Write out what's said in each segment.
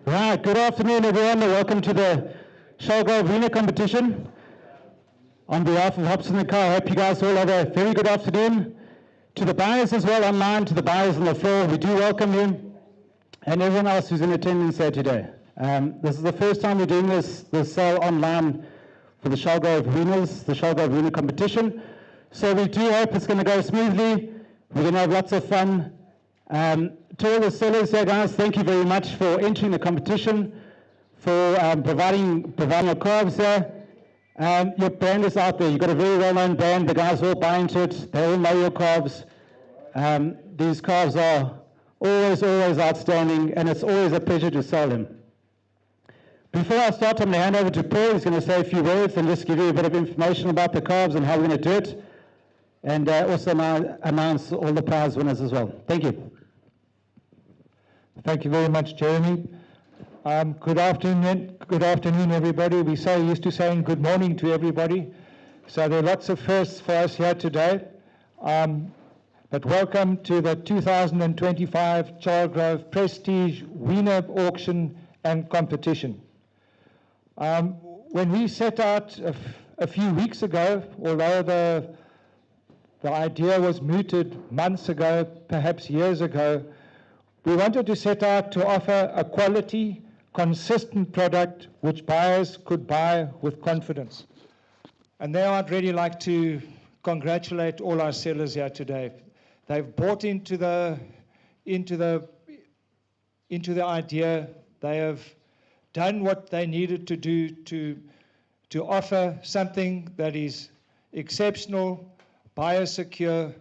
Right, good afternoon everyone and welcome to the Charlgrove Wiener competition. On behalf of Hobson & Co, I hope you guys all have a very good afternoon. To the buyers as well online, to the buyers on the floor, we do welcome you and everyone else who's in attendance here today. This is the first time we're doing this sale online for the Charlgrove Wieners, the Charlgrove Wiener competition. So we do hope it's going to go smoothly. We're going to have lots of fun. To all the sellers here, guys, thank you very much for entering the competition, for providing your calves here. Your brand is out there. You've got a very well-known brand. The guys all buy into it. They all know your calves. These calves are always outstanding, and it's always a pleasure to sell them. Before I start, I'm going to hand over to Paul. He's going to say a few words and just give you a bit of information about the calves and how we're going to do it, and also announce all the prize winners as well. Thank you. Thank you very much, Jeremy. Good afternoon, everybody. We're so used to saying good morning to everybody. So there are lots of firsts for us here today. But welcome to the 2025 Charlgrove Prestige Wiener Auction and Competition. When we set out a few weeks ago, although the idea was mooted months ago, perhaps years ago, we wanted to set out to offer a quality, consistent product which buyers could buy with confidence. And there I'd really like to congratulate all our sellers here today. They've bought into the idea. They have done what they needed to do to offer something that is exceptional, buyer secure,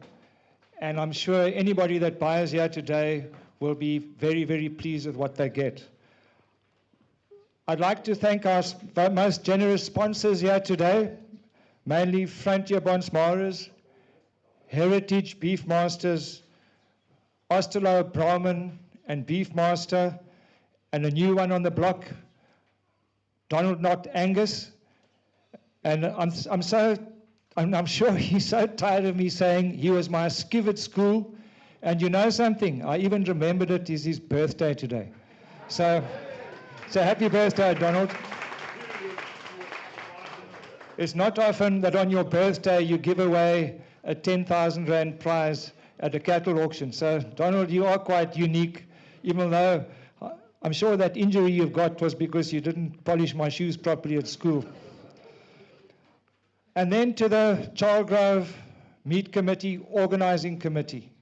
and I'm sure anybody that buys here today will be very, very pleased with what they get. I'd like to thank our most generous sponsors here today, mainly Frontier Bonsmaras, Heritage Beefmasters, Osterlo Brahman and Beefmaster, and a new one on the block, Donald Not Angus. And I'm sure he's so tired of me saying he was my skiv at school. And you know something? I even remembered it is his birthday today. So happy birthday, Donald. It's not often that on your birthday you give away a 10,000 Rand prize at a cattle auction. So, Donald, you are quite unique, even though I'm sure that injury you've got was because you didn't polish my shoes properly at school. And then to the Charlgrove Meat Committee, Organizing Committee.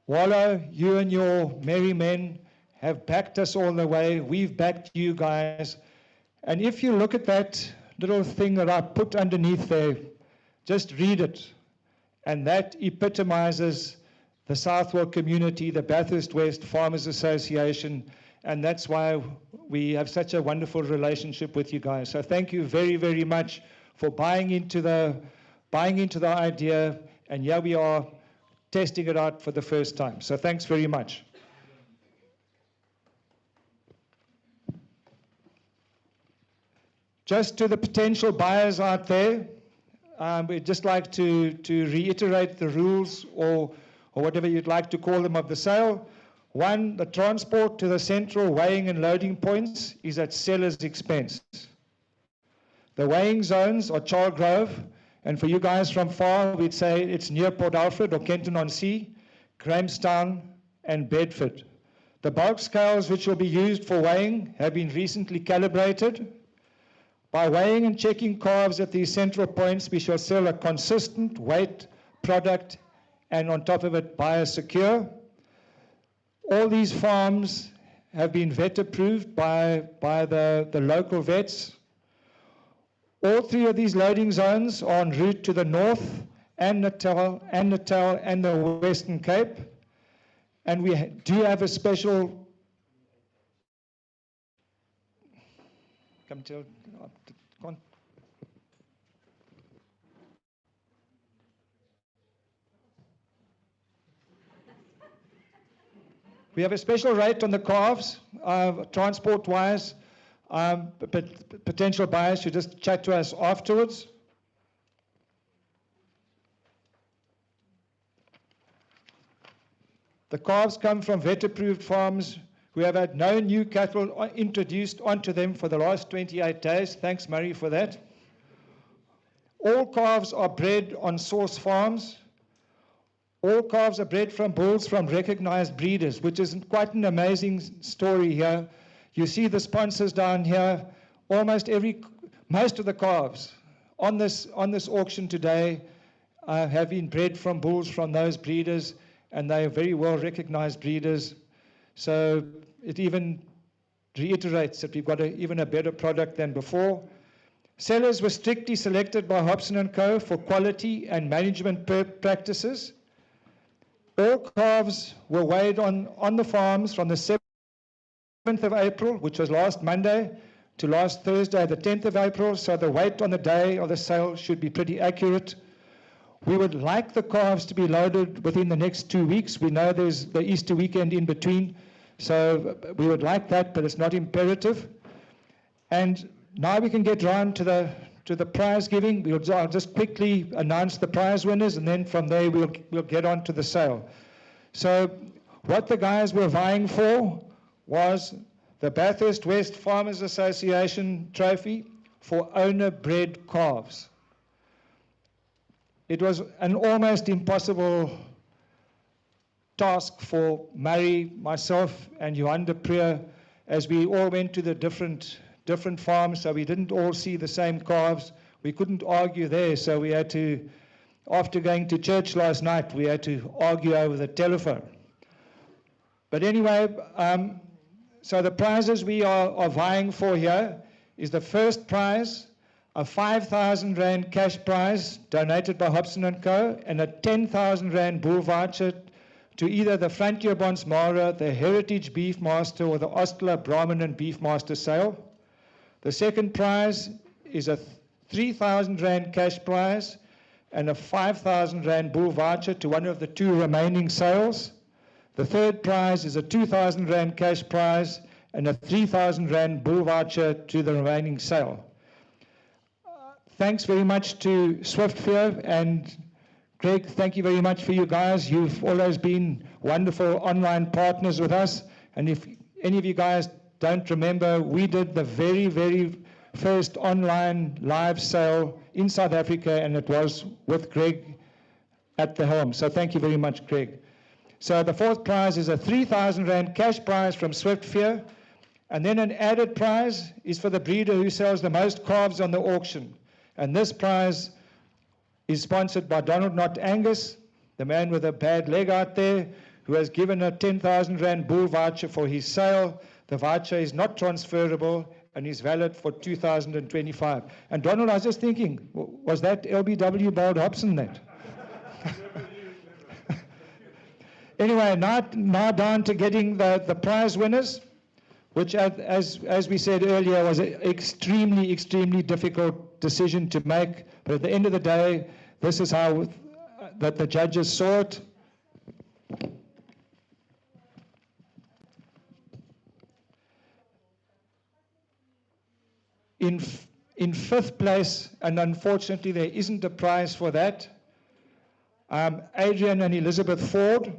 Wallo, you and your merry men have backed us all the way. We've backed you guys. And if you look at that little thing that I put underneath there, just read it. And that epitomizes the Southwell community, the Bathurst West Farmers Association, and that's why we have such a wonderful relationship with you guys. So thank you very, very much for buying into the idea, and here we are testing it out for the first time. So thanks very much. Just to the potential buyers out there, we'd just like to reiterate the rules or whatever you'd like to call them of the sale. 1, the transport to the central weighing and loading points is at seller's expense. The weighing zones are Charlgrove, and for you guys from far, we'd say it's near Port Alfred or Kenton-on-Sea, Grahamstown, and Bedford. The bulk scales which will be used for weighing have been recently calibrated. By weighing and checking calves at these central points, we shall sell a consistent weight product and on top of it, buyer secure. All these farms have been vet approved by the local vets. All 3 of these loading zones are en route to the North and Natal and the Western Cape. And we do have a special, we have a special rate on the calves, transport-wise. But potential buyers should just chat to us afterwards. The calves come from vet-approved farms who have had no new cattle introduced onto them for the last 28 days. Thanks, Murray, for that. All calves are bred on source farms. All calves are bred from bulls from recognized breeders, which is quite an amazing story here. You see the sponsors down here. Most of the calves on this auction today have been bred from bulls from those breeders, and they are very well recognized breeders. So it even reiterates that we've got even a better product than before. Sellers were strictly selected by Hobson & Co. for quality and management practices. All calves were weighed on the farms from the 7th of April, which was last Monday, to last Thursday, the 10th of April, so the weight on the day of the sale should be pretty accurate. We would like the calves to be loaded within the next 2 weeks. We know there's the Easter weekend in between, so we would like that, but it's not imperative. And now we can get round to the prize giving. I'll just quickly announce the prize winners, and then from there we'll get on to the sale. So what the guys were vying for was the Bathurst West Farmers Association trophy for owner-bred calves. It was an almost impossible task for Murray, myself, and Johan de Preer, as we all went to the different farms, so we didn't all see the same calves. We couldn't argue there, so we had to, after going to church last night, we had to argue over the telephone. But anyway, so the prizes we are vying for here is the first prize, a 5,000 Rand cash prize donated by Hobson & Co. and a 10,000 Rand bull voucher to either the Frontier Bonsmara, the Heritage Beefmaster, or the Ostler Brahman and Beefmaster sale. The second prize is a 3,000 Rand cash prize and a 5,000 Rand bull voucher to one of the 2 remaining sales. The third prize is a 2,000 Rand cash prize and a 3,000 Rand bull voucher to the remaining sale. Thanks very much to Swiftfair and Greg, thank you very much for you guys. You've always been wonderful online partners with us. And if any of you guys don't remember, we did the very, very first online live sale in South Africa, and it was with Greg at the helm. So thank you very much, Greg. So the fourth prize is a 3,000 Rand cash prize from Swiftfair. And then an added prize is for the breeder who sells the most calves on the auction. And this prize is sponsored by Donald Not Angus, the man with a bad leg out there, who has given a 10,000 Rand bull voucher for his sale. The voucher is not transferable and is valid for 2025. And Donald, I was just thinking, was that LBW Bold Hobson that? Anyway, now down to getting the prize winners, which as we said earlier was an extremely, extremely difficult decision to make. But at the end of the day, this is how that the judges saw it. In fifth place, and unfortunately there isn't a prize for that, Adrian and Elizabeth Ford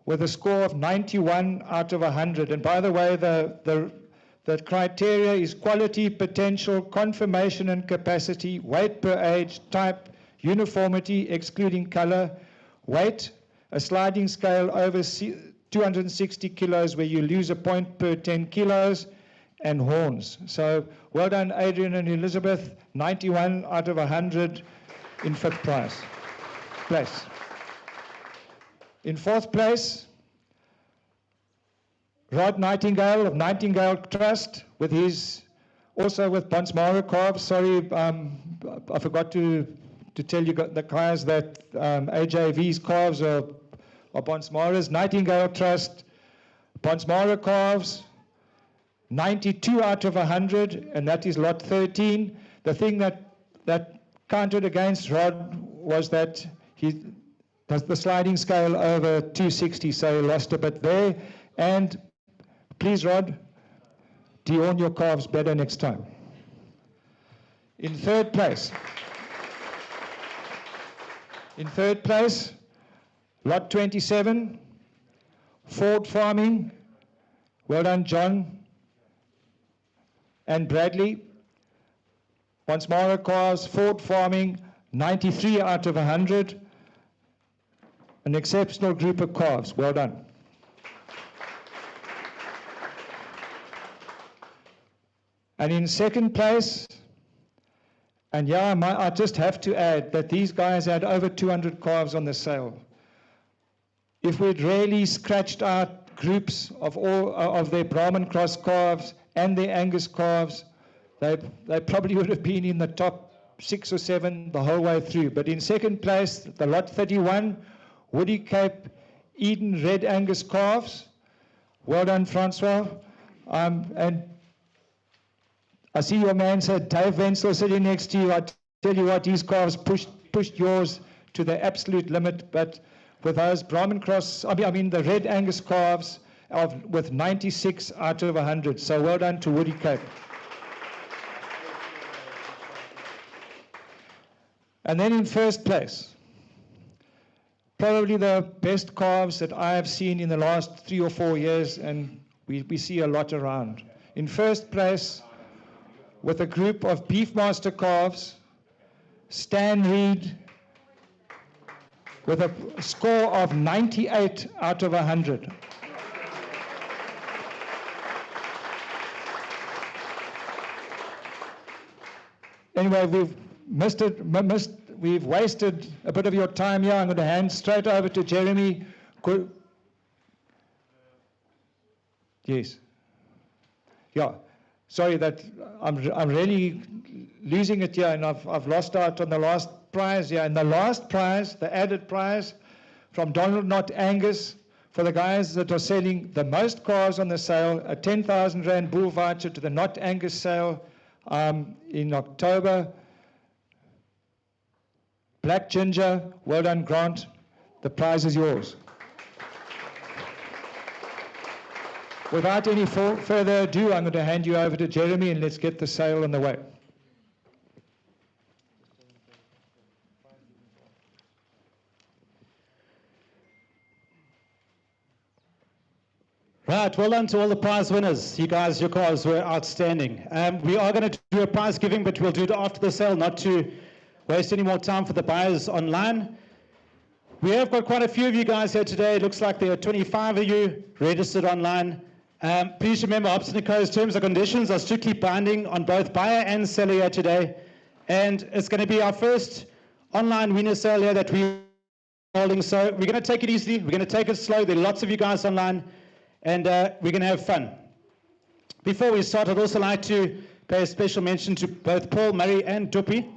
with a score of 91 out of 100. And by the way, the criteria is quality, potential, confirmation and capacity, weight per age, type, uniformity, excluding color, weight, a sliding scale over 260 kilos where you lose a point per 10 kilos, and horns. So well done, Adrian and Elizabeth, 91 out of 100 in fifth place. In fourth place, Rod Nightingale of Nightingale Trust with also with Bonsmara calves. Sorry, I forgot to tell you the guys that AJV's calves are Bonsmara's. Nightingale Trust, Bonsmara calves, 92 out of 100, and that is lot 13. The thing that counted against Rod was that the sliding scale over 260, so he lost a bit there. And please, Rod, de-horn your calves better next time. In third place, lot 27, Ford Farming, Well done, John and Bradley. Wansmara calves, Ford Farming, 93 out of 100. An exceptional group of calves. Well done. And in second place, and yeah, I just have to add that these guys had over 200 calves on the sale. If we'd really scratched out groups of all of their Brahman cross calves and their Angus calves, they probably would have been in the top 6 or 7 the whole way through. But in second place, the lot 31, Woody Cape Eden Red Angus calves. Well done, Francois. And I see your man said Dave Wenzel sitting next to you. I tell you what, these calves pushed yours to the absolute limit. But with those Brahman cross, I mean the Red Angus calves with 96 out of 100. So well done to Woody Cape. And then in first place, probably the best calves that I have seen in the last 3 or 4 years, and we see a lot around. In first place, with a group of Beefmaster calves, Stan Reed, with a score of 98 out of 100. Anyway, we've wasted a bit of your time here. I'm going to hand straight over to Jeremy. Yes. Yeah. Sorry that I'm really losing it here, and I've lost out on the last prize here. And the last prize, the added prize from Donald Knott Angus, for the guys that are selling the most calves on the sale, a 10,000 Rand bull voucher to the Knott Angus sale in October. Black Ginger, well done, Grant. The prize is yours. Without any further ado, I'm going to hand you over to Jeremy, and let's get the sale on the way. Right, well done to all the prize winners. You guys, your calves were outstanding. We are going to do a prize giving, but we'll do it after the sale, not to waste any more time for the buyers online. We have got quite a few of you guys here today. It looks like there are 25 of you registered online. Please remember, Hobson & Co.'s terms and conditions are strictly binding on both buyer and seller here today. And it's going to be our first online winner sale here that we're holding. So we're going to take it easy. We're going to take it slow. There are lots of you guys online, and we're going to have fun. Before we start, I'd also like to pay a special mention to both Paul, Murray, and Duppy.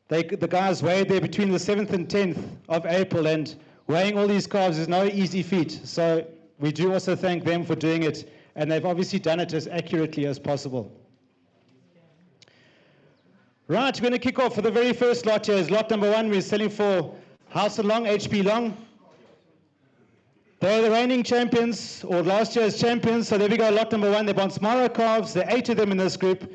The guys weighed there between the 7th and 10th of April, and weighing all these calves is no easy feat. So we do also thank them for doing it, and they've obviously done it as accurately as possible. Right, we're going to kick off for the very first lot here. Is lot number 1. We're selling for House and Long, HP Long. They're the reigning champions, or last year's champions. So there we go, lot number 1. They're Bonsmara calves. There are 8 of them in this group.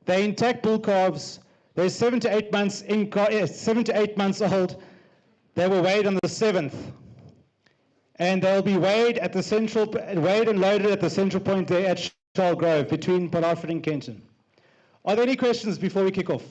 They're intact bull calves. They're 7 to 8 months 7 to 8 months old. They were weighed on the 7th. And they'll be weighed at the weighed and loaded at the central point there at Charlgrove between Port Alfred and Kenton. Are there any questions before we kick off?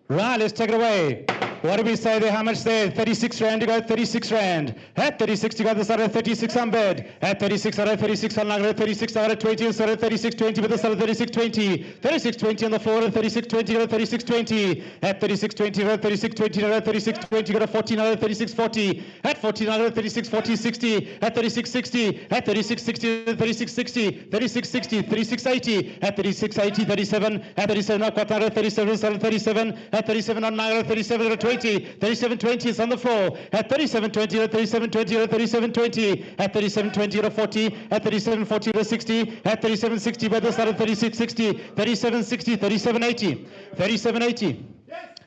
Right, let's take it away. What did we say there? How much there? 36 Rand to go, 36 Rand. At 36 to go, the side of 36 on bed. At 36 out of 36 on line, 36 out of 20, and side of 36.20 with the side of 36.20. 36.20 on the floor, and 36.20 to 36.20. At 36.20, 36.20, 36.20, got a 14 out of 36.40. At 14 out of 36.40, 60. At 36.60, at 36.60, 36.60, 36.60, 36.80. At 36.80, 37. At 37, not quite out of 37, side of 37. At 37 on 9 out of 37 to 20. 37.20 is on the floor. At 37.20 to 37.20 to 37.20. At 37.20 to 40. At 37.40 to 60. At 37.60 by the side of 36.60. 37.60, 37.80. 37.80.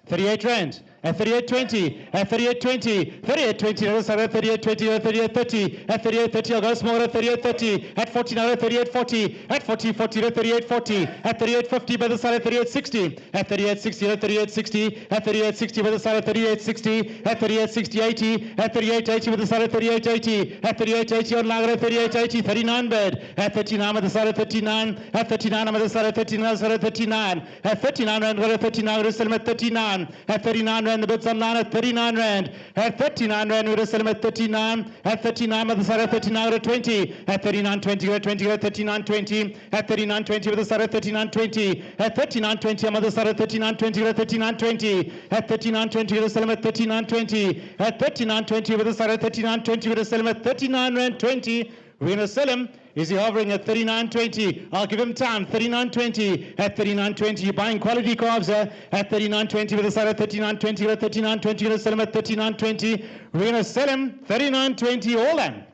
38 Rand. at 38.20, at 38.20, 38.20, another side at 38.20, 38.30, at 38.30, I'll go smaller at 38.30, at 40 now at 38.40, at 40.40 to 38.40, at 38.50 by the side at 38.60, at 38.60 at 38.60, at 38.60 by the side at 38.60, at 38.60 80, at 38.80 with the side at 38.80, at 38.80 on Lager at 38.80, 39 bid, at 39 with the side at 39, at 39 with the side at 39, side at 39, at 39 rand, at 39, we're still at 39, at 39 rand, the bids online at 39 rand, at 39 rand, we're still at 39, at 39 with the side at 39 at 20, at 39.20, at 20, at 39.20, at 39.20 with the side at 39.20, at 39.20, I'm on the side at 39.20, at 39.20, at 39.20, we're still at 39.20, at 39.20 with the side at 39.20, we're still at 39 rand 20, we're going to sell him. Is he hovering at 39.20? I'll give him time. 39.20 at 39.20. You're buying quality calves at 39.20 with a side at 39.20 at 39.20. We're going to sell him at 39.20. We're going to sell him 39.20 all in.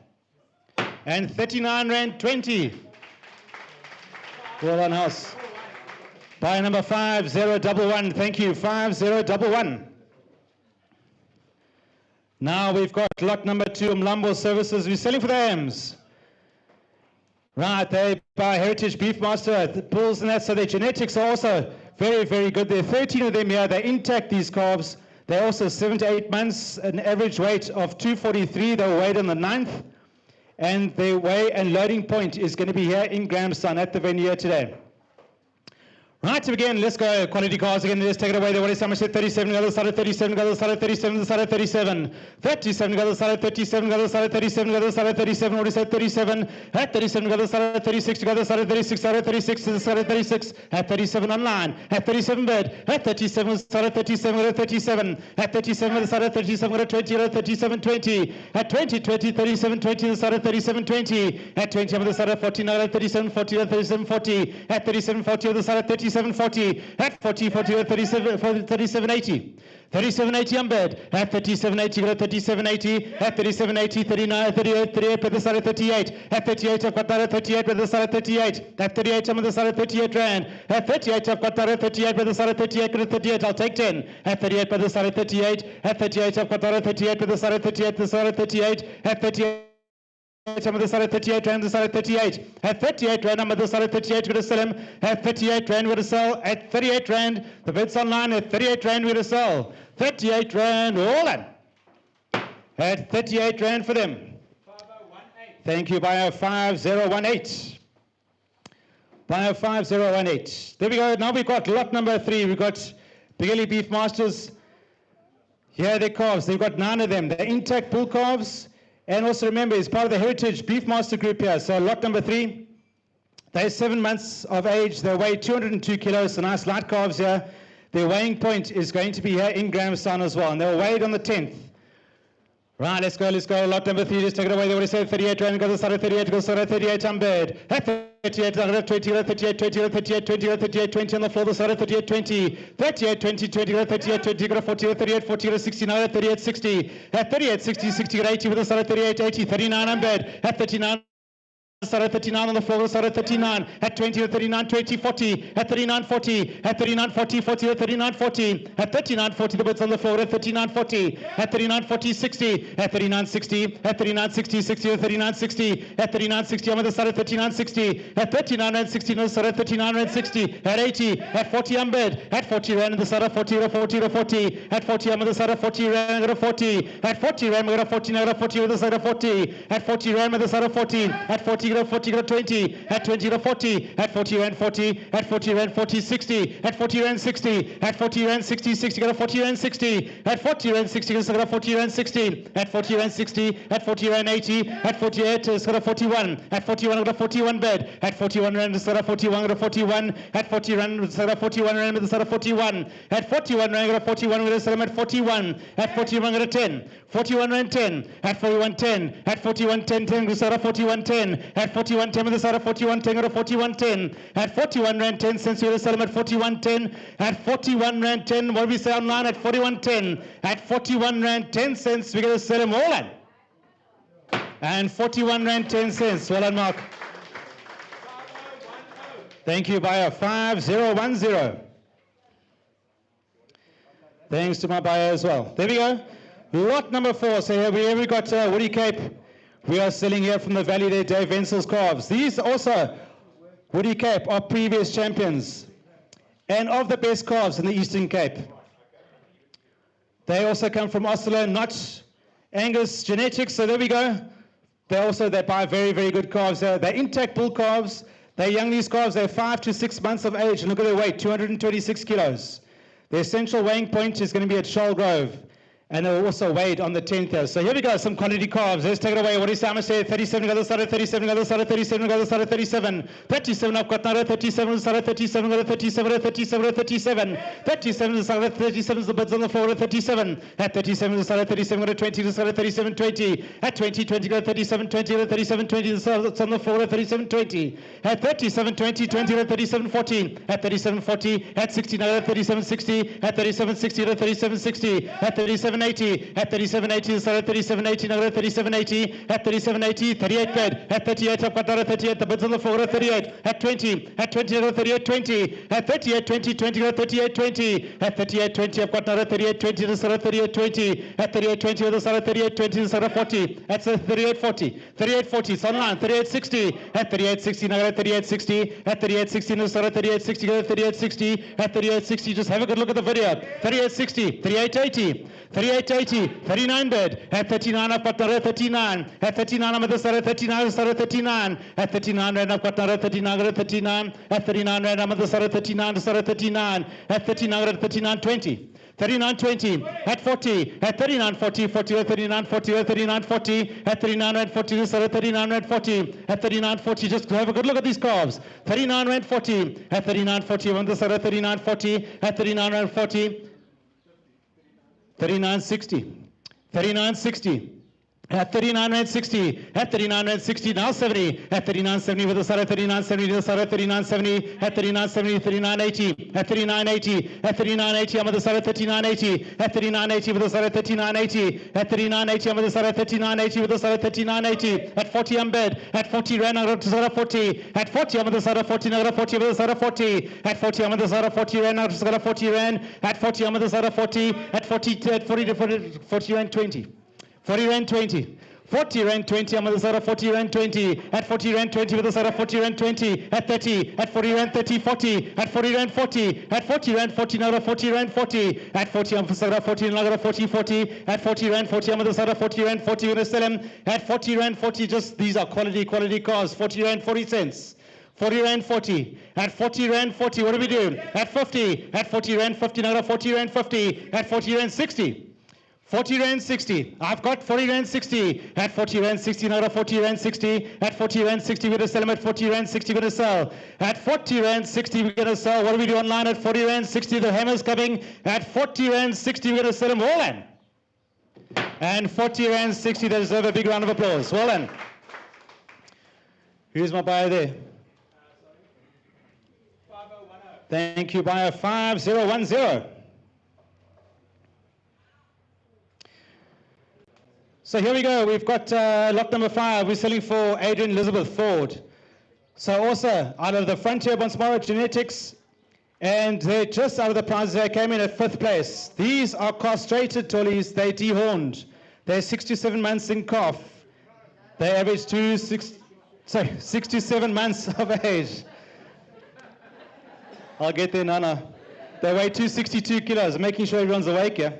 And 39 rand 20. Well on house. Buy number 5011. Thank you. 5011. Now we've got lot number 2, Mlambo Services. We're selling for the M's. Right, they buy Heritage Beefmaster, the bulls and that, so their genetics are also very, very good. There are 13 of them here. They're intact, these calves. They're also 7 to 8 months, an average weight of 243. They were weighed on the 9th. And their weigh and loading point is going to be here in Grahamstown at the venue here today. Right, so again, let's go. Quality cars again. Let's take it away. What is how much? 37. Go to the side of 37. Go to the side of 37. The side of 37. 37. Go to the side of 37. Go to the side of 37. Go to the side of 37. What is that? 37. At 37. Go to the side of 36. Go to the side of 36. Side of 36. To the side of 36. At 37 online. At 37 bid. At 37. Side of 37. Go to 37. At 37. Go to the side of 37. Go to 20. Go to 37. 20. At 20. 20. 37. 20. The side of 37. 20. At 20. On the side of 40. Now at 37. 40. At 37. 40. At 37. 40. On the side of 37. 40, at 40, 40, at 37, 37, 80. 37, 80 on bed. At 37, 80, go to 37, 80. At 37, 80, 39, 38, 38, by the side of 38. At 38, I've got that at 38, by the side of 38. At 38, I'm on the side of 38 rand. At 38, I've got that at 38, by the side of 38, go to 38, I'll take 10. At 38, by the side of 38. At 38, I've got that at 38, by the side of 38, the side of 38. At 38. I'm on the side of 38 rand, the side of 38. At 38 rand, I'm on the side of 38, we're going to sell him. At 38 rand, we're going to sell. At 38 rand, the bid's online. At 38 rand, we're going to sell. 38 rand, all in. At 38 rand for them. 5018. Thank you, buyer 5018. Buyer 5018. There we go. Now we've got lot number 3. We've got Bigley Beef Masters. Here are their calves. They've got 9 of them. They're intact bull calves. And also remember, it's part of the Heritage Beefmaster group here. So lot number 3, they're 7 months of age. They weigh 202 kilos, so nice light calves here. Their weighing point is going to be here in Grahamstown as well. And they were weighed on the 10th. Right, let's go. Lot number 3, just take it away. They already said 38 rand, go to the side of 38, go to the side of 38 on bed. At 38, 20, 38, 20, 38, 20, 38, 20 on the floor, the side of 38, 20, 38, 20, 20, 38, 20, go to 40, 38, 40, 69, 38, 60, at 38, 60, 60, 80 with the side of 38, 80, 39 on bed, at 39. Side at 39 on the floor, side at 39, at 20 to 39, 20, 40, at 39, 40, at 39, 40, 40 to 39, 40, at 39, 40, the bids on the floor, at 39, 40, at 39, 40, 60, at 39, 60, at 39, 60, 60 to 39, 60, at 39, 60, I'm on the side at 39, 60, at 39 and 60, no, side at 39 and 60, at 80, at 40 on bed, at 40 rand on the side of 40 to 40 to 40, at 40 I'm on the side of 40 rand, go to 40, at 40 rand, go to 40, now go to 40 on the side of 40, at 40 rand on the side of 40, at 40 go to 40 go to 20, at 20 to 40, at 40 rand 40, at 40 rand 40, 60, at 40 rand 60, at 40 rand 60, 60 go to 40 rand 60, at 40 rand 60 go to 40 rand 60, at 40 rand 60, at 40 rand 80, at 48 go to 41, at 41 go to 41 bed, at 41 rand go to 41 go to 41, at 40 rand go to 41 rand go to 41, at 41 rand go to 41 go to at 41, at 41 go to 10, 41 rand 10, at 41 10, at 41 10 10 go to 41 10, at 41 10 on the side of 41 10 go to 41 10, at 41 rand 10 cents we will sell them at 41 10, at 41 rand 10 what we say online at 41 10, at 41 rand 10 cents we're going to sell them all in, and 41 rand 10 cents. Well done, Mark. Thank you, buyer 5010. Thanks to my buyer as well. There we go. Lot number 4. So here we got Woody Cape. We are selling here from the Valley there, Dave Vensel's calves. These also, Woody Cape, are previous champions and of the best calves in the Eastern Cape. They also come from Oslo, Notch, Angus genetics. So there we go. They buy very, very good calves. They're intact bull calves. They're young, these calves. They're 5 to 6 months of age. And look at their weight, 226 kilos. Their central weighing point is going to be at Charlgrove. And they're also weighed on the 10th here. So here we go, some quality calves. Let's take it away. What is Sam say? 37, go to the side of 37, go to the side of 37, go to the side of 37. 37, I've got now 37, go to the side of 37, go to 37, go to 37, go to 37. 37 to the side of 37 is the bids on the floor at 37. At 37 to the side of 37, go to 20 to the side of 37, 20. At 20, 20, go to 37, 20, go to 37, 20 to the side that's on the floor at 37, 20. At 37, 20, 20 to 37, 40. At 37, 40. At 60, go to 37, 60. At 37, 60 to 37, 60. At 37, 80, at 3780, so at 3780, now at 3780, at 3780, 38 bid, at 38, I've got at 38, the bids on the floor at 38, at 20, at 20, at 38, 20, at 38, 20, 20, at 38, 20, at 38, 20, I've got at 38, 20, the side of 38, 20, at 38, 20, with the side of 38, 20, the side of 40, at 38, 40, 38, 40, it's online, 38, 60, at 38, 60, now at 38, 60, at 38, 60, the side of 38, 60, go to 38, 60, at 38, 60, just have a good look at the video, 38, 60, 38, 80, 38, 80, 39 bid, at 39 I've got another 39, at 39 I'm at the side of 39, the side of 39, at 39 rand I've got another 39, go to 39, at 39 rand I'm at the side of 39, the side of 39, at 39 go to 39, 20. 39, 20, at 40, at 39, 40, 40, at 39, 40, at 39, 40, at 39 rand 40, this at 39 rand 40, at 39, 40, just have a good look at these calves. 39 rand 40, at 39, 40, on the side of 39, 40, at 39 rand 40, 39, 60, 39, 60. At 39 rand 60, at 39 rand 60, now 70, at 39 70 with the side of 39 70 to the side of 39 70, at 39 70, 39 80, at 39 80, at 39 80, I'm at the side of 39 80, at 39 80 with the side of 39 80, at 39 80, I'm at the side of 39 80 with the side of 39 80, at 40 I'm bed, at 40 rand I'm at the side of 40, at 40 I'm at the side of 40, now 40 with the side of 40, at 40 I'm at the side of 40 rand, now the side of 40 rand, at 40 I'm at the side of 40, at 40 at 40 to 40 rand 20. 40 rand 20, 40 rand 20, I'm at the side of 40 rand 20, at 40 rand 20 with the side of 40 rand 20, at 30, at 40 rand 30, 40, at 40 rand 40, at 40 rand 40, now 40 rand 40, at 40 I'm at the side of 40, now 40, 40, at 40 rand 40, I'm at the side of 40 rand 40, we're going to sell them at 40 rand 40, just these are quality cars, 40 rand 40 cents. 40 rand 40, at 40 rand 40, what do we do? At 50, at 40 rand 50, now 40 rand 50, at 40 rand 60. 40 rand 60, I've got 40 rand 60, at 40 rand 60, now 40 rand 60, at 40 rand 60, we're going to sell them at 40 rand 60, we're going to sell. At 40 rand 60, we're going to sell. What do we do online at 40 rand 60? The hammer's coming. At 40 rand 60, we're going to sell them. Well then. And 40 rand 60, they deserve a big round of applause. Well then. Who's my buyer there? Thank you, buyer 5010. So here we go, we've got lot number 5, we're selling for Adrian Elizabeth Ford. So also out of the Frontier Bonsmara Genetics, and they're just out of the prizes, they came in at 5th place. These are castrated tollies, they're dehorned. They're 6 to 7 months in calf. They average 6 to 7 months of age. I'll get there, Nana. They weigh 262 kilos, I'm making sure everyone's awake here.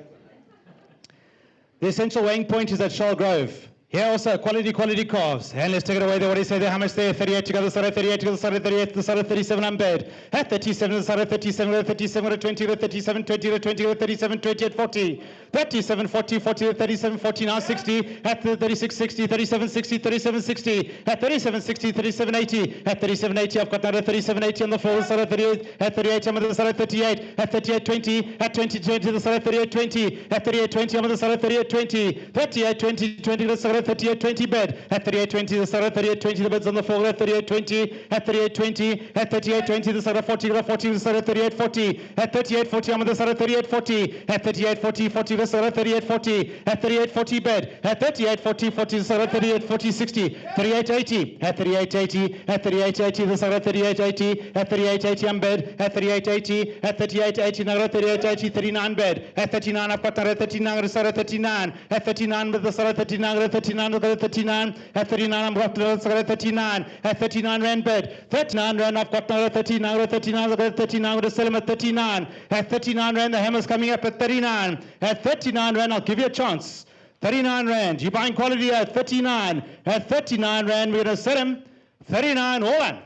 The essential weighing point is at Charlgrove. Here also, quality calves. And let's take it away there. What do you say there? How much there? 38 to go to the side of 38 to go to the side of 38 to the side of 37 unpaid. At 37 to the side of 37 to 37 to 20 to 37 20 to 20 to 37 20 at 40. 37 40 40 to 37 40 now 60 at 36 60 37 60 37 60 at 37 60 37 80 at 37 80 I've got another 37 80 on the floor side of 38 at 38 I'm on the side of 38 at 38 20 at 20 20 to the side of 38 20 at 38 20 I'm on the side of 38 20 38 20 20 to the side of 38.20 bid. At 38.20, the Sarah 38.20, the bids on the floor at 38.20, at 38.20, at 38.20, the Sarah 40, the Sarah 38.40, at 38.40, I'm on the Sarah 38.40, at 38.40, 40, the Sarah 38.40, at 38.40 bid, at 38.40, 40, the Sarah 38.40, 60, 38.80, at 38.80, at 38.80, the Sarah 38.80, at 38.80, I'm bid, at 38.80, at 38.80, Nagara 38.80, 39 bid, at 39, I've got Nagara 39, the Sarah 39, at 39 with the Sarah 39, 39 with the 39, at 39, I'm got the Sarah 39, at 39 rand bid, 39 rand, I've got Nagara 39, 39, I've got 39 with the Selim at 39, at 39 rand, the hammer's coming up at 39, at 39 rand, I'll give you a chance. 39 rand, you're buying quality at 39. At 39 rand, we're going to sell him. 39, all on.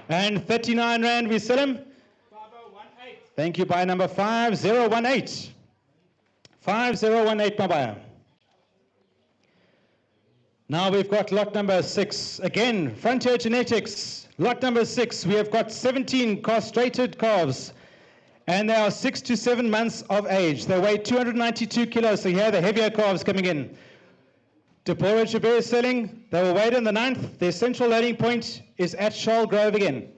And 39 rand, we sell him. 5018. Thank you, buyer number 5018. 5018, my buyer. Now we've got lot number 6. Again, Frontier Genetics. Lot number 6, we have got 17 castrated calves. And they are 6 to 7 months of age. They weigh 292 kilos, so here are the heavier calves coming in. Deborah Jabir is selling. They will wait in the 9th. Their central loading point is at Charlgrove again.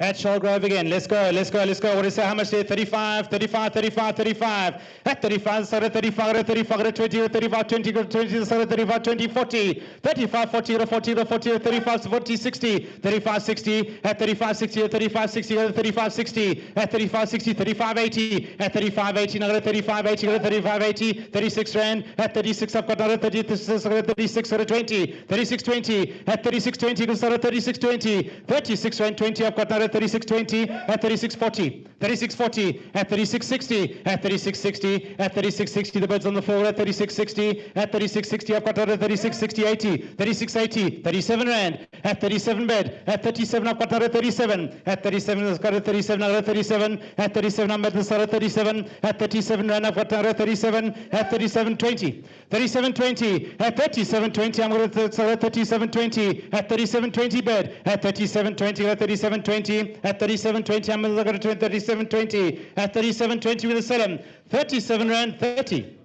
At Charlgrove again. Let's go, let's go, let's go. What is that? How much there? 35, 35, 35, 35. At 35, start at 35, at 35, at 20, at 35, 20, at 20, start at 35, 20, 40. 35, 40, at 40, at 40, at 35, 40, 60. 35, 60, at 35, 60, at 35, 60, at 35, 60. At 35, 60, 35, 80. At 35, 80, now at 35, 80, at 35, 80. 36 rand. At 36, I've got another 36, at 36, at 20. 36, 20. At 36, 20, go start at 36, 20. 36 rand, 20, I've got another 36.20, at 36.40, 36.40, at 36.60, at 36.60, at 36.60, the bids on the floor at 36.60, at 36.60, I've got another 36.60, 80, 36.80, 37 rand, at 37 bid, at 37, I've got another 37, at 37, I've got a 37, another 37, at 37, I'm at the start at 37, at 37 rand, I've got another 37, at 37.20, 37.20, at 37.20, I'm going to start at 37.20, at 37.20 bid, at 37.20, at 37.20, at 37.20, I'm going to 37.20, at 37.20 with a sell him, 37 rand 30.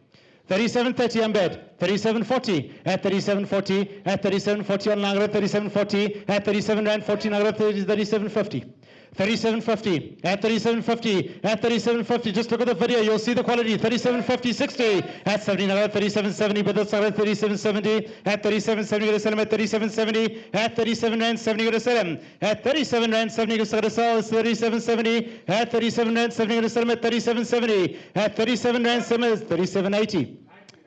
37.30 I'm bid, 37.40, at 37.40, at 37.40 on Langra, 37.40, at 37 rand 40, Langra 37.50. 37.50, at 37.50, at 37.50, just look at the video, you'll see the quality, 37.50, 60, at 70, now at 37.70, but that's at 37.70, at 37.70, going to sell him at 37.70, at 37 rand 70, going to sell him, at 37 rand 70, going to sell, it's 37.70, at 37 rand 70, going to sell him at 37.70, at 37 rand 70, 37.80,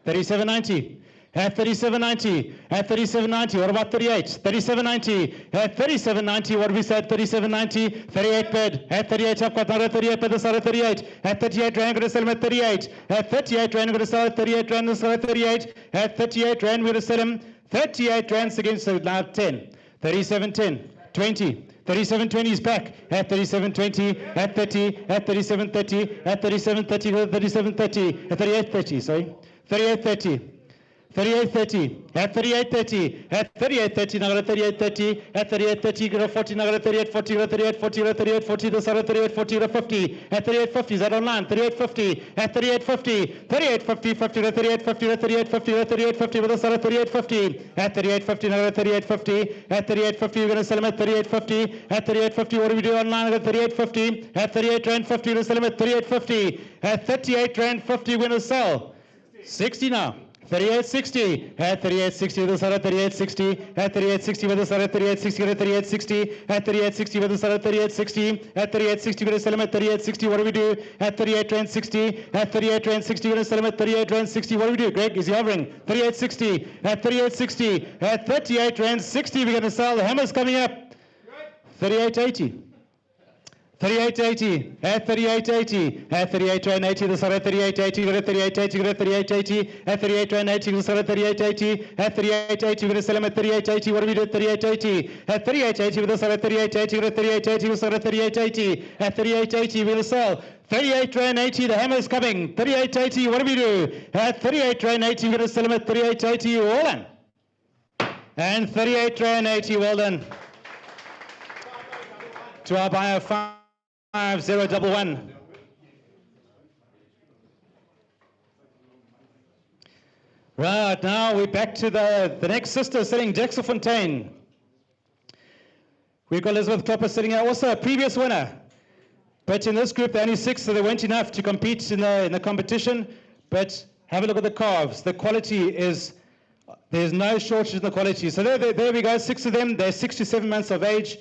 37.90, at 37.90, at 37.90, what about 38? 37.90, at 37.90, what have we said? 37.90, 38 bid, at 38, I've got another 38 bid, the sell at 38, at 38 rand, going to sell him at 38, at 38 rand, going to sell at 38 rand, the sell at 38, at 38 rand, we're going to sell him 38 rands against, so now 10, 37.10, 20, 37.20 is back, at 37.20, at 30, at 37.30, at 37.30, 37.30, at 38.30, sorry, 38.30. 38.30, at 38.30, at 38.30, now at 38.30, at 38.30, go to 40, now at 38.40, go to 38.40, go to 38.40, the side at 38.40, go to 50, at 38.50, is that online? 38.50, at 38.50, 38.50, 50 to 38.50, to 38.50, to 38.50, with the side at 38.50, at 38.50, now at 38.50, at 38.50, you're going to sell them at 38.50, at 38.50, what do we do online at 38.50, at 38 rand 50, you're going to sell them at 38.50, at 38 rand 50, you're going to sell 60 now. 38.60, at 38.60 with the side at 38.60, at 38.60 with the side at 38.60, at 38.60, at 38.60 with the side at 38.60, at 38.60 we're going to sell them at 38.60, what do we do? At 38 rand 60, at 38 rand 60 we're going to sell them at 38 rand 60, what do we do? Greg, is he hovering? 38.60, at 38.60, at 38 rand 60 we're going to sell, the hammer's coming up, 38.80. 38.80, at 38.80, at 38 rand 80, the side at 38.80, go to 38.80, go to 38.80, at 38 rand 80, the side at 38.80, at 38.80, we're going to sell them at 38.80, what do we do at 38.80, at 38.80, with the side at 38.80, go to 38.80, the side at 38.80, at 38.80, we're going to sell 38 rand 80, the hammer is coming, 38.80, what do we do? At 38 rand 80, we're going to sell them at 38.80, well done. And 38 rand 80, well done. To our buyer 5011. Right, now we're back to the next sister sitting, Dexelfontein. We've got Elizabeth Klopper sitting here, also a previous winner. But in this group, they're only 6, so they weren't enough to compete in the competition. But have a look at the calves. The quality is, there's no shortage in the quality. So there we go, 6 of them. They're 6 to 7 months of age.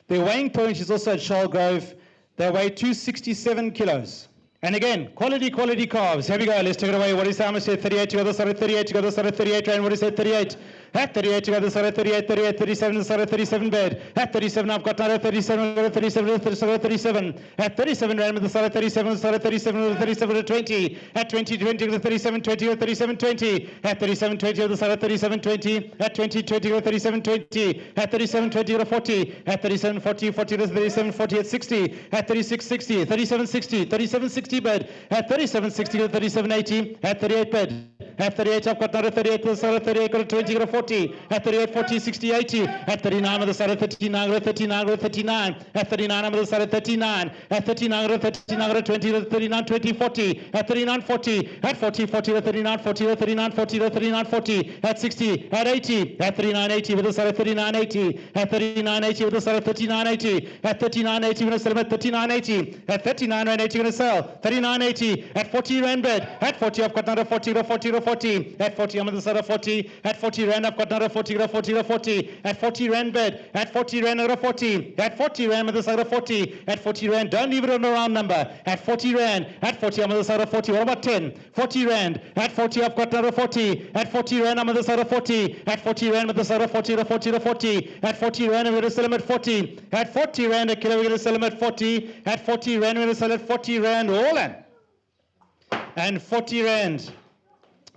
Their weighing point is also at Charlgrove. They weigh 267 kilos. And again, quality calves. Here we go. Let's take it away. What is how much? 38 to the other side of 38 to the other side of 38. And what is it? 38. At 38 to the other side of 38, 38, 37 to the side of 37 bed. At 37, I've got another 37, 37 to the side of 37. At 37, rand with the side of 37, the side of 37, 37 to 20. At 20, 20 to the 37, 20 to 37, 20. At 37, 20 to the side of 37, 20. At 20, 20 to 37, 20. At 37, 20 to 40. At 37, 40, 40 to 37, 40 at 60. At 36, 60, 37, 60, 37, 60 bed. At 37, 60 to 37, 80. At 38 bed. At 38, I've got another 38 to the side of 38, got a 20, got a 40. At 38, 40, 60, 80. At 39 on the side of 39, got a 39, got a 39. At 39 on the side of 39. At 39, got a 39, got a 20, got a 39, 20, 40. At 39, 40. At 40, 40 to 39, 40 to 39, 40 to 39, 40. At 60, at 80. At 39, 80 with the side of 39, 80. At 39, 80 with the side of 39, 80. At 39, 80, we're going to sell them at 39, 80. At 39, rand 80, we're going to sell. 39, 80. At 40 rand bed. At 40, I've got another 40 to 40 to 40. At 40, I'm on the side of 40. At 40 rand, I've got another 40 to 40 to 40. At 40 rand bed. At 40 rand, another 40. At 40 rand, on the side of 40. At 40 rand, don't leave it on a round number. At 40 rand. At 40, I'm on the side of 40. What about 10? 40 rand. At 40, I've got another 40. At 40 rand, I'm on the side of 40. At 40 rand, on the side of 40 to 40 to 40. At 40 rand, we're going to sell them at 40. At 40 rand a kilo, we're going to sell them at 40. At 40 rand, we're going to sell at 40 rand all in. And 40 rand.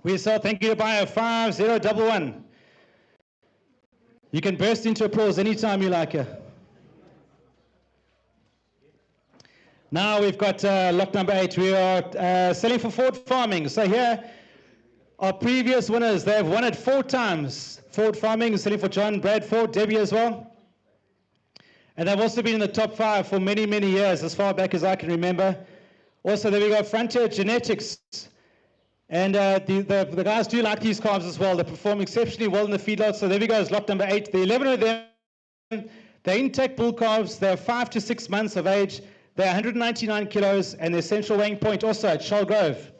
We sell, thank you to buyer 5011. You can burst into applause anytime you like here. Now we've got lot number 8. We are selling for Ford Farming. So here are previous winners. They've won it 4 times. Ford Farming is selling for John, Bradford, Debbie as well. And they've also been in the top 5 for many, many years, as far back as I can remember. Also, there we go, Frontier Genetics. And the guys do like these calves as well. They perform exceptionally well in the feedlot. So there we go, is lot number 8. The 11 of them, they're intact bull calves. They're 5 to 6 months of age. They're 199 kilos, and their central weighing point also at Charlgrove.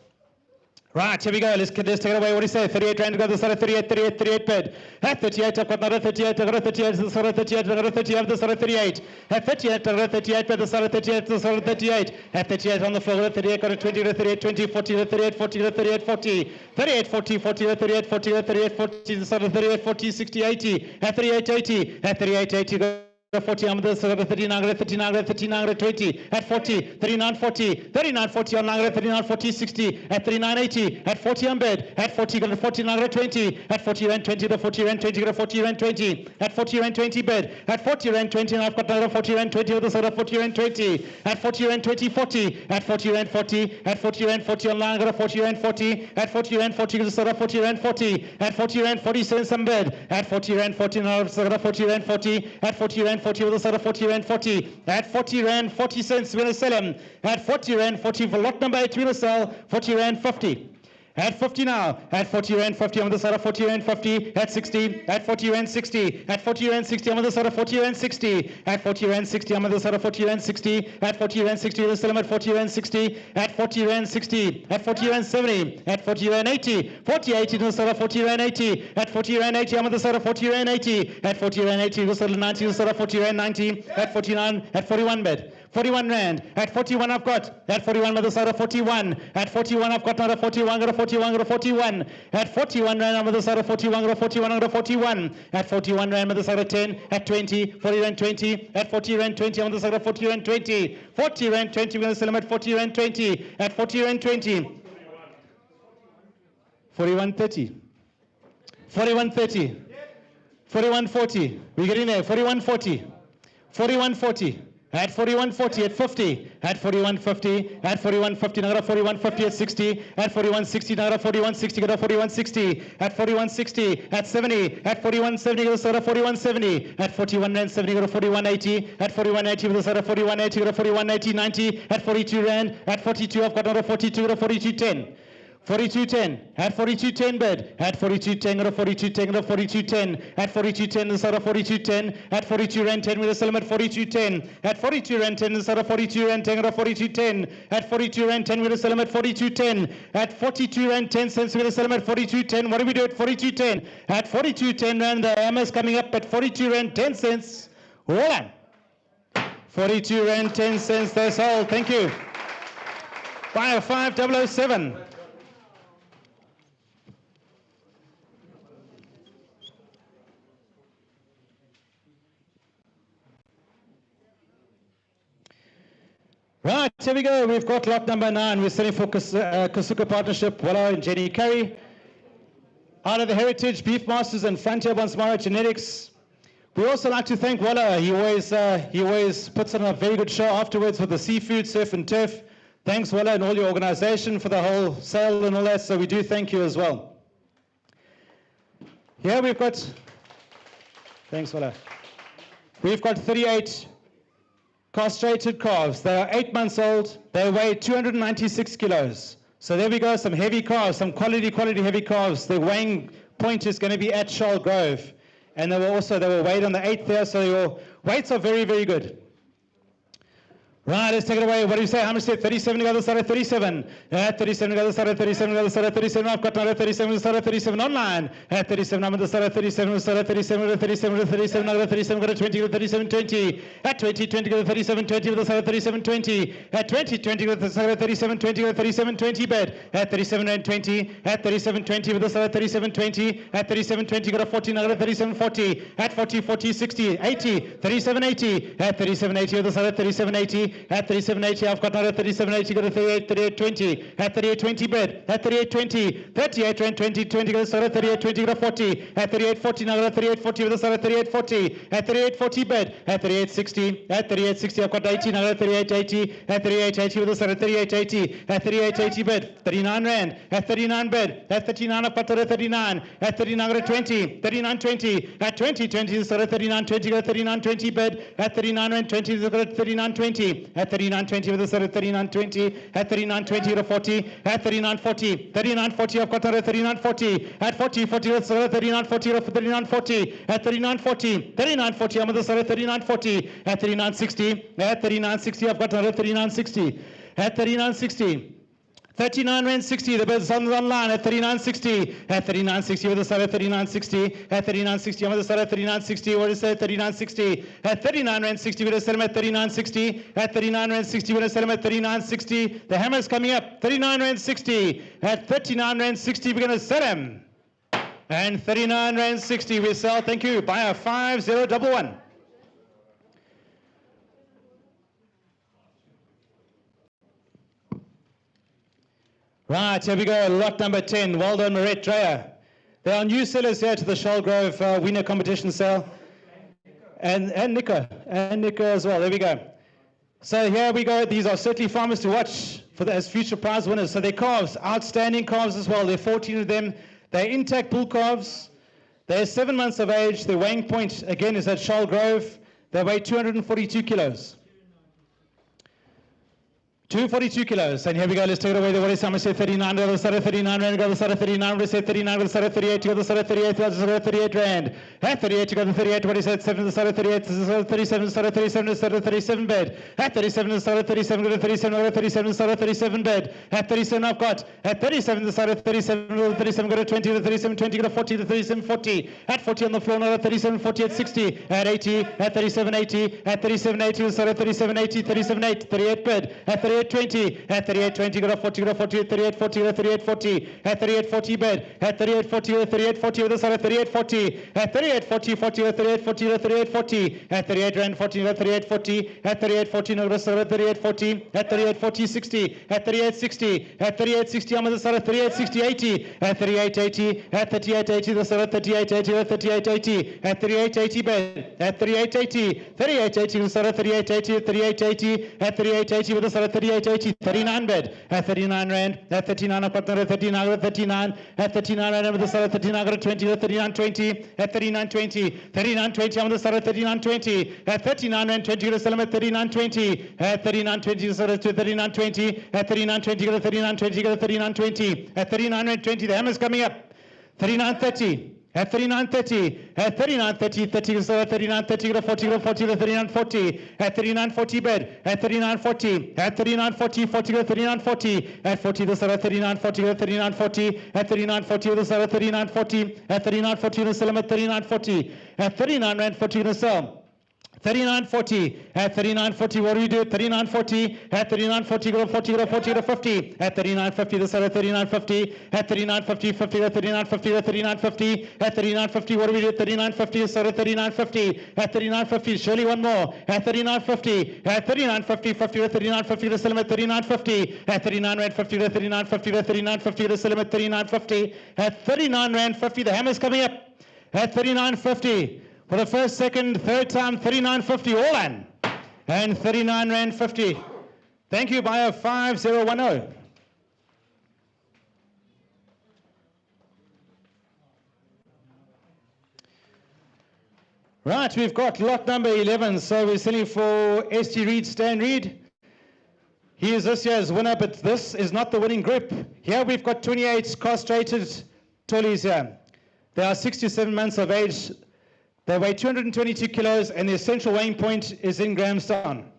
Right, here we go. Let's take it away. What do you say? 38 rand to go to the side of 38, 38, 38 bed. At 38, I've got another 38, I've got a 38 to the side of 38, I've got a 38 to the side of 38. At 38, I've got a 38 to the side of 38 to the side of 38. At 38 on the floor, got a 38, got a 20 to 38, 20, 40 to 38, 40 to 38, 40. 38, 40, 40 to 38, 40 to 38, 40 to the side of 38, 40, 60, 80. At 38, 80. At 38, 80. 40, I'm the 39, 39, 39, 20, at 40, 39, 40, 39, 40 on 39, 40, 60, at 39, 80, at 40 on bed, at 40, go to 49, 20, at 40 rand 20, to 40 rand 20, go to 40 rand 20, at 40 rand 20 bed, at 40 rand 20, and I've got another 40 rand 20 with the side of 40 rand 20, at 40 rand 20, 40, at 40 rand 40, at 40 rand 40 online, go to 40 rand 40, at 40 rand 40, go to the side of 40 rand 40, at 40 rand 40 cents on bed, at 40 rand 40, and I've got 40 rand 40, at 40 rand 40 with the side of 40 rand 40, at 40 rand 40 cents, we're going to sell them, at 40 rand 40 for lot number 8, we're going to sell 40 rand 50. At 50 now, at 40 rand 50, I'm on the side of 40 rand 50, at 60, at 40 rand 60, at 40 rand 60, I'm on the side of 40 rand 60, at 40 rand 60, I'm on the side of 40 rand 60, at 40 rand 60, we'll sell them at 40 rand 60, at 40 rand 60, at 40 rand 70, at 40 rand 80, 40 80 to the side of 40 rand 80, at 40 rand 80, I'm on the side of 40 rand 80, at 40 rand 80, we'll sell 90 to the side of 40 rand 90, at 49, at 41 bed. 41 rand. At 41 I've got. At 41 on the side of 41. At 41 I've got another 41. Got a 41. Got a 41. At 41 rand I'm on the side of 41. Got a 41. Got a 41. At 41 rand on the side of 10. At 20. 40 rand 20. At 40 rand 20 on the side of 40 rand 20. 40 rand 20. We're going to sell them at 40 rand 20. At 40 rand 20. 41.30. 41.30. 41.40. We're getting there. 41.40. 41.40. At 41.40, at 50, at 41.50, at 41.50, now got a 41.50 at 60, at 41.60, now got a 41.60, got a 41.60, at 41.60, at 70, at 41.70, got a side of 41.70, at 41 rand 70, got a 41.80, at 41.80, with a side of 41.80, got a 41.80, 90, at 42 rand, at 42, I've got another 42, got a 42.10. 42.10, at 42.10 bid, at 42.10, got a 42.10, got a 42.10, at 42.10, the side of 42.10, at 42 rand 10 with a settlement at 42.10, at 42 rand 10, the side of 42 rand 10, got a 42.10, at 42 rand 10 with a settlement at 42.10, at 42 rand 10 cents with a settlement at 42.10, what do we do at 42.10? At 42.10 rand, the hammer's coming up at 42 rand 10 cents, hold on. 42 rand 10 cents, that's all, thank you. Buyer 5007. Right, here we go. We've got lot number 9. We're selling for Kasuka Partnership, Walla and Jenny Carey. Out of the Heritage, Beef Masters and Frontier Bonsmara Genetics. We also like to thank Walla. He always puts on a very good show afterwards with the seafood, surf and turf. Thanks Walla and all your organization for the whole sale and all that, so we do thank you as well. Here we've got, thanks Walla. We've got 38 castrated calves. They are 8 months old. They weigh 296 kilos. So there we go, some heavy calves, some quality heavy calves. The weighing point is going to be at Charlgrove. And they were weighed on the 8th there, so your weights are very, very good. Right, let's take it away. What do you say? How much is it? 37 to the other side of 37. At 37 to the other side of 37 to the other side of 37. I've got another 37 to the side of 37 online. At 37, I'm on the side of 37 to the side of 37 to 37 to 37. I've got 37, got a 20 to 37, 20. At 20, 20 to the 37, 20 to the side of 37, 20. At 20, 20 to the side of 37, 20 to the 37, 20 bed. At 37 and 20. At 37, 20 with the side of 37, 20. At 37, 20, got a 14, I got a 37, 40. At 40, 40, 60, 80. 37, 80. At 37, 80 with the side of 37, 80. At 37, 80. I've got another 3780, got a 38, 38, 20. At 38, 20 bed. At 38, 20. 38, 20, 20, got a side of 38, 20, got a 40. At 38, 40, now got a 38, 40 with a side of 38, 40. At 38, 40 bed. At 38, 60. At 38, 60, I've got 80, now got a 38, 80. At 38, 80 with a side of 38, 80. At 38, 80 bed. 39 rand. At 39 bed. At 39, I've got a 39. At 39, got a 20. 39, 20. At 20, 20, the side of 39, 20, got a 39, 20 bed. At 39 rand, 20, got a 39, 20. At 39, 20 with a side of 39, 20. At 39, 20 to 40. At 39, 40. 39, 40, I've got a 39, 40. At 40, 40 with a side of 39, 40 to 39, 40. At 39, 40. 39, 40, I'm on the side of 39, 40. At 39, 60. At 39, 60, I've got another 39, 60. At 39, 60. 39 rand 60, the bid's online at 39.60. At 39.60 with a side of 39.60. At 39.60, I'm with a side of 39.60. What is it? 39.60. At 39 rand 60 with a settlement at 39.60. At 39 rand 60 with a settlement at 39.60. The hammer's coming up. 39 rand 60. At 39 rand 60, we're going to set him. And 39 rand 60 we sell. Thank you. Buyer 5011. Right, here we go, lot number 10, well done, Marette Dreyer. There are new sellers here to the Charlgrove Wiener competition sale. And Nico as well, there we go. So here we go, these are certainly farmers to watch as future prize winners. So they're calves, outstanding calves as well. There are 14 of them. They're intact bull calves. They're 7 months of age. Their weighing point, again, is at Charlgrove. They weigh 242 kilos. 242 kilos, and here we go, let's take it away. The what is how say 39, go to the side of 39 rand, go to the side of 39, we say 39, go to the side of 38, go to the side of 38, go to the side of 38 rand. At 38, go to 38, what is it? 7 to the side of 38, to the side of 37, to the side of 37, to the side of 37 bed. At 37, to the side of 37, go to 37, go to 37, to the side of 37 bed. At 37, I've got. At 37, to the side of 37, go to 37, go to 20, to 37, 20, go to 40, to 37, 40. At 40 on the floor, now at 37, 40, at 60. At 80, at 37, 80. At 37, 80, to the side of 37, 80, 37, 8, 38 bed. At 38, 20. At 38, 20, go to 40, go to 40, at 38, 40, go to 38, 40. At 38, 40 bed. At 38, 40, go to 38, 40, with the side of 38, 40. At 38, 40, 40, go to 38, 40, go to 38, 40. At 38 rand, 40, go to 38, 40. At 38, 40, no, go to 38, 40. At 38, 40, 60. At 38, 60. At 38, 60, I'm on the side of 38, 60, 80. At 38, 80. At 38, 80, the side of 38, 80, go to 38, 80. At 38, 80 bed. At 38, 80. 38, 80, the side of 38, 80. 38, 80. At 38, 80, with the side of 38, 38.80, 39 bid, at 39 rand, at 39, I've got another 39, at 39, at 39 rand, over the side of 39, I've got a 20, at 39.20, at 39.20, 39.20, I'm on the side of 39.20, at 39 rand 20, to sell them at 39.20, at 39.20, to sell it to 39.20, at 39.20, go to 39.20, go to 39.20, at 39 rand 20, the hammer's coming up, 39.30. At 39.30, at 39.30, 30 so at 39.30, go to 40, go to 40, to 39.40, at 39.40 bid, at 39.40, at 39.40, 40 go to 39.40, at 40 the sell at 39.40, go to 39.40, at 39.40 the sell at 39.40, at 39.40 the sell at 39.40, at 39 rand 40 the sell. 39.40, at 39.40, what do we do? 39.40, at 39.40, go to 40, go to 40, go to 50, at 39.50, the sell at 39.50, at 39.50, 50 to 39.50, to 39.50, at 39.50, what do we do? 39.50, the sell at 39.50, at 39.50, surely one more, at 39.50, at 39.50, 50 to 39.50, the sell at 39.50, at 39 rand 50 to 39.50, to 39.50, the sell at 39.50, at 39 rand 50, the hammer's coming up, at 39.50. For the first, second, third time, 39.50 all in, and 39 rand 50. Thank you, buyer 5010. Right, we've got lot number 11, so we're selling for ST Reed, Stan Reed. He is this year's winner, but this is not the winning group. Here we've got 28 castrated tollies here. They are 6 to 7 months of age. They weigh 222 kilos, and their central weighing point is in Grahamstown.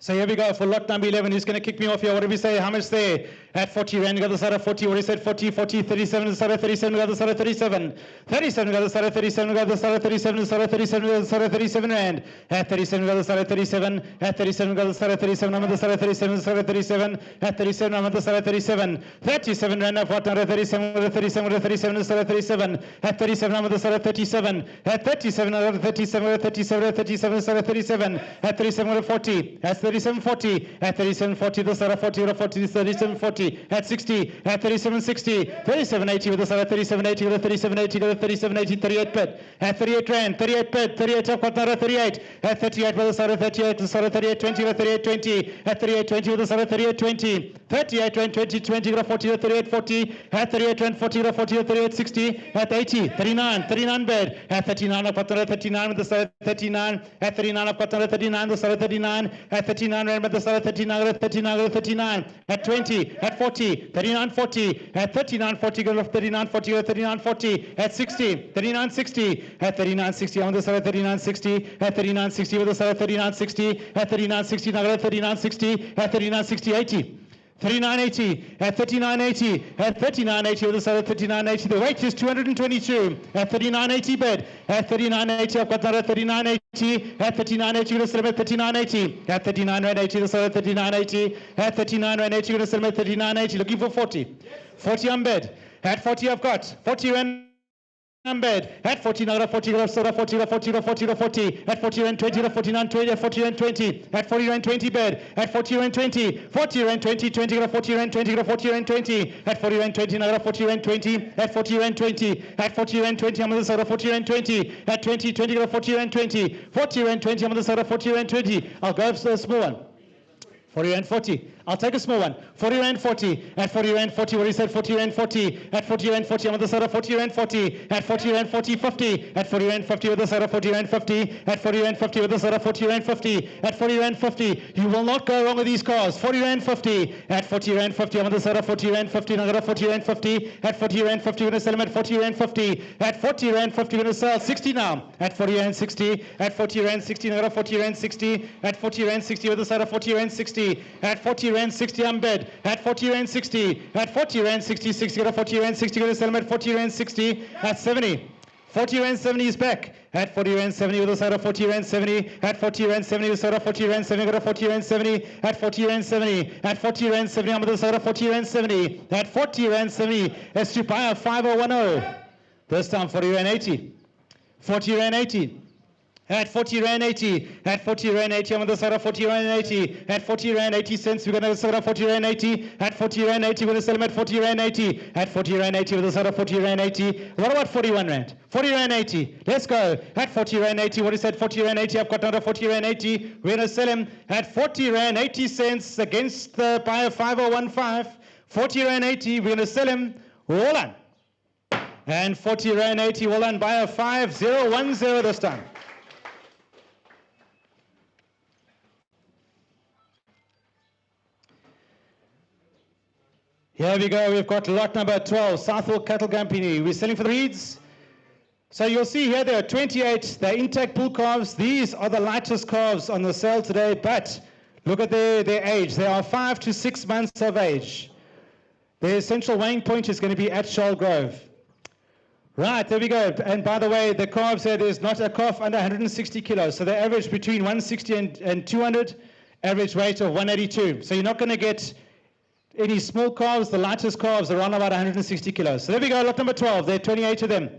So here we go for lot number 11. Who's going to kick me off here? What did we say? How much there? At 40 rand, go to the side of 40. What did we said? 40, 40, 37, to the side of 37, go to the side of 37. 37, go to the side of 37, go to the side of 37, to the side of 37, go to the side of 37 rand. At 37, go to the side of 37. At 37, go to the side of 37, I'm on the side of 37, the side of 37. At 37, I'm on the side of 37. 37 rand, I've got another 37, go to 37, go to 37, the side of 37. At 37, I'm on the side of 37. At 37, I go to 37, go to 37, go to 37, the side of 37. At 37, go to 40. At 37.40, at 37.40, the side of 40, go to 40, 37.40, at 60, at 37.60, 37.80 with the side of 37.80, go to 37.80, go to 37.80, 38 bid, at 38 rand, 38 bid, 38 up, got another 38, at 38 with the side of 38, the side of 38.20, go to 38.20, at 38.20 with the side of 38.20, 38 rand, 20, go to 40, go to 38.40, at 38 rand, 40, go to 40, go to 38.60, at 80, 39 bid, at 39 up, got another 39 with the side of 39, at 39 up, got another 39, the side of 39, at 39 rand, but the side of 39, go to 39, go to 39, at 20, at 40, 39.40, at 39.40, go to 39.40, go to 39.40, at 60, 39.60, at 39.60, on the side of 39.60, at 39.60, with the side of 39.60, at 39.60, now go to 39.60, at 39.60, 80. 39.80, at 39.80, at 39.80, with the side of 39.80, the weight is 222, at 39.80 bid, at 39.80, I've got that at 39.80, at 39.80, you're going to sell them at 39.80, at 39.80, the side of 39.80, at 39.80, you're going to sell them at 39.80, looking for 40, 40 on bid, at 40 I've got, 40 rand bid, at 40 now, 40 go to 40 to 40 to 40 to 40, at 40 rand 20 to 49 20, at 40 rand 20, at 40 rand 20 bid, at 40 rand 20, 40 rand 20, 20 to 40 rand 20 to 40 rand 20, at 40 rand 20 now, 40 rand 20, at 40 rand 20, at 40 rand 20, I'm on the side of 40 rand 20, at 20 to 40 rand 20, 40 rand 20, I'm on the side of 40 rand 20, I'll go for the small one. 40 rand 40. I'll take a small one. 40 rand 40. At 40 rand 40. What do you said? 40 rand 40. At 40 rand 40. I'm on the side of 40 rand 40. At 40 rand 40 50. At 40 rand 50 with the side of 40 rand 50. At 40 rand 50 with the side of 40 rand 50. At 40 rand 50. You will not go wrong with these cars. 40 rand 50. At 40 rand 50. I'm on the side of 40 rand 50. Now I got a 40 rand 50. At 40 rand 50. We're going to sell them at 40 rand 50. At 40 rand 50. We're going to sell 60 now. At 40 rand 60. At 40 rand 60. Now I got a 40 rand 60. At 40 rand 60 with the side of 40 rand 60. At 40 rand 60 I'm bid. At 40 rand 60. At 40 rand 60. 60 got a 40 rand 60. Going to sell them at 40 rand 60. At 70. 40 rand 70 is back. At 40 rand 70 with the side of 40 rand 70. At 40 rand 70 with the side of 40 rand 70. Got a 40 rand 70. At 40 rand 70. At 40 rand 70. I'm with the side of 40 rand 70. At 40 rand 70. Let's to buy a 5010. This time 40 rand 80. 40 rand 80. At 40 Rand 80, at 40 Rand 80, I'm on the side of 40 Rand 80, at 40 Rand 80 cents, we're going to sell at 40 Rand 80, at 40 Rand 80, we're going to sell them at 40 Rand 80, at 40 Rand 80, with a side of 40 Rand 80. What about 41 Rand? 40 Rand 80, let's go. At 40 Rand 80, what is that? 40 Rand 80, I've got another 40 Rand 80, we're going to sell him at 40 Rand 80 cents against the buyer 5015, 40 Rand 80, we're going to sell him, roll on. And 40 Rand 80, well done, buyer 5010 this time. Here we go, we've got lot number 12, Southall Cattle Company. We're selling for the breeds. So you'll see here there are 28, they're intact bull calves. These are the lightest calves on the sale today, but look at their age. They are 5 to 6 months of age. Their central weighing point is going to be at Charlgrove. Right, there we go. And by the way, the calves here, there's not a calf under 160 kilos. So they average between 160 and 200, average weight of 182. So you're not going to get any small calves. The lightest calves are around about 160 kilos. So there we go, lot number 12. There are 28 of them.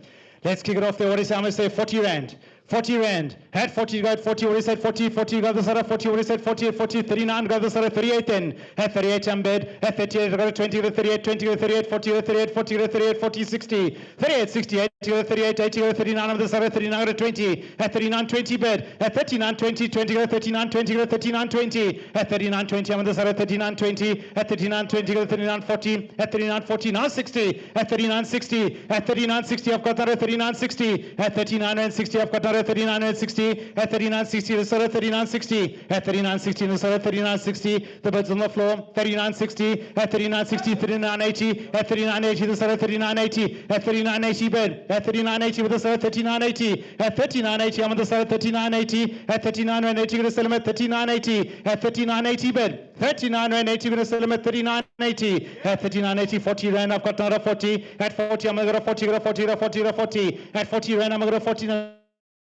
Let's kick it off there. What is how much there? 40 Rand. 40 Rand. Had 40, got 40. What is that? 40, 40, got the side of 40. What is that? 40, 40, 39, got the side of 38 then. Had 38 on bed. Had 38, got a 20, got a 38, 20, got a 38, 40, got a 38, 40, got a 38, 40, 60. 38, 68, got a 38, 80, got a 39 on the side of 39, got a 20. Had 39, 20 bed. Had 39, 20, 20, got a 39, 20, got a 39, 20. Had 39, 20 on the side of 39, 20. Had 39, 20, got a 39, 40. Had 39, 40, now 60. Had 39, 60. Had 39, 60, I've got another 39, 60. At 39 and 60, I've got another 39 and 60. At 39, 60, the side of 39, 60. At 39, 60, the side of 39, 60. The bird's on the floor. 39, 60. At 39, 60, 39, 80. At 39, 80, the side of 39, 80. At 39, 80 bed. At 39, 80 with the side of 39, 80. At 39, 80, I'm on the side of 39, 80. At 39 and 80, going to sell him at 39, 80. At 39, 80 bed. 39 and 80, going to sell him at 39, 80. At 39, 80, 40 Rand, I've got another 40. At 40, I'm going to go to 40, go to 40, go to 40, go to 40. At 40 Rand, I'm going to go to 40.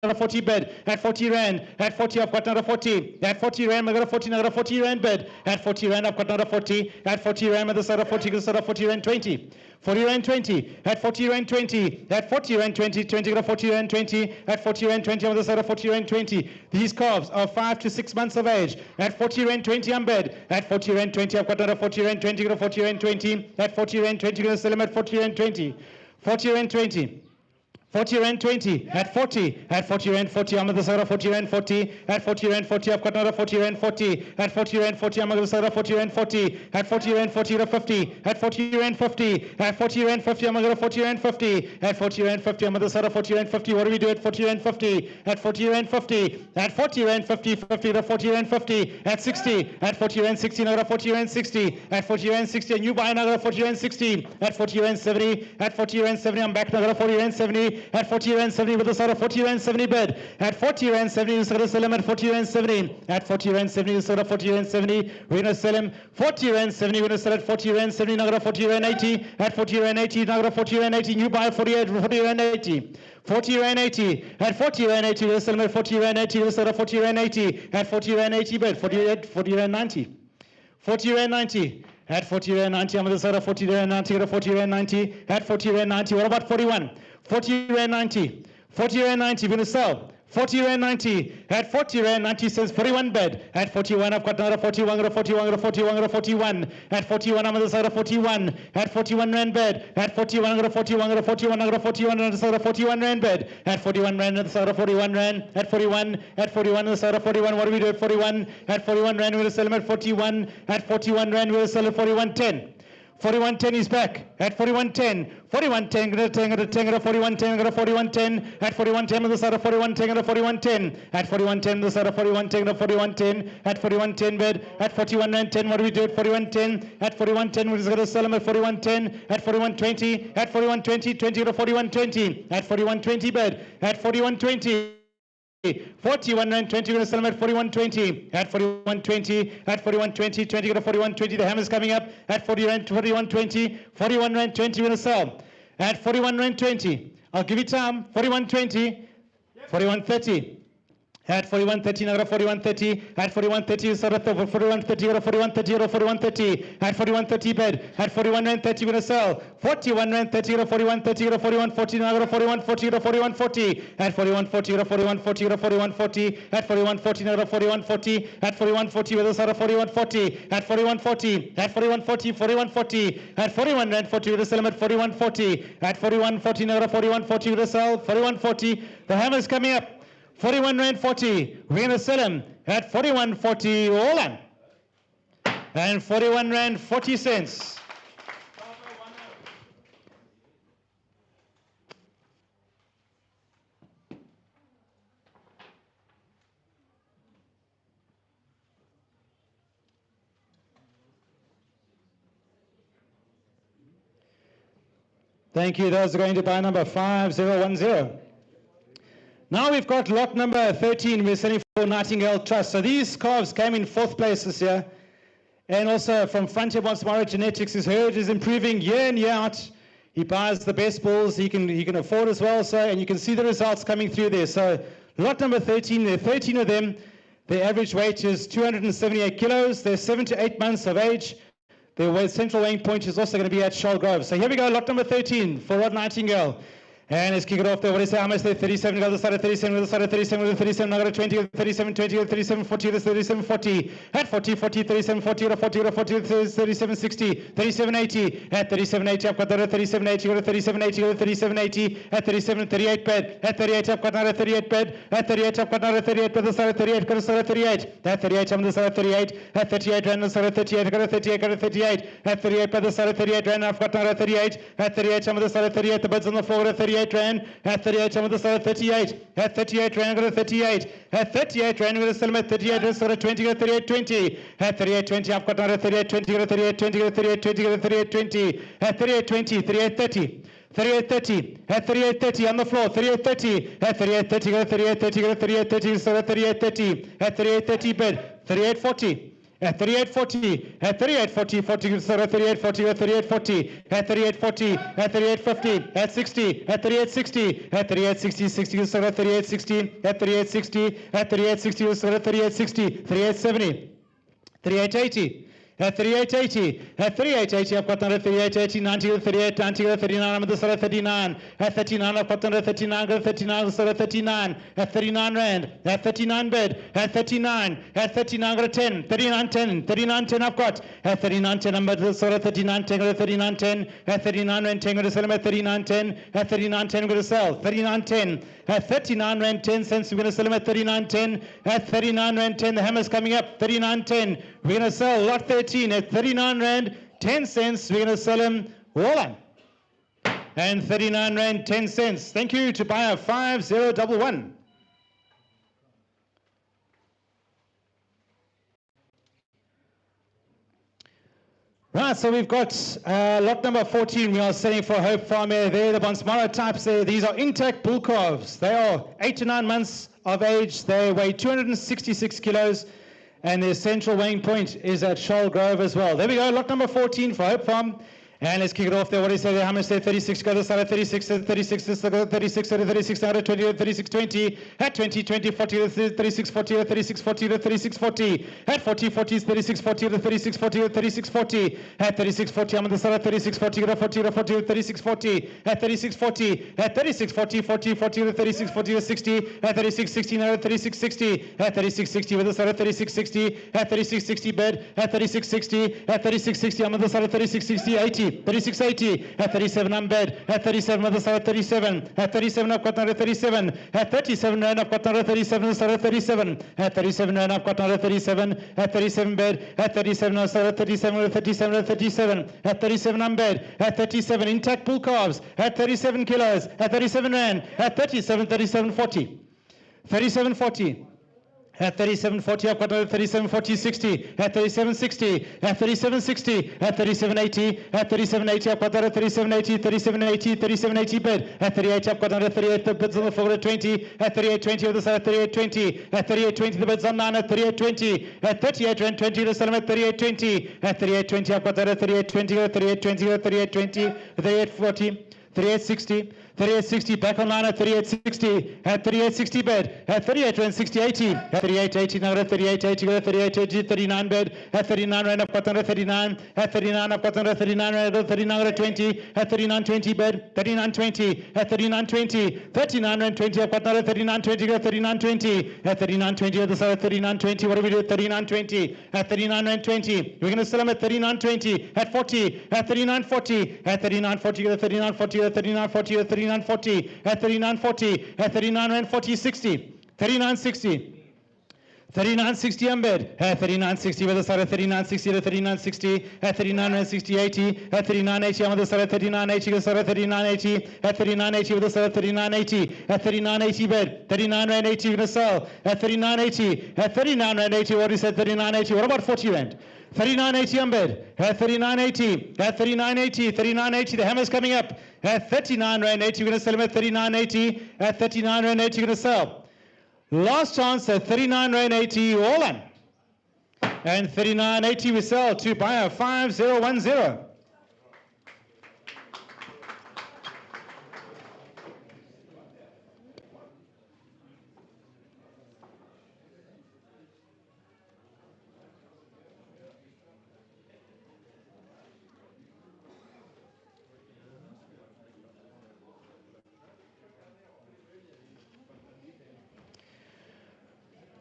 Another 40 bed. At 40 Rand. At 40, I've got another 40. At 40 Rand, I've got a 40, another 40 Rand bed. At 40 Rand, I've got another 40. At 40 Rand, the side of 40, the side of 40 Rand 20. 40 Rand 20. At 40 Rand 20. At 40 Rand 20, 20 got a 40 Rand 20. At 40 Rand 20, on the side of 40 Rand 20. These calves are 5 to 6 months of age. At 40 Rand 20, I'm bed. At 40 Rand 20, I've got another 40 Rand 20, got a 40 Rand 20. At 40 Rand 20, going to sell them at 40 Rand 20. 40 Rand 20. 40 Rand 20, at 40 Rand 40, I'm on the side of 40 Rand 40, at 40 Rand 40, I've got another 40 Rand 40, at 40 Rand 40, I'm on the side of 40 Rand 40, at 40 Rand 40 to 50, at 40 Rand 50, at 40 Rand 50, I'm on the 40 Rand 50, at 40 Rand 50, I'm on the side of 40 Rand 50, what do we do at 40 Rand 50, at 40 Rand 50, at 40 Rand 50, 50 to 40 Rand 50, at 60, at 40 Rand 60, another 40 Rand 60, at 40 Rand 60, and you buy another 40 Rand 60, at 40 Rand 70, at 40 Rand 70, I'm back another 40 Rand 70, at 40 Rand 70 with the side of 40 Rand 70 bed. At 40 Rand 70, we're going to sell him at 40 Rand 70. At 40 Rand 70, we're going to 40 Rand 70. We're going to sell him 40 Rand 70. We're going to sell at 40 Rand 70. Now going to 40 Rand 80. At 40 Rand 80, now going to 40 Rand 80. You buy 40 Rand 80. 40 Rand 80. At 40 Rand 80, we're going to sell him at 40 Rand 80. We're going to sell at 40 Rand 80. At 40 Rand 80 bed. 40 Rand 90. 40 Rand 90. At 40 Rand 90, I'm on the side of 40 Rand 90. Go to 40 Rand 90. At 40 Rand 90. What about 41? 40 Rand 90. 40 Rand 90, we're going to sell. 40 Rand 90. At 40 Rand 90 says 41 bed. At 41, I've got another 41, go to 41, go to 41, go to 41. At 41, I'm on the side of 41. At 41 Rand bed. At 41, go to 41, go to 41, go to 41 on the side of 41 Rand bed. At 41 Rand on the side of 41 Rand. At 41 on the side of 41. What do we do at 41? At 41 Rand, we're going to sell them at 41. At 41 Rand, we're going to sell at 41.10. 41.10 is back at 41.10. 41.10, go to 10, go to 10, go to 41.10, go to 41.10. At 41.10 on the side of 41.10, go to 41.10. At 41.10 on the side of 41.10, go to 41.10. At 41.10 bed. At 41.10, what do we do at 41.10? At 41.10, we're just going to sell them at 41.10. At 41.20. At 41.20, 20 to 41.20. At 41.20 bed. At 41.20. 41 Rand 20, we're going to sell them at 41.20. At 41.20, at 41.20, 20 go to 41.20. The hammer's coming up at 40 Rand 41.20. 41 Rand 20, we're going to sell at 41 Rand 20. I'll give you time. 41.20, 41.30. At 41.30, now 41.30. At 41.30, sort of 41.30, 41.30, 41.30. At 41.30 bed. At 41.30, we're going to sell. 41.30, 41.30, 41.40, now 41.40, 41.40. At 41.40, 41.40, 41.40. At 41.40, now 41.40. At 41.40, with a sort of 41.40. At 41.40. At 41.40, 41.40. At 41.40, with a sell at 41.40. At 41.40, now 41.40, with a sell. 41.40. The hammer's coming up. 41 Rand 40, we're going to sell him at 41.40 all on. And 41 Rand 40 cents. Thank you. Those are going to buy number 5010. Now we've got lot number 13, we're selling for Nightingale Trust. So these calves came in 4th place this year. And also from Frontier Bonsmara Genetics, his herd is improving year in, year out. He buys the best bulls he can afford as well. So, and you can see the results coming through there. So lot number 13, there are 13 of them. Their average weight is 278 kilos. They're 7 to 8 months of age. Their central weighing point is also going to be at Charlgrove. So here we go, lot number 13 for Rod Nightingale. And let's kick it off there. What is it? How much there? 37, go to the side of 37, with the side of 37, with the 37, now go to 20, with the 37, 20, with the 37, 40, with the 37, 40. At 40, 40, 37, 40, with the 40, with the 40, with the 37, 60, 37, 80. At 37, 80, I've got that at 37, 80, go to 37, 80, go to 37, 80. At 37, 38 bed. At 38, I've got that at 38 bed. At 38, I've got that at 38, with the side of 38, go to the side of 38. At 38, I'm on the side of 38. At 38, rand on the side of 38, go to 38, go to 38. At 38, by the side of 38 rand, I've got that at 38. At 38, I'm on the side of 38, the bids on the floor at 38 rand. At 38, I'm on the side of 38. At 38 rand, go to 38. At 38 rand, we're going to sell them at 38 rand, sort of 20, go to 38, 20. At 38, 20, I've got down at 38, 20, go to 38, 20, go to 38, 20, go to 38, 20. At 38, 20, 38, 30. 38.30, at 38.30 on the floor, 38.30, at 38.30, go to 38.30, go to 38.30, so at 38.30, at 38.30 bid, 38.40. At 38.40, at 38.40, 40, so at 38.40, at 38.40, at 38.40, at 38.50, at 60, at 38.60, at 38.60, 60, so at 38.60, at 38.60, at 38.60, so at 38.60, 38.70, 38.80. At 38.80, at 38.80, I've got under 38.80, 90, 38, 90, 39, I'm at the side of 39. At 39, I've got under 39, go to 39, the side of 39. At 39 rand, at 39 bed, at 39, at 39, go to 10, 39, 10, 39, 10, I've got. At 39, 10, I'm at the side of 39, 10, go to 39, 10. At 39 rand, 10, go to sell him at 39, 10. At 39, 10, go to sell, 39, 10. At 39 rand, 10 cents, we're going to sell him at 39, 10. At 39 rand, 10, the hammer's coming up, 39, 10. We're going to sell lot 13 at 39 rand, 10 cents. We're going to sell him all on. And 39 rand, 10 cents. Thank you to buyer 5011. Right, so we've got lot number 14. We are selling for Hope Farm there. The Bonsmara types there. These are intact bull calves. They are 8 to 9 months of age. They weigh 266 kilos. And their central weighing point is at Charlgrove as well. There we go, lot number 14 for Hope Farm. And let's kick it off there. What do you say there? How much there? 36, go to the side of 36, 36, 36, 36, now to 20, 36, 20, at 20, 20, 40, 36, 40, 36, 40, 36, 40, at 40, 40, 36, 40, 36, 40, 36, 40, at 36, 40, I'm on the side of 36, 40, 40, 40, 36, 40, at 36, 40, at 36, 40, 40, 40, 36, 40, 60, at 36, 60, now at 36, 60, at 36, 60, with the side of 36, 60, at 36, 60 bed, at 36, 60, at 36, 60, I'm on the side of 36, 60, 80. 36.80, at 37 I'm bed, at 37 on the side of 37, at 37 I've got another 37, at 37 rand I've got another 37 on the side of 37, at 37 rand I've got another 37, at 37 bed, at 37 on the side of 37, at 37, at 37, at 37 I'm bed, at 37 intact bull calves, at 37 kilos, at 37 rand, at 37, 37.40, 37.40. At 37.40, I've got another 37.40, 60. At 37.60, at 37.60, at 37.80, at 37.80, I've got another 37.80, 37.80, 37.80 bid. At 38, I've got another 38, the bids on the floor at 20. At 38.20, on the side at 38.20. At 38.20, the bids on 9 at 38.20. At 38 rand 20, the sell at 38.20. At 38.20, I've got that at 38.20, at 38.20, at 38.20, at 38.40. 38.60, 3860, back online at 3860, at 3860 bed, at 38 rand 6080, at 3880, now at 3880, go to 3880, 39 bed, at 39 rand, I've got under 39, at 39, I've got under 39 rand, at 39 at 20, at 3920 bed, 3920, at 3920, 39 rand 20, I've got under 3920, go to 3920, at 3920, at the side of 3920, what do we do at 3920, at 39 rand 20, we're going to sell them at 3920, at 40, at 3940, at 3940, go to 3940, at 3940, at 3940, at 3940, at 39 rand 40, 60, 3960. 3960 Embed, at 3960 with the side of 3960 to 3960, at 39 rand 60, 80, at 3980 on the side of 3980, the side of 3980, at 3980 with the side of 3980, at 3980 bed, 39 rand 80 going to sell, at 3980, at 39 rand 80, what is at 3980, what about 40 rand? 3980 Embed, at 3980, at 3980, 3980, the hammer's coming up, at 39 rand 80, we're going to sell him at 3980, at 39 rand 80, we're going to sell. Last chance at 39 rand 80, all in. And 39.80 we sell to buyer 5010.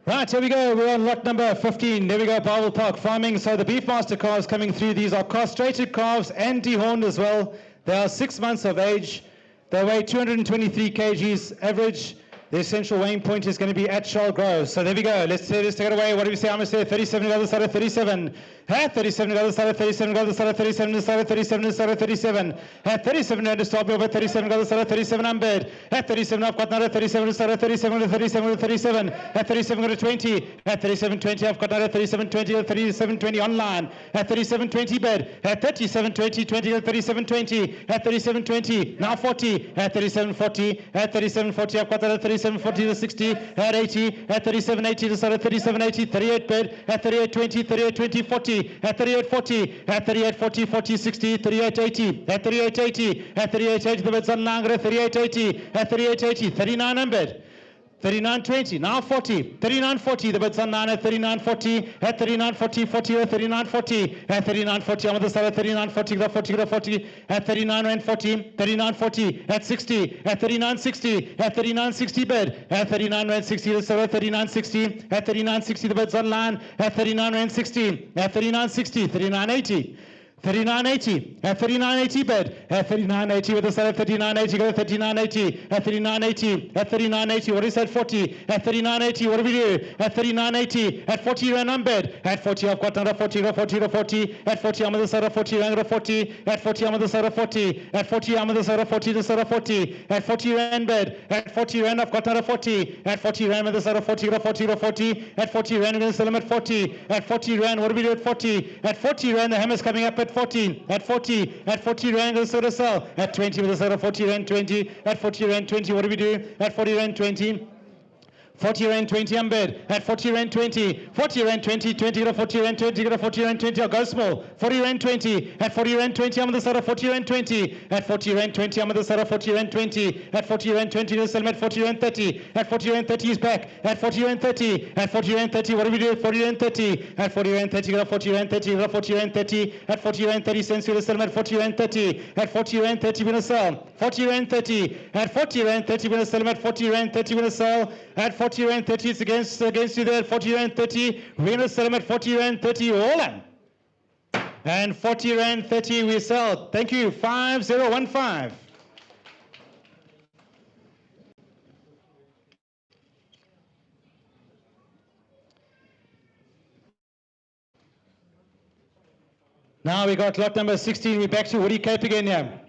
Right, here we go. We're on lot number 15. There we go, Barwell Park Farming. So the Beefmaster calves coming through. These are castrated calves and dehorned as well. They are 6 months of age. They weigh 223 kgs average. The essential weighing point is going to be at Charlgrove. So there we go. Let's take it away. What do we say? I'm going to say 37 to the other side of 37. At 37 to the other side of 37, to the other side of 37, to the side of 37, to the side of 37. At 37 to stop me over 37, to the other side of 37, I'm bed. At 37, I've got another 37, to the side of 37, to 37, to 37. At 37, go to 20. At 37, 20, I've got another 37, 20, to 37, 20 online. At 37, 20 bed. At 37, 20, 20 to 37, 20. At 37, 20, now 40. At 37, 40. At 37, 40, I've got another 37, 40 to 60. At 80. At 37, 80 to the side of 37, 80. 38 bed. At 38, 20, 38, 20, 40. At 38, 40. At 38, 40, 40, 60. 38, 80. At 38, 80. At 38, 80, the bed's on longer. 38, 80. At 38, 80. 39 on bed. 39.20, now 40, 39.40, the bids on 9 at 39.40, at 39.40, 40 at 39.40, at 39.40, I'm on the side at 39.40, 40, 40, at 39 and 40, 39.40, at 60, at 39.60, at 39.60 bid, at 39 and 60, the side at 39.60, at 39.60, the bids online, at 39 and 60, at 39.60, 39.80. 39.80 at 39.80 bed at 39.80 with the side at 39.80 go to 39.80 at 39.80 at 39.80 what is that 40 at 39.80 what do we do at 39.80 at 40 rand on bed at 40 I've got another 40 to 40 to 40 at 40 I'm on the side of 40 rand to 40 at 40 I'm on the side of 40 at 40 I'm on the side of 40 to the side of 40 at 40 rand bed at 40 rand I've got another 40 at 40 rand on the side of 40 to 40 to 40 at 40 rand we're going to sell them at 40 at 40 rand what do we do at 40 at 40 rand the hammer's coming up at 40 at 40 rand goes to the sell at 20 with a side of 40 rand 20 at 40 rand 20 what do we do at 40 rand 20 40 rand 20 on bed at 40 rand 20 40 rand 20 20 to 40 rand 20 to 40 rand 20 I'll go small 40 rand 20 at 40 rand 20 I'm on the side of 40 rand 20 at 40 rand 20 I'm on the side of 40 rand 20 at 40 rand 20 to sell at 40 rand 30 at 40 rand 30 is back at 40 rand 30 at 40 rand 30 what do we do at 40 rand 30 at 40 rand 30 go 40 rand 30 go 40 rand 30 at 40 rand 30 cents we're going to sell at 40 rand 30 at 40 rand 30 we're going to sell 40 rand 30 at 40 rand 30 we're going to sell at 40 rand 30 we're going to sell at 40 rand 30 it's against you there at 40 rand 30 we're going to sell them at 40 rand 30 all in and 40 rand 30 we sell thank you 5015 now we got lot number 16 we're back to Woody Cape again here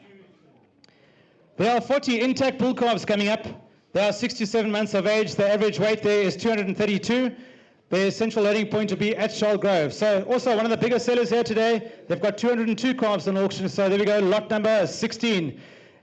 there are 40 intact bull calves coming up. They are 6 to 7 months of age. The average weight there is 232. The essential loading point will be at Charlgrove. So also one of the bigger sellers here today. They've got 202 calves on auction. So there we go, lot number 16.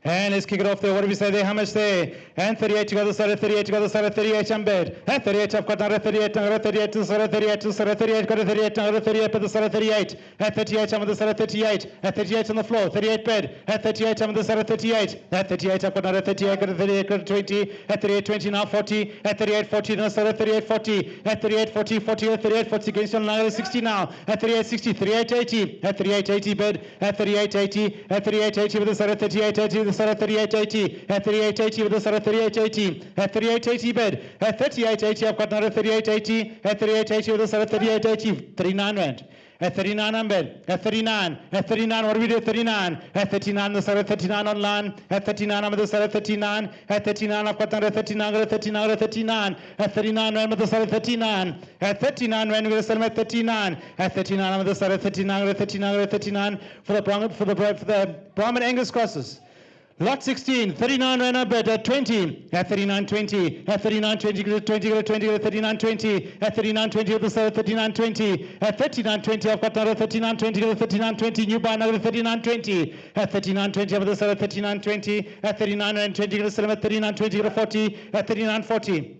And let's kick it off there. What do we say there? How much there? And 38 to go to the side of 38 to go to the side of 38. I'm bad. And 38. I've got another 38. Another 38 to the side of 38 to the side of 38. Got a 38. Another 38 to the side of 38. At 38. I'm on the side of 38. At 38 on the floor. 38 bed. At 38. I'm on the side of 38. At 38. I've got another 38. Got a 38. Got a 20. At 38. 20 now 40. At 38. 40. On the side of 38. 40. At 38. 40. 40. At 38. 40. Against on line 60 now. At 38. 60. 38. 80. At 38. 80 bed. At 38. 80. At 38. 80 with the side of 38. 80 with the side of 38. 80. At 38.80 with the side of 38.80. At 38.80 bed. At 38.80 I've got another 38.80. At 38.80 with the side of 38.80. 39 rand. At 39 on bed. At 39. At 39 what do we do at 39? At 39 the side of 39 online. At 39 I'm with the side of 39. At 39 I've got another 39. Got a 39. Got a 39. At 39 rand with the side of 39. At 39 rand with the side of 39. At 39 I'm with the side of 39. Got a 39. Got a 39 for the Brahman Angus crosses. Lot 16, 39 rand up at 20, at 39.20, at 39.20, go to 20, go to 20, go to 39.20, at 39.20 with the side of 39.20, at 39.20 I've got another 39.20, go to 39.20, new buy another 39.20, at 39.20 over the side of 39.20, at 39.20, go to sell them at 39.20, go to 40, at 39.40.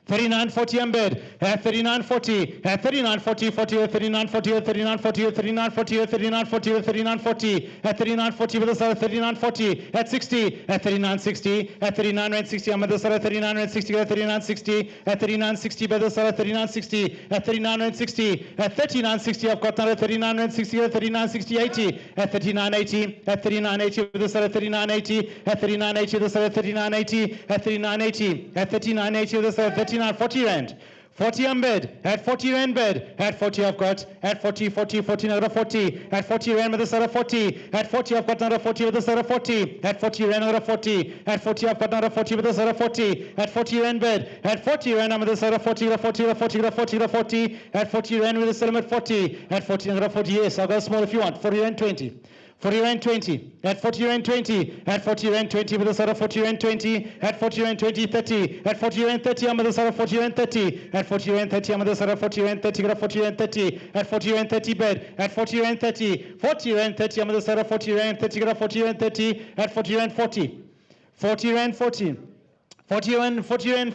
39.40 on bed. At 39.40. At 39.40. 40 or 39.40 or 39.40 or 39.40 or 39.40 or 39.40. At 39.40 with the side of 39.40. At 60. At 39.60. At 39.60. I'm at the side of 39.60. At 39.60. At 39.60 by the side of 39.60. At 39.60. At 39.60. I've got another 39.60. At 39.60. 80. At 39.80. At 39.80 with the side of 39.80. At 39.80 with the side of 39.80. At 39.80. At 39.80 with the side of 39. 40 rand. 40 on bed. At 40 rand bed. At 40 I've got. At 40, 40, 40, another 40. At 40 rand with the side of 40. At 40 I've got another 40 with the side of 40. At 40 rand another 40. At 40 I've got another 40 with the side of 40. At 40 rand bed. At 40 rand I'm with the side of 40, 40, 40, 40, 40. At 40 rand with the settlement 40. At 40 another 40. Yes, I'll go small if you want. 40 rand 20. 40 rand 20. At 40 rand 20. At 40 rand 20 with the side of 40 rand 20. At 40 rand 20, 30. At 40 rand 30 I'm with the side of 40 rand 30. At 40 rand 30 I'm with the side of 40 rand 30. Got a 40 rand 30. At 40 rand 30 bed. At 40 rand 30. 40 rand 30 I'm with the side of 40 rand 30. Got a 40 rand 30. At 40 rand 40. 40 rand 40. 40 rand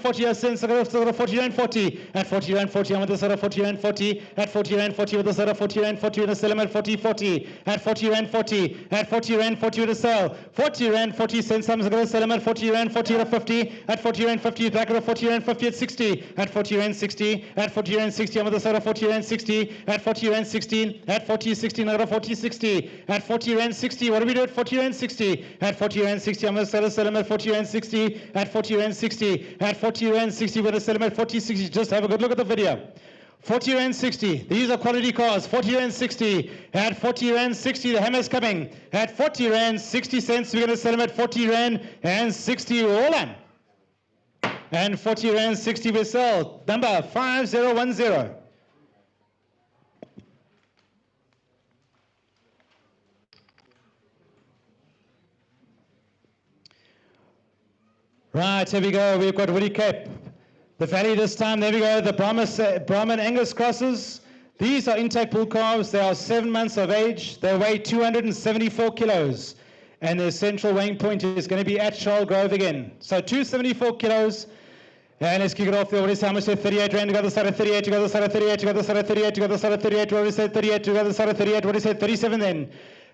40 cents, 40 rand 40. At 40 rand 40, I'm with the side of 40 rand 40. At 40 rand 40 with the side of 40 rand 40 with the sell at 40 40. At 40 rand 40. At 40 rand 40 with the sell. 40 rand 40 cents, I'm going to sell at 40 rand 40 at 50. At 40 rand 50, back at 40 rand 50 at 60. At 40 rand 60. At 40 rand 60, I'm with the side of 40 rand 60. At 40 rand 16. At 40 16, another 40 60. At 40 rand 60, what do we do at 40 rand 60? At 40 rand 60, I'm going to sell at 40 rand 60. At 40 rand 60. At 40 rand 60, we're going to sell them at 40 60. Just have a good look at the video. 40 rand 60. These are quality cars. 40 rand 60. At 40 rand 60, the hammer's coming. At 40 rand 60 cents, we're going to sell them at 40 rand and 60. Hold on. And 40 rand 60 we sell. Number 5010. Right, here we go. We've got Woody Cape. The valley this time, there we go. The Brahman Angus crosses. These are intake bull calves. They are 7 months of age. They weigh 274 kilos. And their central weighing point is going to be at Charlgrove again. So 274 kilos. And let's kick it off there. What is how much? 38 rand to go to the side of 38, to go to the side of 38, to go to the side of 38, to go to the side of 38. What do you say? 38 to go to the side of 38. What do you say? 37 then.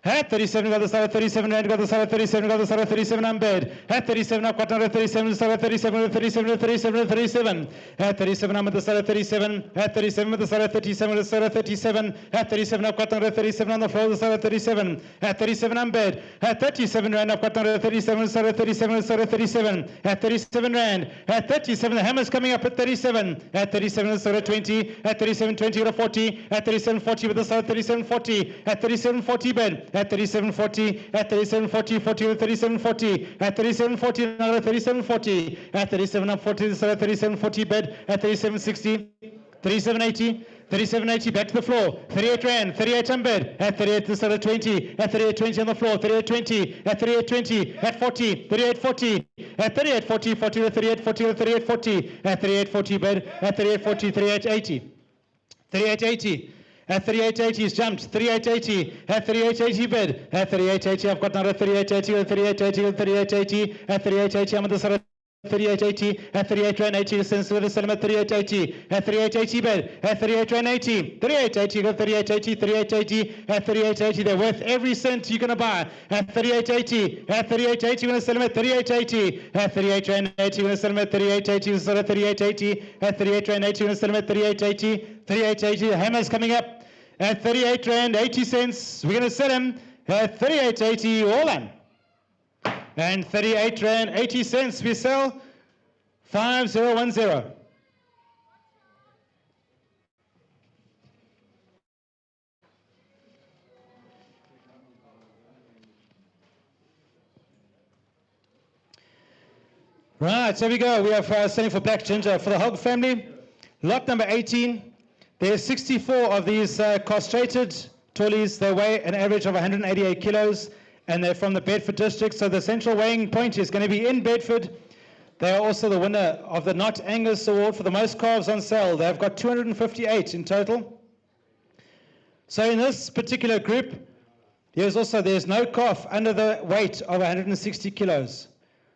At 37, go to the side of 37, rand, go to the side of 37, go to the side of 37 on bed. At 37, I've got another 37, the side of 37, 37, 37, 37. At 37, I'm at the side of 37. At 37, with the side of 37, with the side of 37. At 37, I've got another 37 on the floor, the side of 37. At 37 on bed. At 37 rand, I've got another 37, the side of 37, the side of 37. At 37 rand. At 37, the hammer's coming up at 37. At 37, the side of 20. At 37, 20 to 40. At 37, 40 with the side of 37, 40. At 37, 40 bed. At 37.40, at 37.40, 40 to 37.40, at 37.40, another 37.40, at 37.40, this at 37.40 bed, at 37.60, 37.80, 37.80, back to the floor, 38 rand, 38 on bed, at 38 this at 20, at 38.20 on the floor, 38.20, at 38.20, at 40, 38.40, at 38.40, 40 to 38.40 to 38.40, at 38.40 bed, at 38.40, 38.80, 38.80. At 38.80, he's jumped. 38.80. At 38.80 bid. At 38.80, I've got another 38.80. At 38.80. At 38.80. At 38.80, I'm on the side of 38.80. At 38 rand 80, since with the settlement 38.80. At 38.80 bid. At 38 rand 80. 38.80. Got 38.80. 38.80. At 38.80, they're worth every cent you're going to buy. At 38.80. At 38.80, you're going to sell them at 38.80. At 38 rand 80, you're going to sell them at 38.80. You sell at 38.80. At 38 rand 80, you're going to sell them at 38.80. 38.80. The hammer's coming up at 38 rand 80 cents. We're going to sell him at 38.80. All done. And 38 rand 80 cents we sell. 5010. Right, so we go. We are selling for black ginger for the hog family. Lot number 18. There's 64 of these castrated tullies. They weigh an average of 188 kilos. And they're from the Bedford district, so the central weighing point is going to be in Bedford. They are also the winner of the Not Angus Award for the most calves on sale. They've got 258 in total. So in this particular group, there's no calf under the weight of 160 kilos.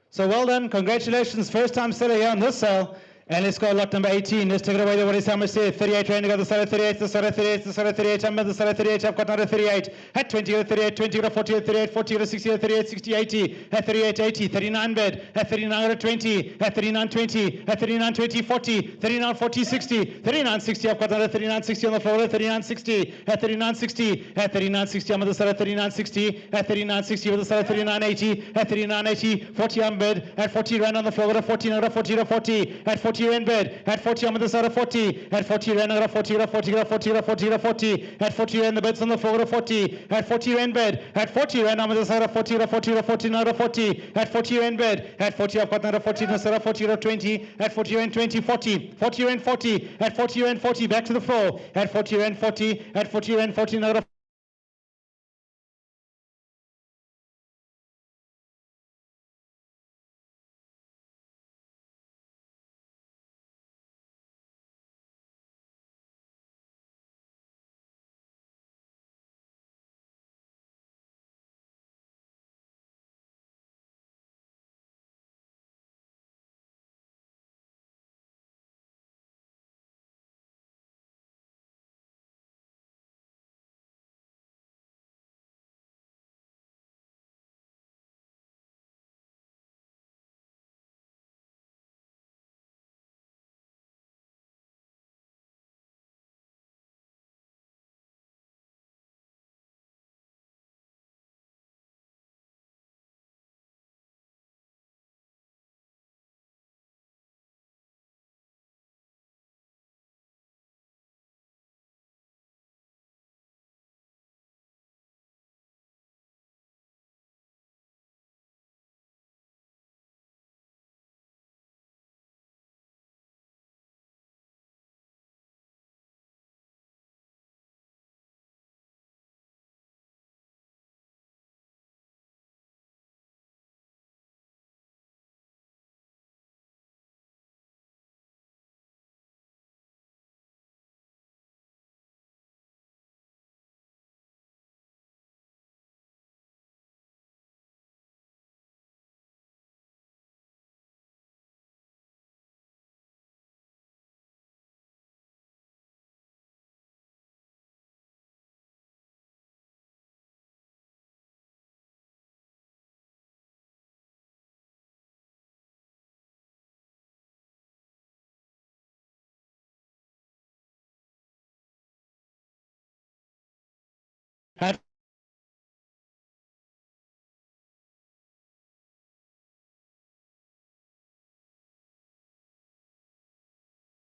So well done, congratulations, first time seller here on this sale. And let's go lot number 18. Let's take it away there. What is how much there? 38 rand to go the side of 38, the side of 38, the side of 38. I'm at the side of 38. I've got another 38. At 20 to 38, 20 to 40 to 38, 40 to 60 to 38, 60, 80. At 38, 80, 39 bed. At 39 to 20. At 39, 20. At 39, 20, 40. 39, 40, 60. 39, 60. I've got another 39, 60 on the floor. At 39, 60. At 39, 60. At 39, 60. I'm at the side of 39, 60. At 39, 60 with the side of 39, 80. At 39, 80. 40 on bed. At 40 rand on the floor. At 40, another 40 to 40. At 40 rand bed. At 40, I'm on the side of 40. At 40 rand, I got 40, 40, 40, 40, 40. At 40 rand, the bed's on the floor, 40. At 40 rand bed. At 40 rand, I'm on the side of 40, 40, 40, 40. At 40 rand bed. At 40, I've got another 40, on the side of 40, 20. At 40 rand, 20, 40. 40 rand, 40. At 40 rand, 40, back to the floor. At 40 rand, 40. At 40 rand, 40, another 40.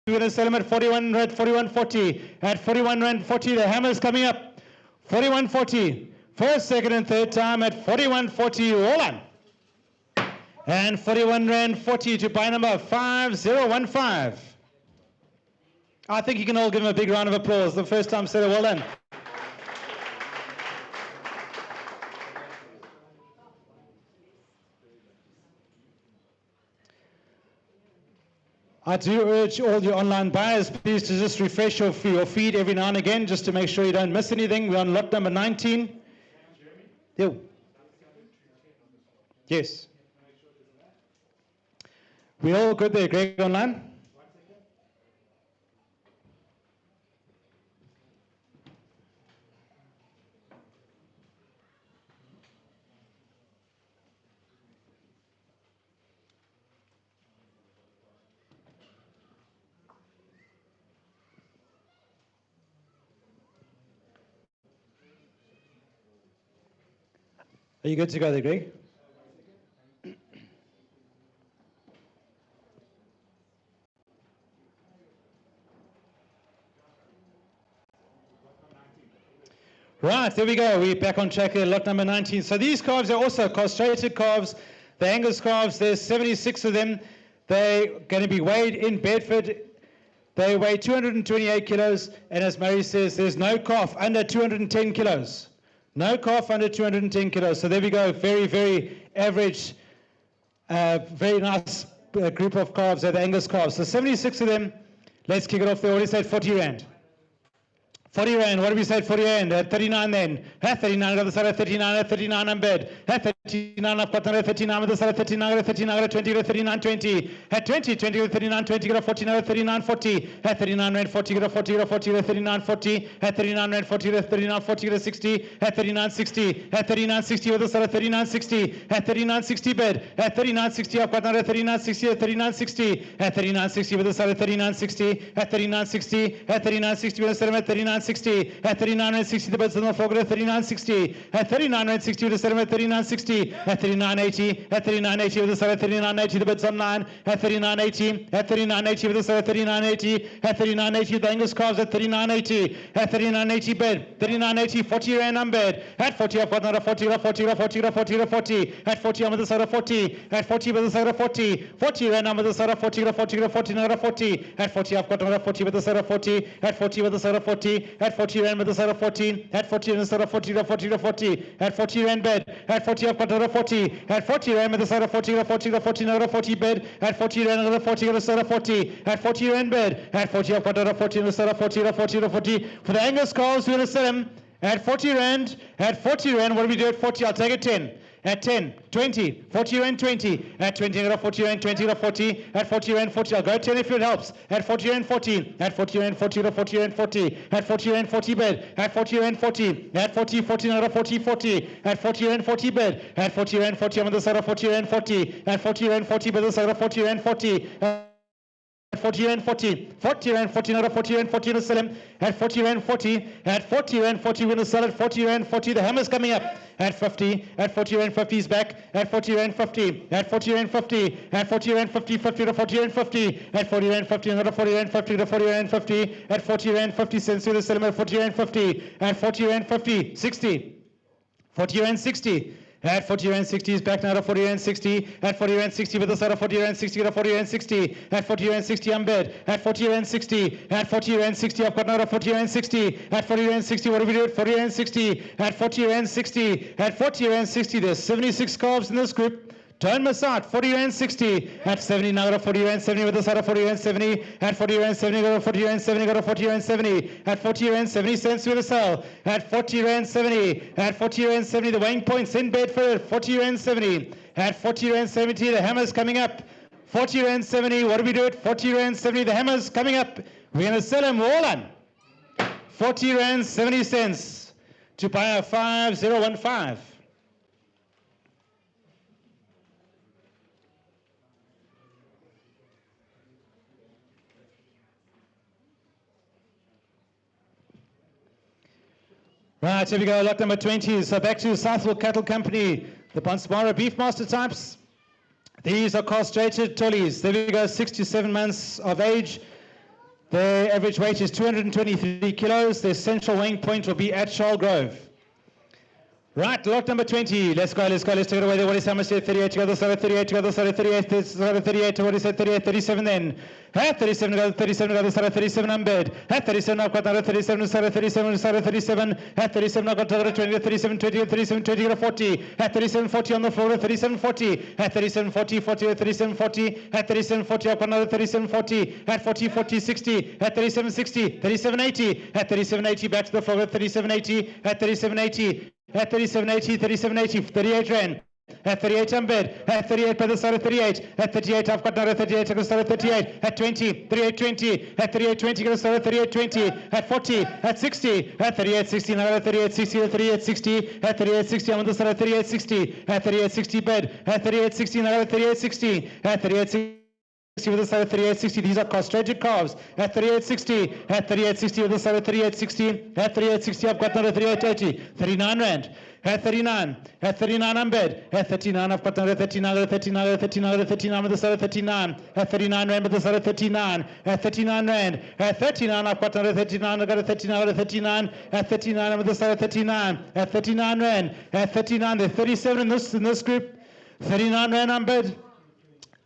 We're going to sell them at 41 rand, 41.40. At 41 rand 40, the hammer's coming up. 41.40. First, second, and third time at 41.40. All on. And 41 rand 40 to buy number 5015. I think you can all give him a big round of applause. The first time seller, well done. I do urge all your online buyers, please, to just refresh your feed every now and again, just to make sure you don't miss anything. We're on lot number 19. Yo. Yes. We all good there, Greg, online? Are you good to go there, Greg? Right, there we go. We're back on track at lot number 19. So these calves are also castrated calves. The Angus calves, there's 76 of them. They're going to be weighed in Bedford. They weigh 228 kilos. And as Murray says, there's no calf under 210 kilos. No calf under 210 kilos. So there we go. Very, very average, very nice group of calves. They're the Angus calves. So 76 of them. Let's kick it off. They already said 40 Rand. 40 Rand, what have we said? 40 Rand, at 39 then. At 39 on the side of 39, at 39 on bed. At 39, I've got another 39 on the side of 39, at 39, at 20, at 39, 20. At 20, 20, at 39, 20, at 40, at 39, 40. At 39 Rand, 40, at 40, at 40, at 39, 40. At 39 Rand, 40, at 39, 40, at 60. At 39, 60. At 39, 60 with the side of 39, 60. At 39, 60 bed. At 39, 60, I've got another 39, 60, at 39, 60. At 39, 60 with the side of 39, 60. At 39, 60. At 39, 60 with the side of 39, 60. At 39 and 60, the birds on the floor at 39.60. At 39 and 60, the settlement at 39.60. At 39.80. At 39.80 with the side at 39.80, the birds on 9. At 39.80. At 39.80 with the side at 39.80. At 39.80, the Angus calves at 39.80. At 39.80 bed. 39.80, 40 Rand on bed. At 40, I've got another 40, 40, 40, 40, 40. At 40, I'm with the side of 40. At 40 with the side of 40. 40 Rand, I'm with the side of 40, 40, 40, another 40. At 40, I've got another 40 with the side of 40. At 40 with the side of 40. At 40 Rand with the side of 14. At 40 with the side of 40, 40, 40. At 40 Rand bed. At 40, I've got another 40. At 40 Rand with the side of 40, 40, 40, another 40 bed. At 40 Rand, another 40 with the side of 40. At 40 Rand bed. At 40, I've got another 40 with the side of 40, 40, 40. For the Angus calves, we're going to sell them at 40 Rand. At 40 Rand, what do we do at 40? I'll take it 10. At 10, 20, 40 Rand 20. At 20, I'm going to 40 Rand 20 to 40. At 40 Rand 40, I'll go 10 if it helps. At 40 Rand 40. At 40 Rand 40 to 40 Rand 40. At 40 Rand 40 bed. At 40 Rand 40. At 40, 40, another 40, 40. At 40 Rand 40 bed. At 40 Rand 40, I'm on the side of 40 Rand 40. At 40 Rand 40, by the side of 40 Rand 40. 40 Rand 40, 40 Rand 40, another 40 Rand 40 to sell him. At 40 Rand 40, at 40 Rand 40, we're going to sell at 40 Rand 40. The hammer's coming up. At 50, at 40 Rand 50 is back. At 40 Rand 50, at 40 Rand 50, at 40 Rand 50, 50 to 40 Rand 50. At 40 Rand 50, another 40 Rand 50 to 40 Rand 50. At 40 Rand 50 cents, we're going to sell him at 40 Rand 50. At 40 Rand 50, 60. 40 Rand 60. At 40 Rand 60 is back now to 40 Rand 60. At 40 Rand 60 with the side of 40 Rand 60 to 40 Rand 60. At 40 Rand 60 I'm bed. At 40 Rand 60. At 40 Rand 60 I've got now to 40 Rand 60. At 40 Rand 60 what do we do at 40 Rand 60? At 40 Rand 60. At 40 Rand 60 there's 76 calves in this group. Don't miss out. 40 Rand 60. At 70 now go to 40 Rand 70 with the side of 40 Rand 70. At 40 Rand 70 go to 40 Rand 70 go to 40 Rand 70. At 40 Rand 70 cents with a sell. At 40 Rand 70. At 40 Rand 70 the weighing points in Bedford. 40 Rand 70. At 40 Rand 70 the hammer's coming up. 40 Rand 70. What do we do at 40 Rand 70? The hammer's coming up. We're going to sell them all on 40 Rand 70 cents to buy a 5015. Right, here we go, lot number 20. So back to Southwell Cattle Company, the Bonsmara Beefmaster types. These are castrated tullies. There we go, 6 to 7 months of age. Their average weight is 223 kilos. Their central weighing point will be at Charlgrove. Right, lot number 20. Let's go, let's take it away. What is how much? 38 to go, the side of 38 to go, the side of 38, the side of 38 to what is that? 38, 37 then. At 37, go 37, go to side 37 unbed. At 37, I've got another 37, side 37, side 37. At 37, I've got another 20, 37, 20, 37, 20, to 40. At 37, 40 on the floor, 37, 40. At 37, 40, 40, 37, 40. At 37, 40, I've got another 37, 40. At 40, 40, 60. At 37, 60. 37, 80. At 37, 80, back to the floor, 37, 80. At 37, 80. At 37, 80, 37, 80, 38 rand. At 38 unbed. At 38 by the side of 38. At 38 I've got another 38. I'm going to start at 38. At 20. 38 20. At 38 20. Going to start at 38 20. At 40. At 60. At 38 60. Now at 38 60. At 38 60. At 38 60. I'm going to start at 38 60. At 38 60 bed. At 38 60. Now at 38 60. At 38 60. With the side of 3860, these are castrated calves. At 3860, at 3860 with the side of 3860, at 3860 I've got another 3880, 39 rand. At 39 unbed. At 39 I've got another 39, 39, 39, 39 with the side of 39. At 39 rand with the side of 39. At 39 rand. At 39 I've got another 39, I've got a 39, a 39. At 39 with the side of 39. At 39 rand. At 39, there's 37 in this group. 39 rand unbed.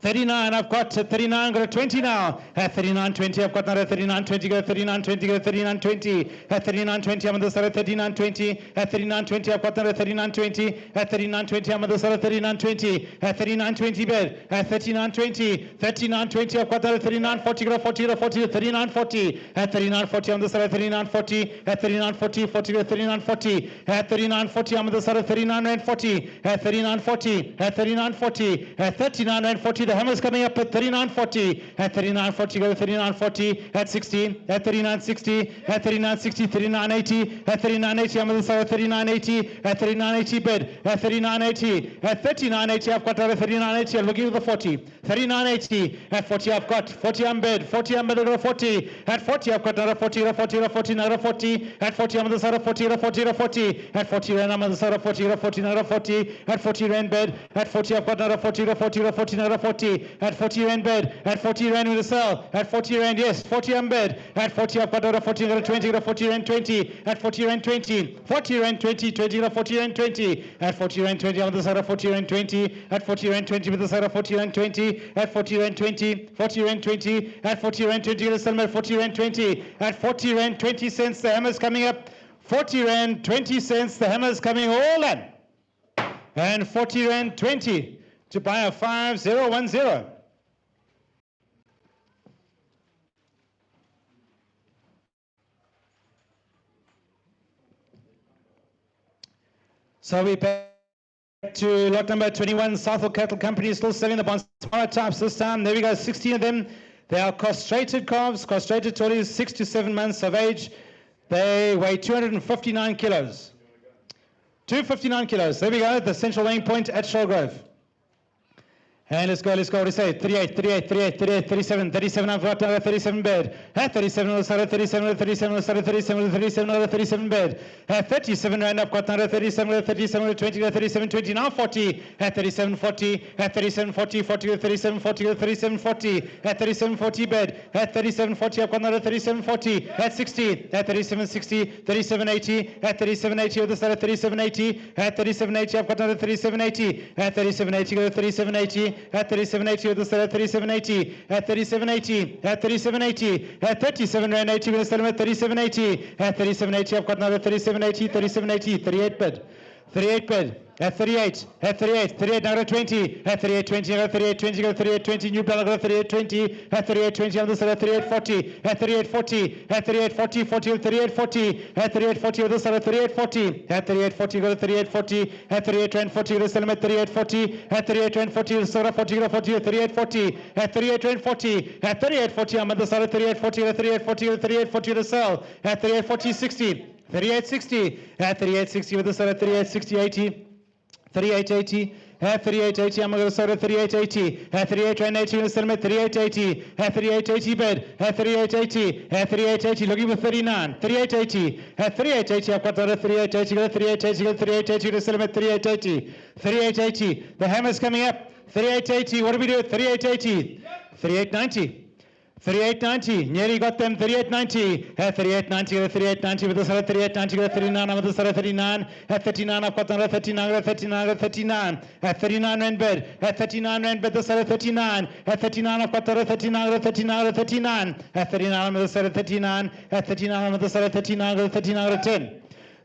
39, I've got 39, got a 20 now. At 39, 20, I've got another 39, 20, go 39, 20, go 39, 20. At 39, 20, I'm on the side of 39, 20. At 39, 20, I've got another 39, 20. At 39, 20, I'm on the side of 39, 20. At 39, 20 bed. At 39, 20. 39, 20, I've got another 39, 40, go 40, go 40, 39, 40. At 39, 40, I'm on the side of 39, 40. At 39, 40, 40, go 39, 40. At 39, 40, I'm on the side of 39 and 40. At 39, 40. At 39, 40. At 39 and 40. The hammer's coming up at 39.40. At 39.40, go to 39.40. At 60. At 39.60. At 39.60. 39.80. At 39.80, I'm on the side of 39.80. At 39.80 bed. At 39.80. At 39.80, I've got another 39.80. I'm looking at the 40. 39.80. At 40, I've got 40 on bed. 40 on bed, go to 40. At 40, I've got another 40, 40, 40, another 40. At 40, I'm on the side of 40, 40, 40. At 40 rand, I'm on the side of 40, 40, another 40. At 40 rand bed. At 40, I've got another 40, 40, 40, another 40. At 40 rand bed. At 40 rand with a cell. At 40 rand, yes, 40 on bed. At 40, I've got another 40, another 20, another 40 rand 20. At 40 rand 20. 40 rand 20, 20, another 40 rand 20. At 40 rand 20, I'm on the side of 40 rand 20. At 40 rand 20 with the side of 40 rand 20. At 40 rand 20. 40 rand 20. At 40 rand 20, going to sell at 40 rand 20. At 40 rand 20 cents, the hammer's coming up. 40 rand 20 cents, the hammer's coming all in. And 40 rand 20 to buy a 5010. So we back to lot number 21. Southall Cattle Company is still selling the Bonsmara types this time. There we go, 16 of them. They are castrated calves, castrated tollies, 6 to 7 months of age. They weigh 259 kilos. 259 kilos. There we go, the central weighing point at Charlgrove. And let's go, what do you say? 38, 38, 38, 38, 37, 37, I've got another 37 bed. At 37, on the side of 37, 37, on the side of 37, 37, another 37 bed. At 37 rand, I've got another 37, 37, 20, 37, 20, now 40. At 37, 40, at 37, 40, 40, 37, 40, 37, 40. At 37, 40 bed. At 37, 40, I've got another 37, 40. At 60, at 37, 60, 37, 80. At 37, 80, on the side of 37, 80. At 37, 80, I've got another 37, 80. At 37, 80, go to 37, 80. At 37.80 with the sell at 37.80. At 37.80. At 37.80. At 37 rand 80 with the sell at 37.80. At 37.80 I've got another 37.80. 37.80. 38 bid. 38 bid. At 38, at 38, 38, now go 20, at 38, 20, go 38, 20, go 38, 20, new bell, go 38, 20, at 38, 20, on the side, at 38, 40, at 38, 40, at 38, 40, 40, 38, 40, at 38, 40, on the side, at 38, 40, at 38, 40, go to 38, 40, at 38, 20, 40, go to sell at 38, 40, at 38, 20, 40, so 40, go 40, at 38, 40, at 38, 20, 40, at 38, 40, I'm on the side, at 38, 40, at 38, 40, go 38, 40, to sell, at 38, 40, 60, 38, 60, at 38, 60, with the side, at 38, 60, 80, 38.80, at 38.80, I'm going to start at 38.80, at 38.80, going to sell at 38.80, at 38.80 bed, at 38.80, at 38.80, looking for 39, 38.80, at 38.80, I've got that at 38.80, go to 38.80, go to 38.80, going to sell at 38.80, 38.80, the hammer's coming up, 38.80, what do we do at 38.80? 38.90. 38.90, nearly got them, 38.90, at 38.90, go to 38.90 with the side, 38.90, go to 39, with the side, 39, at 39, I've got another 39, go to 39, go to 39, at 39 rand bid, at 39 rand bid, the side, 39, at 39, I've got another 39, go to 39, go to 39, at 39, with the side, 39, at 39, with the side, 39, go to 39, go to 10,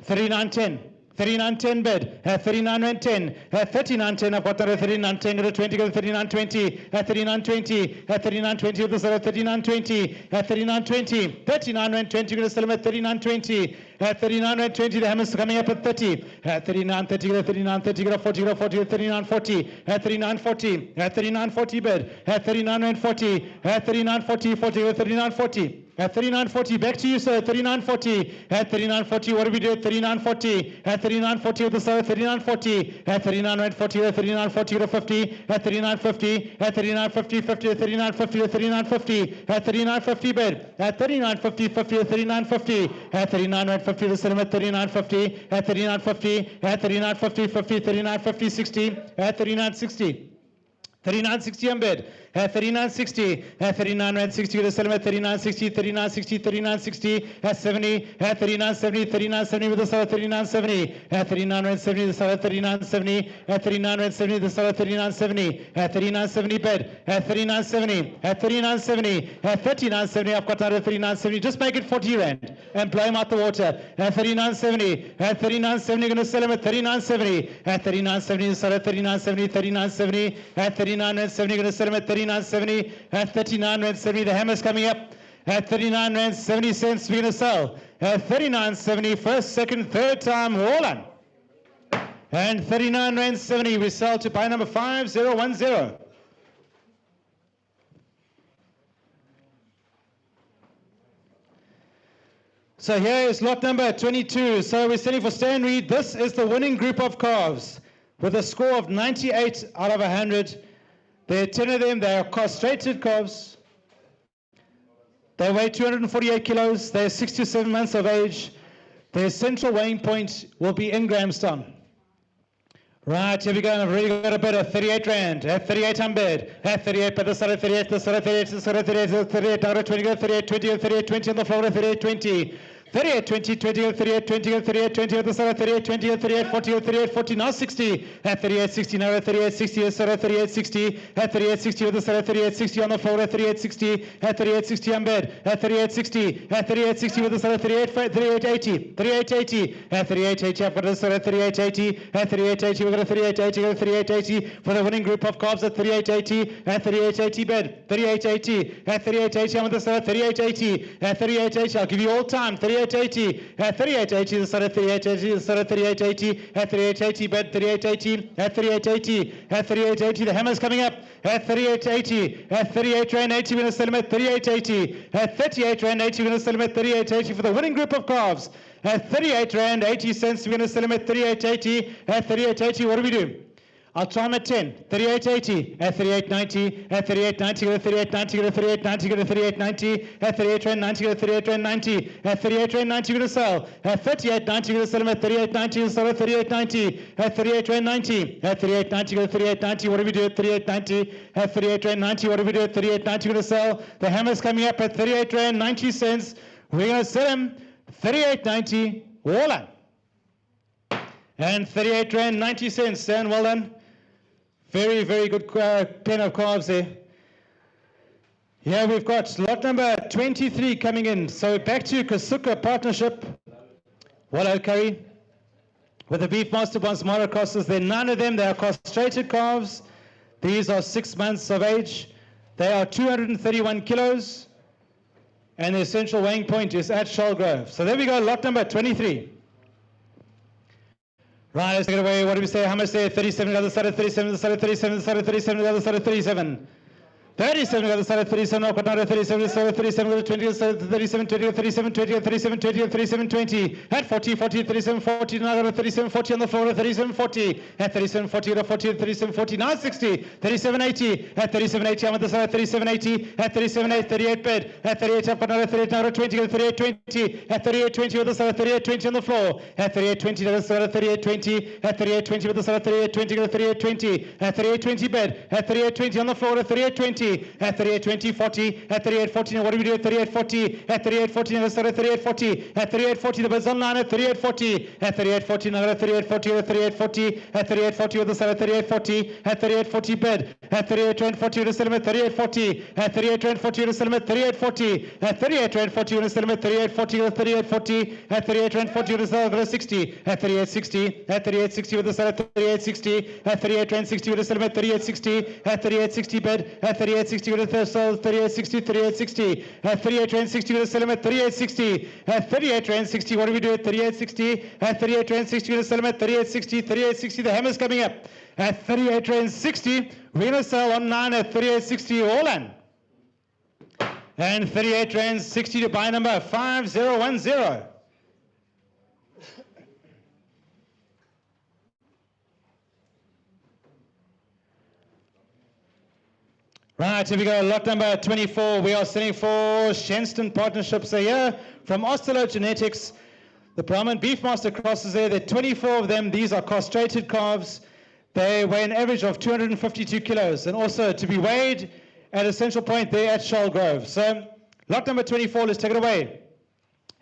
39.10. 39.10 bid, at 39 rand 10, at 39.10, I've got another 39.10, go to 20, go to 39.20, at 39.20, at 39.20 with the sell at 39.20, at 39.20, 39 rand 20, going to sell them at 39.20, at 39 rand 20, the hammer's coming up at 30, at 39.30, go to 39.30, go to 40, go to 40, at 39.40, at 39.40, at 39.40 bid, at 39 rand 40, at 39.40, 40, go to 39.40. At 39.40, back to you, sir. 39.40. At 39.40, what do we do at 39.40? At 39.40 with the sir. 39.40. At 39.40. At 39.40 to 50. At 39.50. At 39.50. 50 to 39.50 to 39.50. At 39.50 bid. At 39.50. 50 to 39.50. At 39.50 the cinema. 39.50. At 39.50. At 39.50. 50. 39.50. 60. At 39.60. 39.60 on bid. At 39.60, at 39 rand 60 to sell him at 39.60, 39.60, 39.60, at 70, at 39.70, 39.70 with the seller 39.70, at 39 rand 70 the seller 39.70, at 39 rand 70 the seller 39.70, at 39.70 bid, at 39.70, at 39.70, at 39.70 I've got out of 39.70, just make it 40 rand and blow him out the water. At 39.70, at 39.70 going to sell him at 39.70, at 39.70 the seller 39.70, 39.70, at 39 rand 70 going to sell him at 39.70, at 39 rand 70 the hammer's coming up, at 39 rand 70 cents we're going to sell, at 39.70 first, second, third time, all on, and 39 rand 70 we sell to buy number 5010. So here is lot number 22. So we're selling for Stan Reed. This is the winning group of calves with a score of 98 out of 100. There are 10 of them. They are castrated calves. They weigh 248 kilos. They're 6 to 7 months of age. Their central weighing point will be in Grahamstown. Right, here we go. I've already got a bid at 38 rand. At 38 on bid. At 38, but the side of 38, the side of 38, the side of 38, 38, down to 20, 38, 20, 38, 20 on the floor, 38, 20. 38, 20, 20, 38, 20, 38, 20, at the side of 38, 20, 38, 40, 38, 40, now 60. At 38, 60, now at 38, 60, at 38, 60. At 38, 60, with the side of 38, 60 on the floor, at 38, 60. At 38, 60 on bed. At 38, 60. At 38, 60, with the side of 38, 38, 80. 38, 80. At 38, 80, I've got the side of 38, 80. At 38, 80, we've got a 38, 80, got a 38, 80 for the winning group of calves at 38, 80. At 38, 80 bed. 38, 80. At 38, 80, I'm with the side of 38, 80. At 38, 80, I'll give you all time. 38, 80. At 38.80, the side of 38.80, the side of 38.80, at 38.80, bed 38.80, at 38.80, at 38.80, the hammer's coming up, at 38.80, at 38 rand 80, we're going to sell him at 38.80, at 38 rand 80, we're going to sell him at 38.80 for the winning group of calves, at 38 rand 80 cents, we're going to sell him at 38.80, at 38.80, what do we do? I'll try him at 10, 38.80, at 38.90, at 38.90, go to 38.90, go to 38.90, go to 38.90, at 38 rand 90, go to 38 rand 90, at 38 rand 90, we're going to sell, at 38.90, we're going to sell him at 38.90, sell at 38.90, at 38 rand 90, at 38.90, go to 38.90, what do we do at 38.90, at 38 rand 90, what do we do at 38.90, we're going to sell, the hammer's coming up at 38 rand 90 cents, we're going to sell him 38.90, well done, and 38 rand 90 cents, Stan, well done. Very, very good pen of calves there. Here we've got lot number 23 coming in. So back to Kasuka Partnership. Wallow Curry. With the Beef Master Bonds monocrosses. There are none of them. They are castrated calves. These are 6 months of age. They are 231 kilos. And their central weighing point is at Charlgrove. So there we go, lot number 23. Right, let's take it away. What do we say? How much there? 37, the other side of 37, the side of 37, the side of 37, the other side of 37. 37, the other side of 37, no, 37, the side of 37, 20, the side of 37, 20, 37, 20, 37, 20, 37, 20. At 40, 40, 37, 40, now 37, 40 on the floor, 37, 40. At 37, 40, 40, 37, 40, now 60. 37, 80. At 37, 80, I'm at the side of 37, 80. At 37, 8, 38 bed. At 38, up another 38, now 20, 38, 20. At 38, 20, with the side of 38, 20 on the floor. At 38, 20, the side of 38, 20. At 38, 20, with the side of 38, 20, 38, 20. At 38, 20 bed. At 38, 20 on the floor, at 38, 20. 40, at 38.20, 40, at 38.40. Now what do we do at 38.40? At 38.40, now let's start at 38.40. At 38.40, the bids online at 38.40. At 38.40, now at 38.40, at 38.40, at 38.40, with the start at 38.40, at 38.40 bid. At 38.40, with a settlement at 38.40. At 38.40, with a settlement at 38.40. At 38.40, with a settlement at 38.40, with 38.40. At 38.40, with a settlement at 60. At 38.60, at 38.60, with the start at 38.60. At 38.60, with a settlement at 38.60. At 38.60 bid. At 38.60, with a sell 38.60, 38.60. At 38.60, with a settlement at 38.60. At 38.60, what do we do at 38.60? At 38.60, with a settlement at 38.60, 38.60. The hammer's coming up. At 38.60, we're going to sell online at 38.60 all in. And 38.60 to buy number 5010. Right, here we go. Lot number 24. We are selling for Shenston Partnerships here from Ostelo Genetics. The Brahman Beefmaster crosses there. There are 24 of them. These are castrated calves. They weigh an average of 252 kilos. And also to be weighed at a central point there at Charlgrove. So lot number 24, let's take it away.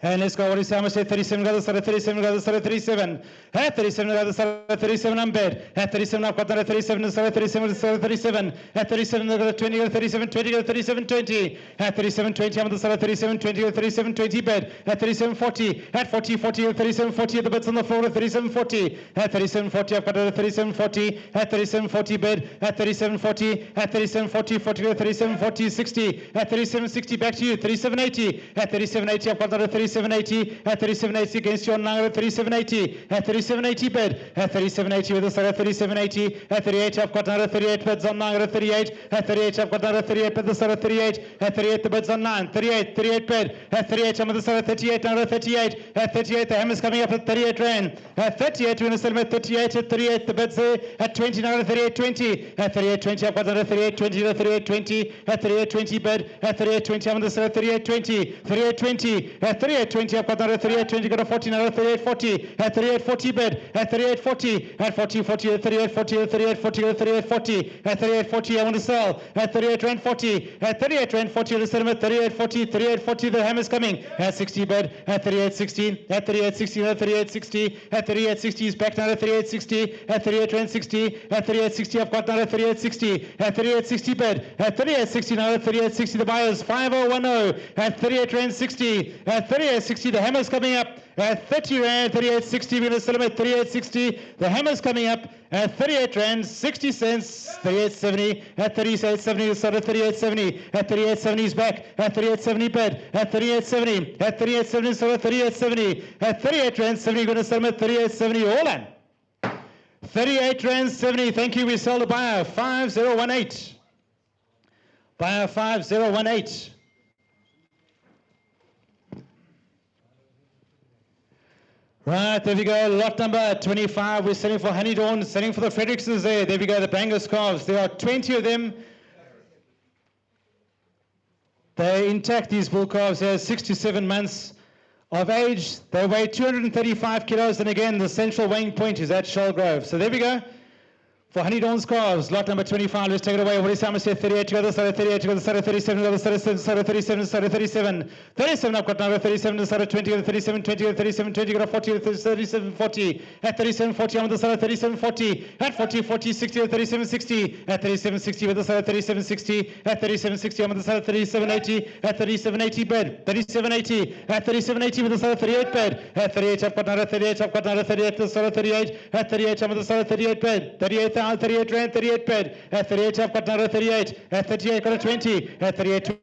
And let's go. What is how much? 37 got the start at 37 got the start at 37. At 37 got the start at 37 on bed. At 37 I've got that at 37 the start at 37 the start at 37. At 37 got a 20 got a 37 20 got a 37 20. At 37 20 I'm at the start at 37 20 got a 37 20 bed. At 37 40. At 40 40 got 37 40 at the beds on the floor at 37 40. At 37 40 I've got it at 37 40. At 37 40 bed. At 37 40. At 37 40 40 got 37 40 60. At 37 60 back to you 37 80. At 37 80 I've got that at 3780 at 3780 against you online at 3780 at 3780 bid at 3780 with a start at 3780 at 38 I've got another 38 bids online at 38 at 38 I've got another 38 bid the start at 38 at 38 the bids online 38 bid at 38 I'm at the start at 38 now at 38 at 38 the hammer's coming up at 38 rand at 38 we're going to sell them at 38 at 38 the bids there at 20 now at 38 20 at 38 20 I've got another 38 20 to 38 20 at 38 20 bid at 38 20 I'm at the start at 38 20 38 20 at 38 20 I've got another 38 20 got a 40 another 38 40 at 38 40 bid at 38 40 at 40 40 at 38 40 at 38 40 at 38 40 at 38 40 I want to sell at 38 rand 40 at 38 rand 40 to sell them at 38 40 38 40 the hammer's coming at 60 bid at 38 60 at 38 60 at 38 60 at 38 60 is back now at 38 60 at 38 rand 60 at 38 60 I've got now at 38 60 at 38 60 bid at 38 60 now at 38 60 the buyers 5010 at 38 rand 60 at 38 60 the hammer's coming up at 30 rand 38 60 we're going to sell them at 38 60 the hammer's coming up at 38 rand 60 cents 38 70 at 38 70 start at 38 70 at 38 70 is back at 38 70 bid at 38 70 at 38 70 start at 38 70 at 38 rand 70 we're going to sell them at 38 70 all in 38 rand 70 thank you we sell the buyer 5018 buyer 5018. Right, there we go. Lot number 25. We're selling for Honey Dawn, selling for the Fredericksons there. There we go, the Bangor calves. There are 20 of them. They're intact, these bull calves. They're 6 to 7 months of age. They weigh 235 kilos. And again, the central weighing point is at Charlgrove. So there we go. For Honey Dawn's calves, lot number 25, let's take it away. What is how much? 38, to the side of 38, to the side of 37, to the side of 37, side of 37. 37, I've got number 37, to the side of 20, to the 37, 20, to the 37, 20, got a 40, to the 37, 40. At 37, 40, I'm on the side of 37, 40. At 40, 40, 60, to 37, 60. At 37, 60, with the side of 37, 60. At 37, 60, I'm on the side of 37, 80. At 37, 80 bed. 37, 80. At 37, 80, with the side of 38 bed. At 38, I've got another 38, I've got another 38, to the side of 38. At 38, I'm on the side of 38 bed. 38, 38 rand, 38 bed. At 38, I've got another 38. At 38, got a 20. At 38, 20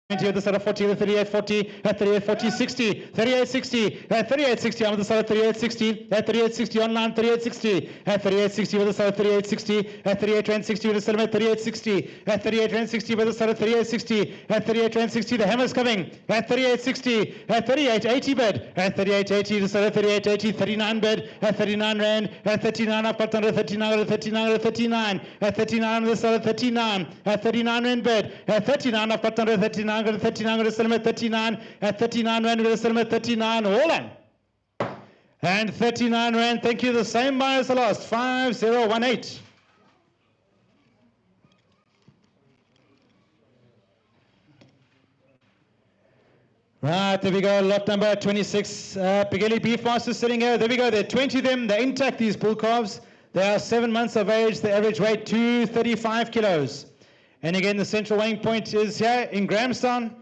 at the side of 40, the 38 40, at 38 40 60, 38 60, at 38 60, I'm on the side of 38 60, at 38 60 online 38 60, at 38 60 with the side of 38 60, at 38 rand 60 with the side of 38 60, at 38 rand 60 with the side of 38 60, at 38 rand 60 the hammer's coming, at 38 60, at 38 80 bed, at 38 80 the side of 38 80, 39 bed, at 39 rand, at 39 I've got under 39, at 39, at 39, at 39 on the side of 39, at 39 rand bed, at 39 I've got under 39. I'm going to 39, I'm going to sell them at 39, at 39 rand, I'm going to sell them at 39, all in. And 39 rand, thank you, the same buy as the last, 5018. Right, there we go, lot number 26, Pigeli Beef Master sitting here. There we go, there are 20 of them, they're intact, these bull calves. They are 7 months of age, the average weight 235 kilos. And again, the central weighing point is here in Grahamstown.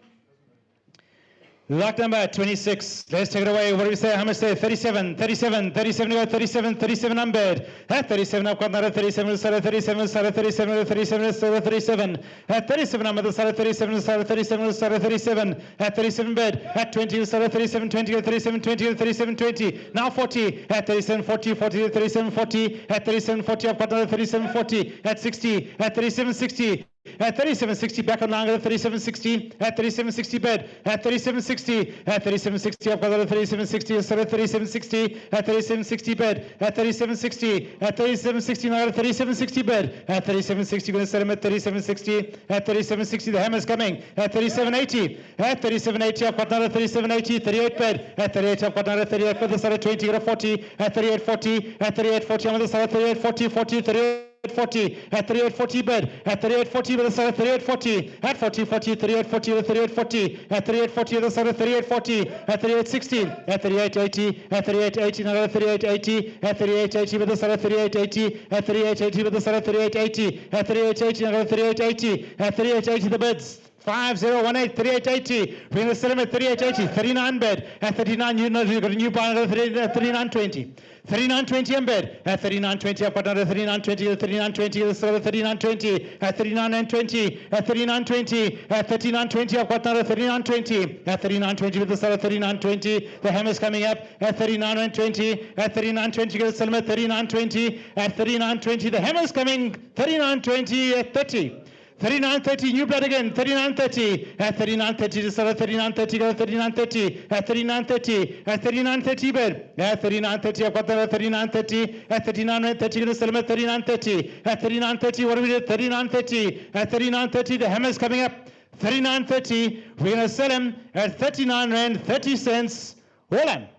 Lot number 26. Let's take it away. What do we say? How much say? 37, 37, 37 to go, 37, 37 unbed. At 37, I've got another 37, side of 37, side of 37, 37, side of 37. At 37, I'm at the side of 37, side of 37, side of 37. At 37 bed. At 20, side of 37, 20, 37, 20, 37, 20. Now 40. At 37, 40, 40, 37, 40. At 37, 40, I've got another 37, 40. At 60. At 37, 60. At 37.60, back on line at 37.60, at 37.60 bed, at 37.60, at 37.60, I've got a 37.60, instead of 37.60, at 37.60 bed, at 37.60, at 37.60, now at 37.60 bed, at 37.60, going to set him at 37.60, at 37.60, the hammer's coming, at 37.80, at 37.80, I've got another 37.80, 38 bed, at 38, I've got another 38 for the side of 20, got a 40, at 38.40, at 38.40, I'm on the side of 38.40, 40, 38. 40 at 38.40 bed at 38.40 with a side of 38.40 at 40.40 38.40 with 38.40 at 38.40 with a side of 38.40 at 38.60 at 38.80 at 38.80 another 38.80 at 38.80 with a side of 38.80 at 38.80 with a side of 38.80 at 38.80 another 38.80 at 38.80 the bids 5018 3880. We're going to sell him at 3880. 39 bed at 39. You know you've got a new buy at 3920. 3920 in bed at 3920. I've got another 3920 at 3920. Let's sell at 3920 at 3920 at 3920 at 3920. I've got another 3920 at 3920 with the sell at 3920. The hammer's coming up at 3920 at 3920. Going to sell him at 3920 at 3920. The hammer's coming 3920 at 30. 39.30, new blood again, 39.30, at 39.30, to start at 39.30, go to 39.30, at 39.30, at 39.30 bed, at 39.30, I've got that at 39.30, at 39.30, going to sell them at 39.30, at 39.30, what do we do, 39.30, at 39.30, the hammer's coming up, 39.30, we're going to sell him at 39 Rand, 30 cents, all on.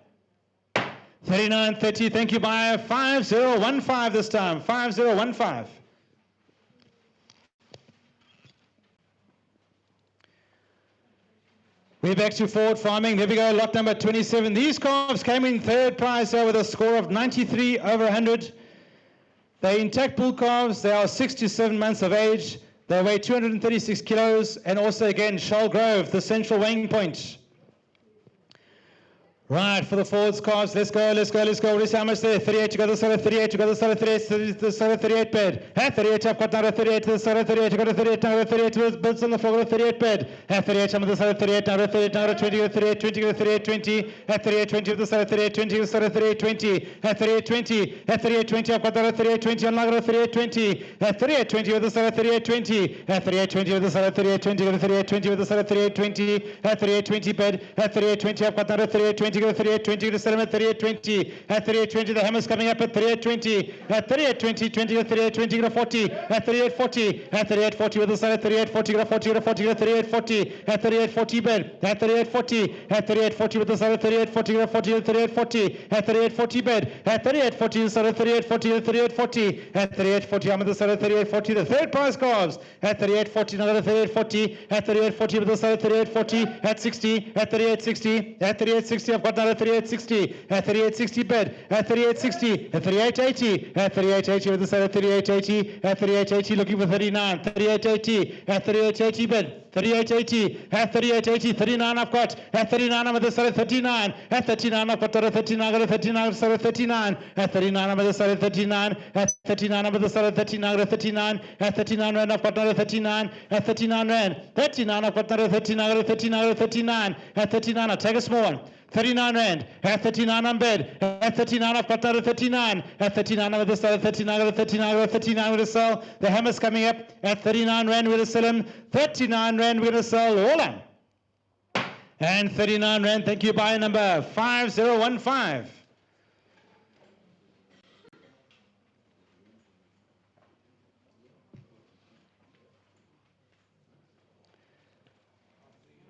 39.30, thank you, buyer, 5015 this time, 5015. We're back to forward farming. There we go, lot number 27. These calves came in third prize with a score of 93 over 100. They're intact bull calves. They are 6 to 7 months of age. They weigh 236 kilos. And also again, Charlgrove, the central weighing point. Right, for the forwards calves, let's go, let's go, let's go. What is how much there? 38, you got the side of 38, you got the side of 38, the side of 38 bed. At 38, I've got now 38 to the side of 38, you got a 38, now 38, bids on the floor, got a 38 bed. At 38, I'm on the side of 38, now 38, now 20, got a 38, 20, got a 38, 20. At 38, 20, with the side of 38, 20, the side of 38, 20. At 38, 20, at 38, 20, I've got that at 38, 20, on got a 38, 20. At 38, 20, with the side of 38, 20. At 38, 20, with the side of 38, 20, got a 38, 20, with the side of 38, 20. At 38, 20 bed. At 38, 20, I've got that at 38, 20, got a 38, 20. Sell him at 38.20. At 38.20, the hammer's coming up at 38.20. At 38.20, 20 at 38.20, got a 40. At 38.40, at 38.40 with the side at 38.40, got a 40, got a 40, got a 38.40. At 38.40 bed. At 38.40, at 38.40 with the side at 38.40, got a 40, got a 38.40. At 38.40 bed. At 38.40, the side at 38.40, got a 38.40. At 38.40, I'm at the side at 38.40. The third prize calves. At 38.40, now at 38.40. At 38.40 with the side at 38.40. At 60, at 38.60. At 38.60, I've got another 38.60. At 38.60 bed, at 38.60, at 38.80, at 38.80 with the side at 38.80, at 38.80 looking for 39, 38.80, at 38.80 bed, 38.80, at 38.80, 39 I've got, at 39 I'm at the side of 39, at 39 I've got to 39, got a 39, side of 39, at 39 I'm at the side of 39, at 39 I'm at the side of 39, got a 39, at 39 Rand I've got another 39, at 39 Rand, 39 I've got another 39, got a 39, got a 39, at 39 I'll take a small one. 39 Rand, at 39 on bed, at 39 I've got that at 39, at 39 I'm at the side of 39, at 39, at 39 we're going to sell, the hammer's coming up, at 39 Rand we're going to sell him, 39 Rand we're going to sell all on. And 39 Rand, thank you, buyer number 5015.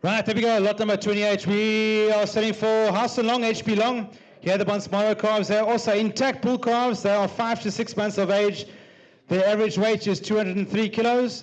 Right, there we go, lot number 28. We are selling for House and Long, HP Long. Here the Bonsmaro calves. They are also intact bull calves. They are 5 to 6 months of age. Their average weight is 203 kilos.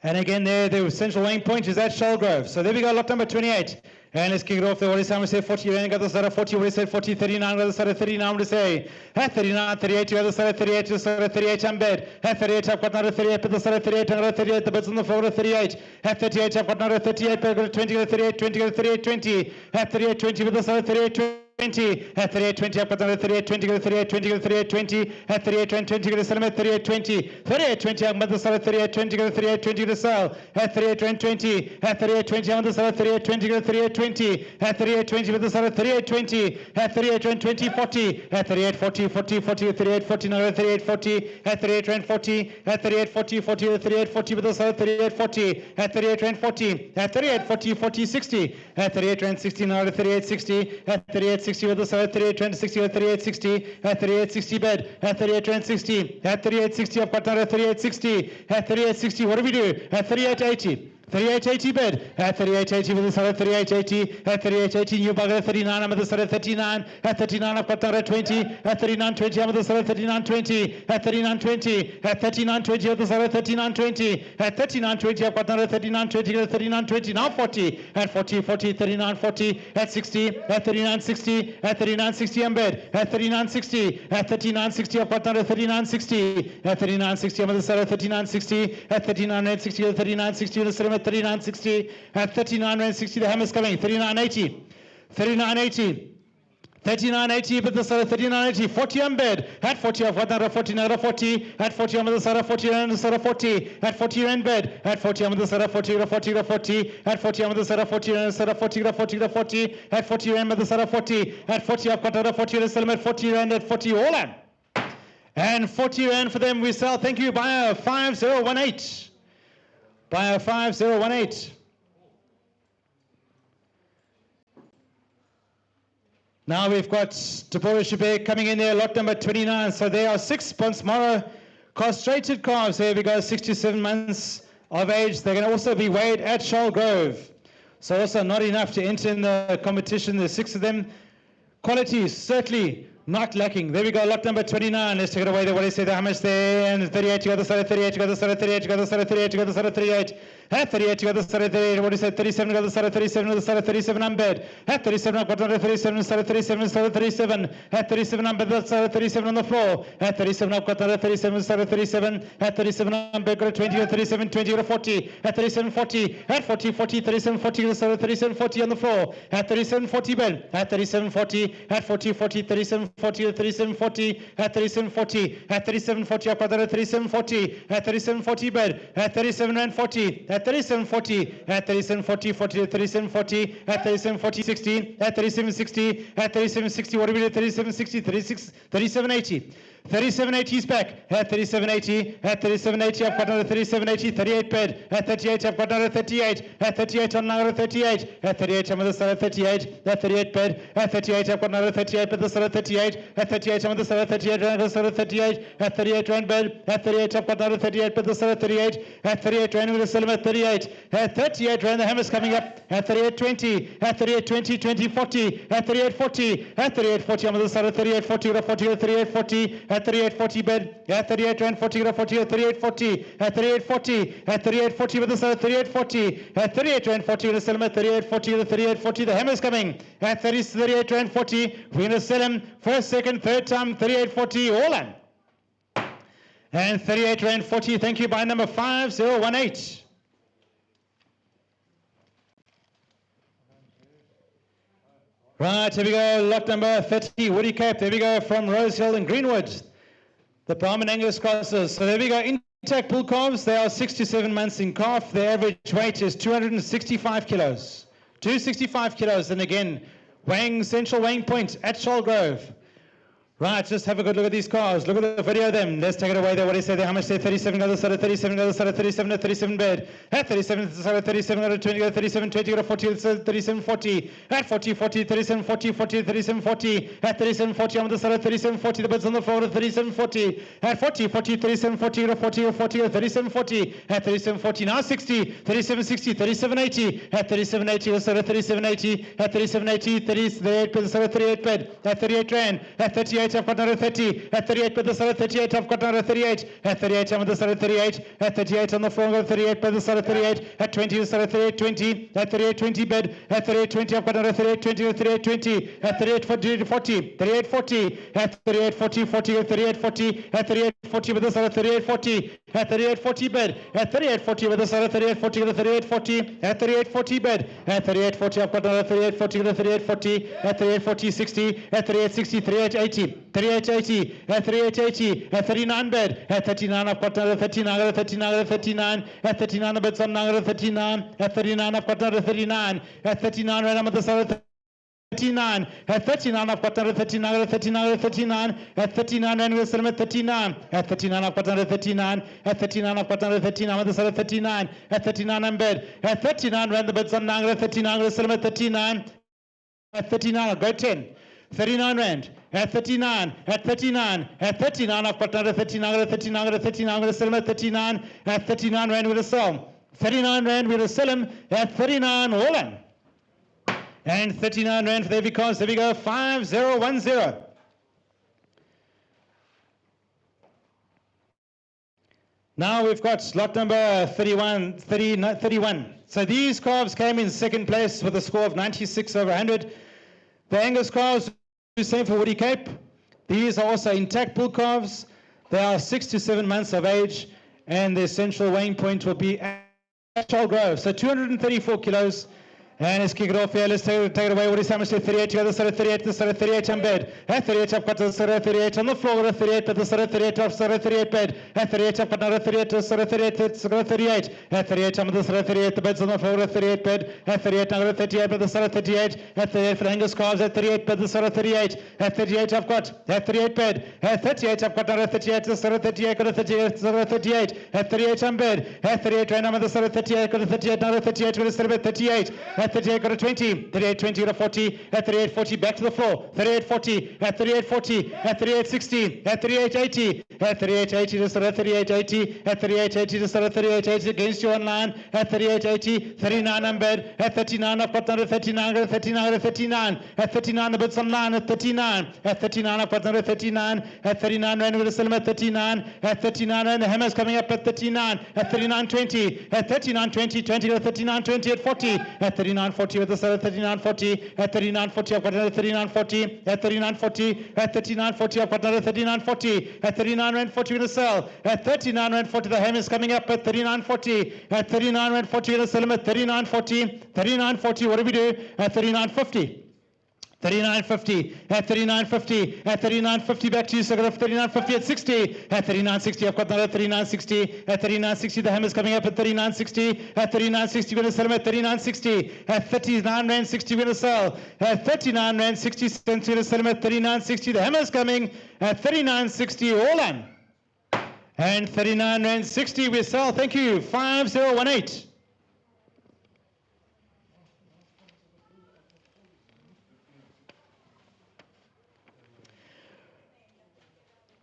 And again, there, the central weighing point is at Charlgrove. So there we go, lot number 28. And let's kick it off. The what is how say 40, and got the start of 40, what is 40, 39, got the start of 39, what is say. At 39, 38, you got the start of 38, the start of 38, I'm bed. At 38, I've got another 38, but the start of 38, another 38, the bird's on the floor of 38. At 38, I've got another 38, but got 20, got 38, 20, got 38, 20. At 38, 20, with the start of 38, 20. At 38, 20, I've got another 38, 20, got 38, 20, got 38, 20. At 38, 20, got a sell at 38, 20. 38, 20, I'm at the start of 38, 20, got 38, 20 to sell. At 38, 20. At 38, 20, I'm at the start of 38, 20, got 38, 20. At 38, 20, with the start of 38, 20. At 38, 20, 40. At 38, 40, 40, 40, 38, 40, now at 38, 40. At 38, 40. At 38, 40, 40, 38, 40, with the start of 38, 40. At 38, 40. At 38, 40, 40, 60. At 38, 60, now at 38, 60. At 38, 60, with the start of 38, 60, at 38, 60. At 38, 60 bed. At 38, 60. At 38, 60, I've got another 38, 60. At 38, 60, what do we do? At 38, 80. 3880 bed. At 3880 with the start of 3880. At 3880 new bugger at 39. I'm at the start of 39. At 39 I've got down at 20. At 3920 I'm at the start of 3920. At 3920. At 3920 at the start of 3920. At 3920 I've got down at 3920. At 3920 now 40. At 40 40 3940. At 60. At 3960. At 3960 I'm bed. At 3960. At 3960 I've got down at 3960. At 3960 I'm at the start of 3960. At 3960 at 3960 the at 3960, at 3960 the hammer's coming, 3980, 3980. 3980, but the start of 3980, 40 on bed. At 40, I've got another 40, another 40. At 40, I'm on the start of 40, and the start of 40. At 40, you're in bed. At 40, I'm on the start of 40, 40, 40. At 40, I'm on the start of 40, and the start of 40, 40, 40. At 40, you're in by the start of 40. At 40, I've got another 40, and still at 40, and at 40, all on. And 40 rand for them, we sell. Thank you, buyer 5018. Buyer 5018. Now we've got Deborah Shebek coming in there, lot number 29. So there are 6 Bonsmara castrated calves. There we go, 6 to 7 months of age. They're going to also be weighed at Charlgrove. So also not enough to enter in the competition. There's 6 of them. Quality certainly not lacking. There we go, lot number 29. Let's take it away. What do you say? How much there? And 38, you got the start of 38, you got the start of 38, you got the start of 38, you got the start of 38. At 38, you got the start of 38. What do you say? 37, you got the start of 37, you got the start of 37 on bed. At 37, I've got another 37, start of 37, start of 37. At 37, I'm bed, start of 37 on the floor. At 37, I've got another 37, start of 37. At 37, I'm bed, got a 20, got 37, 20, got a 40. At 37, 40. At 40, 40, 37, 40, got the start of 37, 40 on the floor. At 37, 40 bed. At 37, 40. At 40, 40, 37, 40, 37, 40. At 37, 40. At 37, 40, I've got another 37, 40. At 37, 40 bed. At 37 and 40. At 37, 40. At 37, 40, 40, 37, 40. At 37, 40, 60. At 37, 60. At 37, 60. What do we do? 37, 60, 36, 37, 80. 3780 is back. At 3780. At 3780, I've got another 3780. 38 bed. At 38, I've got another 38. At 38, on another 38. At 38, I'm on the start of 38. At 38 bed. At 38, I've got another 38. But the start of 38. At 38, I'm on the start of 38. And the start of 38. At 38 rand bed. At 38, I've got another 38. But the start of 38. At 38 rand with a settlement at 38. At 38 rand, the hammer's coming up. At 38 20. At 38 20, 20 40. At 38 40. At 38 40, I'm on the start of 38 40. 40 38 40. At 38 40 bed. At 38 rand 40. 40 at 38 40. At 38 40. At 38 40 with the start of 38 40. At 38 rand 40 with a settlement 38 40. The 38 40, the hammer's coming. At 38 rand 40. We're going to sell him first, second, third time. 38 40, all on. And 38 rand 40. Thank you, buy number 5018. Right, here we go, lot number 30, Woody Cape. There we go, from Rosehill and Greenwood. The Brahman Angus crosses. So there we go, intact bull calves. They are 6 to 7 months in calf. Their average weight is 265 kilos. 265 kilos, and again, central weighing point at Charlgrove. Right, just have a good look at these cars. Look at the video of them. Let's take it away there. What do you say there? How much there? 37, got the start of 37, got the start of 37, at 37 bed. At 37, the start of 37, got a 20, got a 37, 20, got a 40, 37, 40. At 40, 40, 37, 40, 40, 37, 40. At 37, 40, I'm on the start of 37, 40. The bird's on the floor at 37, 40. At 40, 40, 37, 40, got a 40, 40, got a 37, 40. At 37, 40, now 60, 37, 60, 37, 80. At 37, 80, the start of 37, 80. At 37, 80, 38 bed, the start of 38 bed. At 38 rand. At 38, 38, I've got another 30. At 38 by the side of 38, I've got another 38. At 38, I'm on the side of 38. At 38 on the floor, I've got 38 by the side of 38. At 20, the side of 38, 20. At 38, 20 bed. At 38, 20, I've got another 38, 20, 38, 20. At 38, 40, 40. 38, 40. At 38, 40, 40, 38, 40. At 38, 40 by the side of 38, 40. At 38, 40 bed. At 38, 40 by the side of 38, 40 to the 38, 40. At 38, 40 bed. At 38, 40, I've got another 38, 40 to the 38, 40. At 38, 40, 60. At 38, 60, 38, 80. 38, 80. At 38, 80. At 39 bed. At 39, I've got another 39, 39, 39. At 39, the bed's on another 39. At 39, I've got another 39. At 39, right, I'm at the side of 39. At 39, I've got another 39, 39, 39. At 39, and we'll still at 39. At 39, I've got another 39. At 39, I've got another 39. On the side of 39. At 39, I'm bed. At 39, round the bed's on 9, 39, we'll still at 39. At 39, I'll go 10. 39 rand. At 39. At 39. At 39, I've got another 39, 39, 39. We'll still at 39. At 39 rand, we'll sell. 39 rand, we'll sell him. At 39, all in. And 39 rand for the heavy cards. There we go, 5010. Now we've got lot number 31. So these calves came in second place with a score of 96 over 100. The Angus calves, same for Woody Cape. These are also intact bull calves. They are 6 to 7 months of age, and their central weighing point will be at Charlgrove. So 234 kilos. And let's kick it off here. Let's take it away. What is how much? 38 to the other side of 38. The side of 38 on bed. At 38, I've got the side of 38 on the floor. At 38, but the side of 38 off side of 38 bed. At 38, I've got another 38 to the side of 38. The side of 38. At 38, I'm on the side of 38. The bed's on the floor. At 38 bed. At 38, I'm at 38, but the side of 38. At 38 for the Angus calves. At 38, but the side of 38. At 38, I've got at 38 bed. At 38, I've got another 38 to the side of 38. Got a 38 to the side of 38. At 38, on bed. At 38, right now I'm on the side of 38. Got a 38, another 38. Got a side of 38. At 38, got a 20. 38, 20 to 40, at 38, 40, back to the floor, 38, 40, at 38, 40, at 38, 60, at 38, 80, at 38, 80 to start at 38, 80, at 38, 80 to start at 38, 80 against you on line, at 38, 80, 39 on bed, at 39, I've got another 39, at 39, at 39, at 39, the bed's on line, at 39, at 39, I've got another 39, at 39, ran with a cylinder at 39, at 39, and the hammer's coming up at 39, at 39, 20, at 39, 20, 20 to 39, 20 at 40, at 39, 40 with the start at 39, 40, at 39, 40, I've got another 39, 40, at 39, 40, at 39, 40, I've got another 39, 40, at 39, rand 40 with a sell, at 39, rand 40, the hammer's coming up at 39, 40, at 39, rand 40 with a sell, at 39, 40, 39, 40, what do we do? At 39, 50. 39.50 at 39.50 at 39.50 back to you, so 39.50 at 60 at 39.60. I've got another 39.60 at 39.60. The hammer's coming up at 39.60 at 39.60. We're going to sell them at 39.60 at 39 rand 60. We're going to sell at 39 rand 60 cents. We're going to sell them at 39.60. The hammer's coming at 39.60. All on and 39 rand 60. We sell. Thank you. 5018.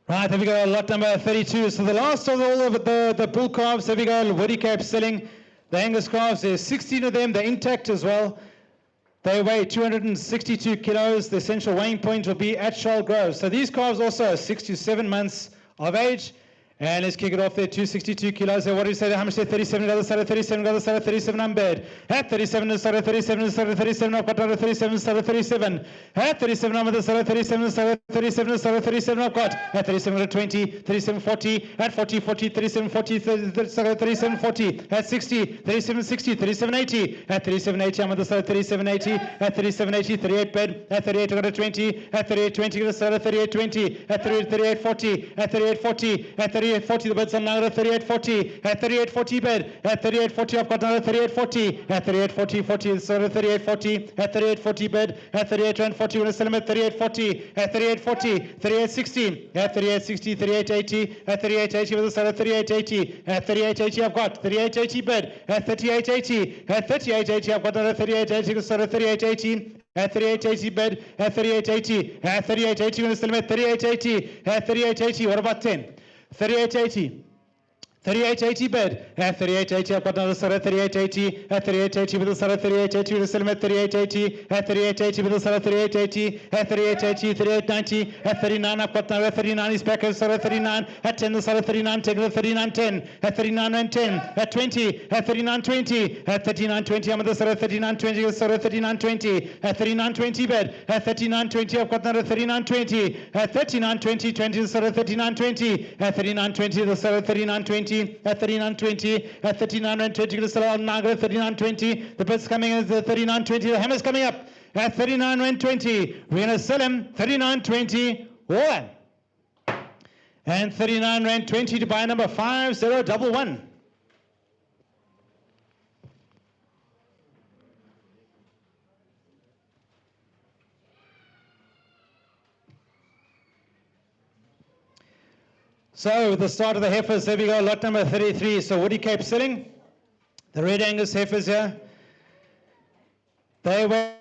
Right, there we go, lot number 32. So the last of all of the bull calves, there we go, Woody Cape selling. The Angus calves, there's 16 of them, they're intact as well. They weigh 262 kilos. The essential weighing point will be at Charlgrove. So these calves also are 6 to 7 months of age. And let's kick it off there, 262 kilos. So what do you say? How much? 37, the other side of 37, the other side of 37 on bed. At 37, the side of 37, the side of 37, I've got another 37, the side of 37. At 37, I'm at the side of 37, the side of 37, the side of 37, I've got. At 37, 20, 37, 40, at 40, 40, 37, 40, the side of 37, 40. At 60, 37, 60, 37, 80. At 37, 80, I'm at the side of 37, 80. At 37, 80, 38 bed. At 38, I've got a 20. At 38, 20, the side of 38, 20. At 38, 40. At 38, 40. At 38, 40, the bed's on now at 38, 40. At 38, 40 bed. At 38, 40, I've got another 38, 40. At 38, 40, 40, the side of 38, 40. At 38, 40 bed. At 38, rand 40, we're going to sell them at 38, 40. At 38, 40. 38, 60. At 38, 60, 38, 80. At 38, 80, with the side of 38, 80. At 38, 80, I've got 38, 80 bed. At 38, 80. At 38, 80, I've got another 38, 80, the side of 38, 80. At 38.80 bed, at 38.80, at 38.80, we're going to sell them at 38.80, at 38.80, what about 10? 38.80, 38.80 bid. At 38.80, I've got another side at 38.80. At 38.80 with a side at 38.80 with a settlement at 38.80. At 38.80 with a side at 38.80. At 38.80, 38.90. At 39, I've got another at 39. He's back at side at 39. At 10, the side at 39. Take it at 39.10. At 39.10. At 20. At 39.20. At 39.20, I'm at the side at 39.20. The side at 39.20. At 39.20 bid. At 39.20, I've got another at 39.20. At 39.20, 20, the side at 39.20. At 39.20, the side at 39.20. At 39.20, at 39.20, going to sell out now at 39.20. The bid's coming in at 39.20. The hammer's coming up at 39.20. We're going to sell him 39.20. All in. And 39.20 to buy number 5011. So, with the start of the heifers, there we go, lot number 33. So, Woody Cape selling. The Red Angus heifers here. They weigh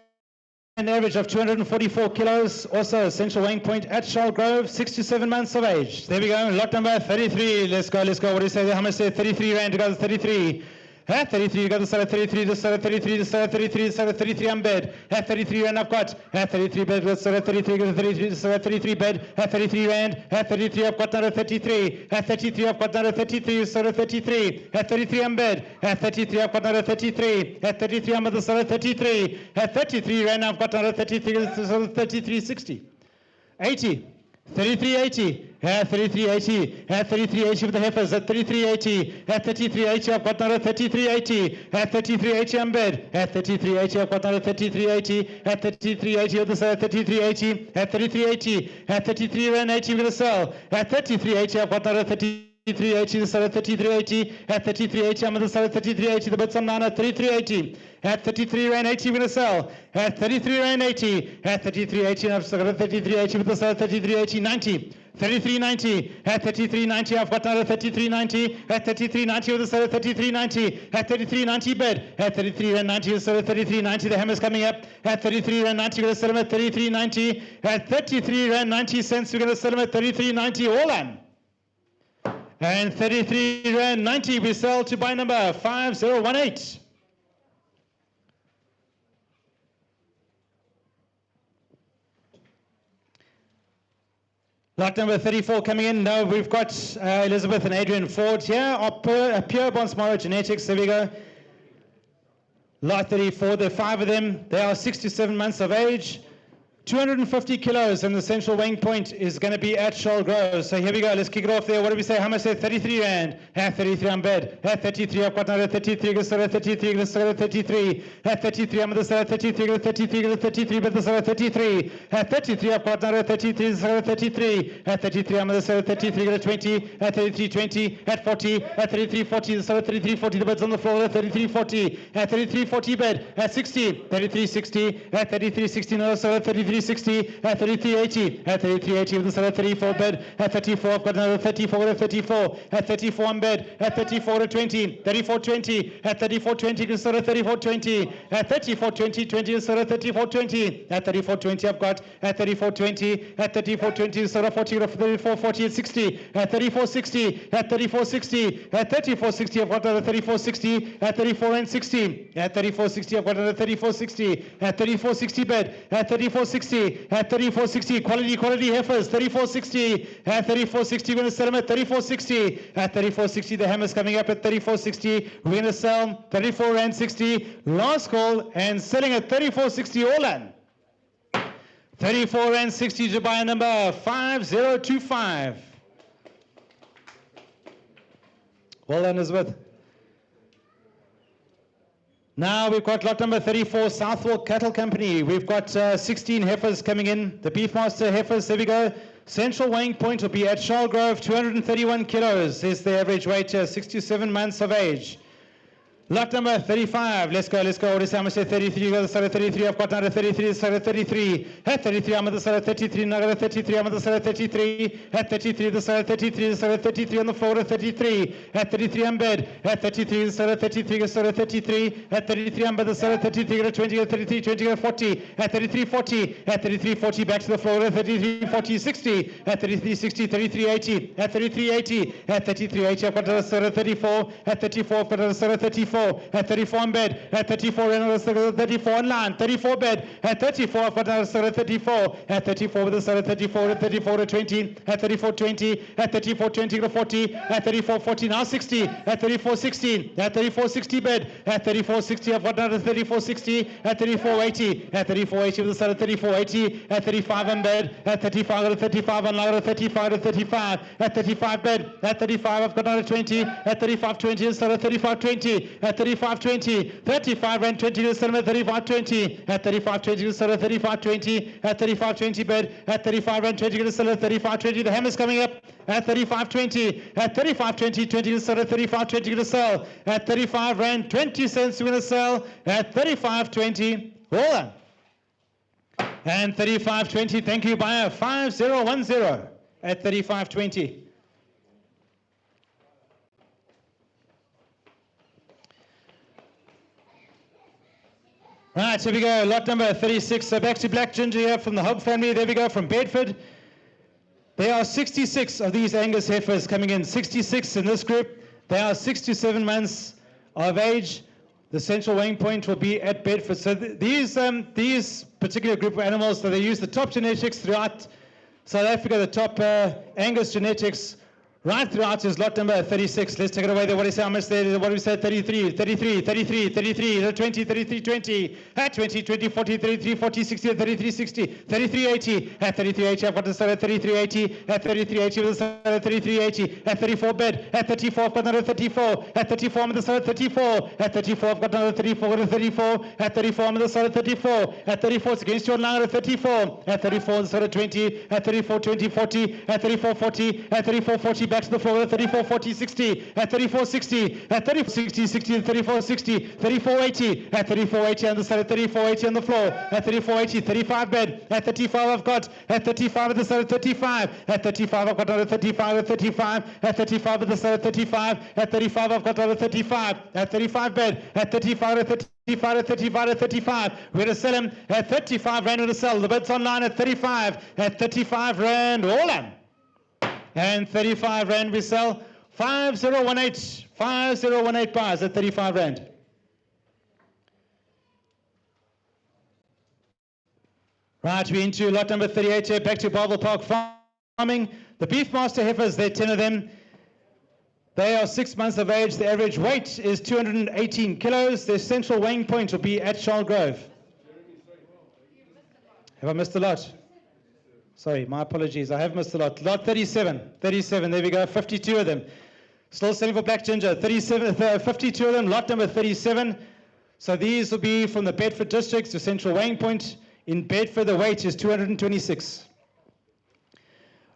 an average of 244 kilos. Also, essential weighing point at Charlgrove, 6 to 7 months of age. There we go, lot number 33. Let's go, let's go. What do you say there? How much say 33 rand to go to 33? At 33, you got the side at 33, the side at 33, the side at 33, the side at 33, I'm bed. At 33 rand, I've got. At 33 bed, the side at 33, the 33, the side at 33 bed. At 33 rand. At 33, I've got another 33. At 33, I've got another 33, the side at 33. At 33, I'm bed. At 33, I've got another 33. At 33, I'm at the side at 33. At 33 rand, I've got another 33, the side at 33.60. 80. 33.80. At 33.80. At 33.80 with the heifers. At 33.80. At 33.80, I've got another 33.80. At 33.80, I'm bed. At 33.80, I've got another 33.80. At 33.80 with the sale. At 33.80. At 33.80. At 33 rand 80, we're going to sell. At 33.80, I've got another 33.80, the side at 33.80. At 33.80, I'm at the side at 33.80. The bid's on now at 33.80. At 33 rand 80, we're going to sell. At 33 rand 80. At 33.80, I've got 33.80 with the side at 33.80. 90. 33.90. At 33.90, I've got another 33.90. At 33.90 with the side at 33.90. At 33.90 bid. At 33 rand 90, the side at 33.90. The hammer's coming up. At 33 rand 90, we're going to sell them at 33.90. At 33 rand 90 cents, we're going to sell them at 33.90. All on. And 33 rand 90, we sell to buy number 5018. Lot number 34 coming in. Now we've got Elizabeth and Adrian Ford here. Pure Bonsmara Genetics. There we go. Lot 34. There are 5 of them. They are 6 to 7 months of age. 250 kilos, and the central weighing point is going to be at Charlgrove. So here we go. Let's kick it off there. What do we say? How much say? 33 rand. At 33, I'm bed. At 33, I've got another 33. Go start at 33. Go start at 33. At 33, I'm at the start at 33. Go 33. Go 33. But the start at 33. At 33, I've got another 33. Start at 33. At 33, I'm at the start at 33. Go to 20. At 33, 20. At 40. At 33, 40. The start at 33, 40. The bed's on the floor. At 33, 40. At 33, 40 bed. At 60. 33, 60. At 33, 60. No, start at 33. 60, at 33.80, at 33.80 with the side at 34 bed, at 34 I've got another 34 at 34, at 34 on bed, at 34 at 20, 34.20, at 34.20 to start at 34.20, at 34.20, 20 to start at 34.20, at 34.20 I've got, at 34.20, at 34.20 to start at 40, at 34.40 at 60, at 34.60, at 34.60, at 34.60 I've got another 34.60, at 34 and 60, at 34.60 I've got another 34.60, at 34.60 bed, at 34.60, at 34.60, quality heifers, 34.60, at 34.60, we're going to sell them at 34.60, at 34.60, the hammer's coming up at 34.60, we're going to sell 34 rand 60, last call, and selling at 34.60 all in. 34 rand 60 to buy number 5025. Well done, Elizabeth. Now we've got lot number 34, Southwalk Cattle Company. We've got 16 heifers coming in. The Beefmaster heifers, there we go. Central weighing point will be at Charlgrove, 231 kilos is the average weight, 6 to 7 months of age. Lot number 35, let's go. What is how much? 33, go to the side of 33, I've got under 33, the side of 33, at 33, I'm on the side of 33, now got 33, I'm on the side of 33, at 33, the side of 33, the side of 33 on the floor of 33, at 33, I'm bed, at 33, the side of 33, the side of 33, at 33, I'm by the side of 33, go to 20, go to 33, 20, go to 40, at 33, 40, at 33, 40, back to the floor of 33, 40, 60, at 33, 60, 33, 80, at 33, 80, at 33, 80, I've got the side of 34, at 34, I've got the side of 34, at 34 on bed, at 34 another 34 on line, 34 bed, at 34 I've got another 34, at 34 with the side of 34, at 34 to 20, at 34 20, at 34 20 to 40, at 34 40 now 60, at 34 16, at 34 60 bed, at 34 60 I've got another 34 60, at 34 80, at 34 80 with the side of 34 80, at 35 on bed, at 35 got a 35 on line, 35 to 35, at 35 bed, at 35 I've got another 20, at 35 20 instead of 35 20, at 35 20, 35 and 20 to 35 20, at 35 20 to 35 20, at 35 20 bed, at 35 and 20 to 35 20, the hammer's coming up, at 35 20, at 35 20, 20 to 35 20 to sell, at 35 rand 20 cents we're going to sell, at 35 20, hold on, and 35 20, thank you buyer, 5010, at 35 20. Right, here we go, lot number 36. So back to Black Ginger here from the Hope family. There we go, from Bedford. There are 66 of these Angus heifers coming in, 66 in this group. They are 6 to 7 months of age. The central weighing point will be at Bedford. So these particular group of animals, so they use the top genetics throughout South Africa, the top Angus genetics. Right throughout is lot number 36. Let's take it away there. What is how much there? What do we say? 33, 33, 33, 33, 20, 33, 20, at 20, 20, 40, 33, 40, 60, 33, 60, 33, 80, at 33, 80, I've got the side at 33, 80, at 33, 80 with the side at 33, 80, at 34 bed, at 34, I've got another 34, at 34, I'm on the side at 34, at 34, I've got another 34, at 34, at 34, I'm on the side at 34, at 34, it's against your line at 34, at 34, on the side at 20, at 34, 20, 40, at 34, 40, at 34, 40, back to the floor at 34, 40, 60, at 34, 60, at 34, 60, 60, 34, 60, 34, 80, at 34, 80 on the side, at 34, 80 on the floor, at 34, 80, 35 bed, at 35 I've got, at 35 at the side, at 35, at 35 I've got another 35, at 35, at 35 at the side, at 35, at 35 I've got another 35, at 35 bed, at 35 at 35 at 35 at 35, we're going to sell him at 35 rand to sell, the bid's online at 35 rand, all on. And 35 rand we sell, 5018 bars at 35 rand. Right, we're into lot number 38 here, back to Barwell Park Farming. The Beefmaster heifers, there are 10 of them. They are 6 months of age. The average weight is 218 kilos. Their central weighing point will be at Charlgrove. Have I missed a lot? Sorry, my apologies. I have missed a lot. Lot 37. 37. There we go. 52 of them. Still selling for Black Ginger. 52 of them. Lot number 37. So these will be from the Bedford districts. The central weighing point in Bedford, the weight is 226.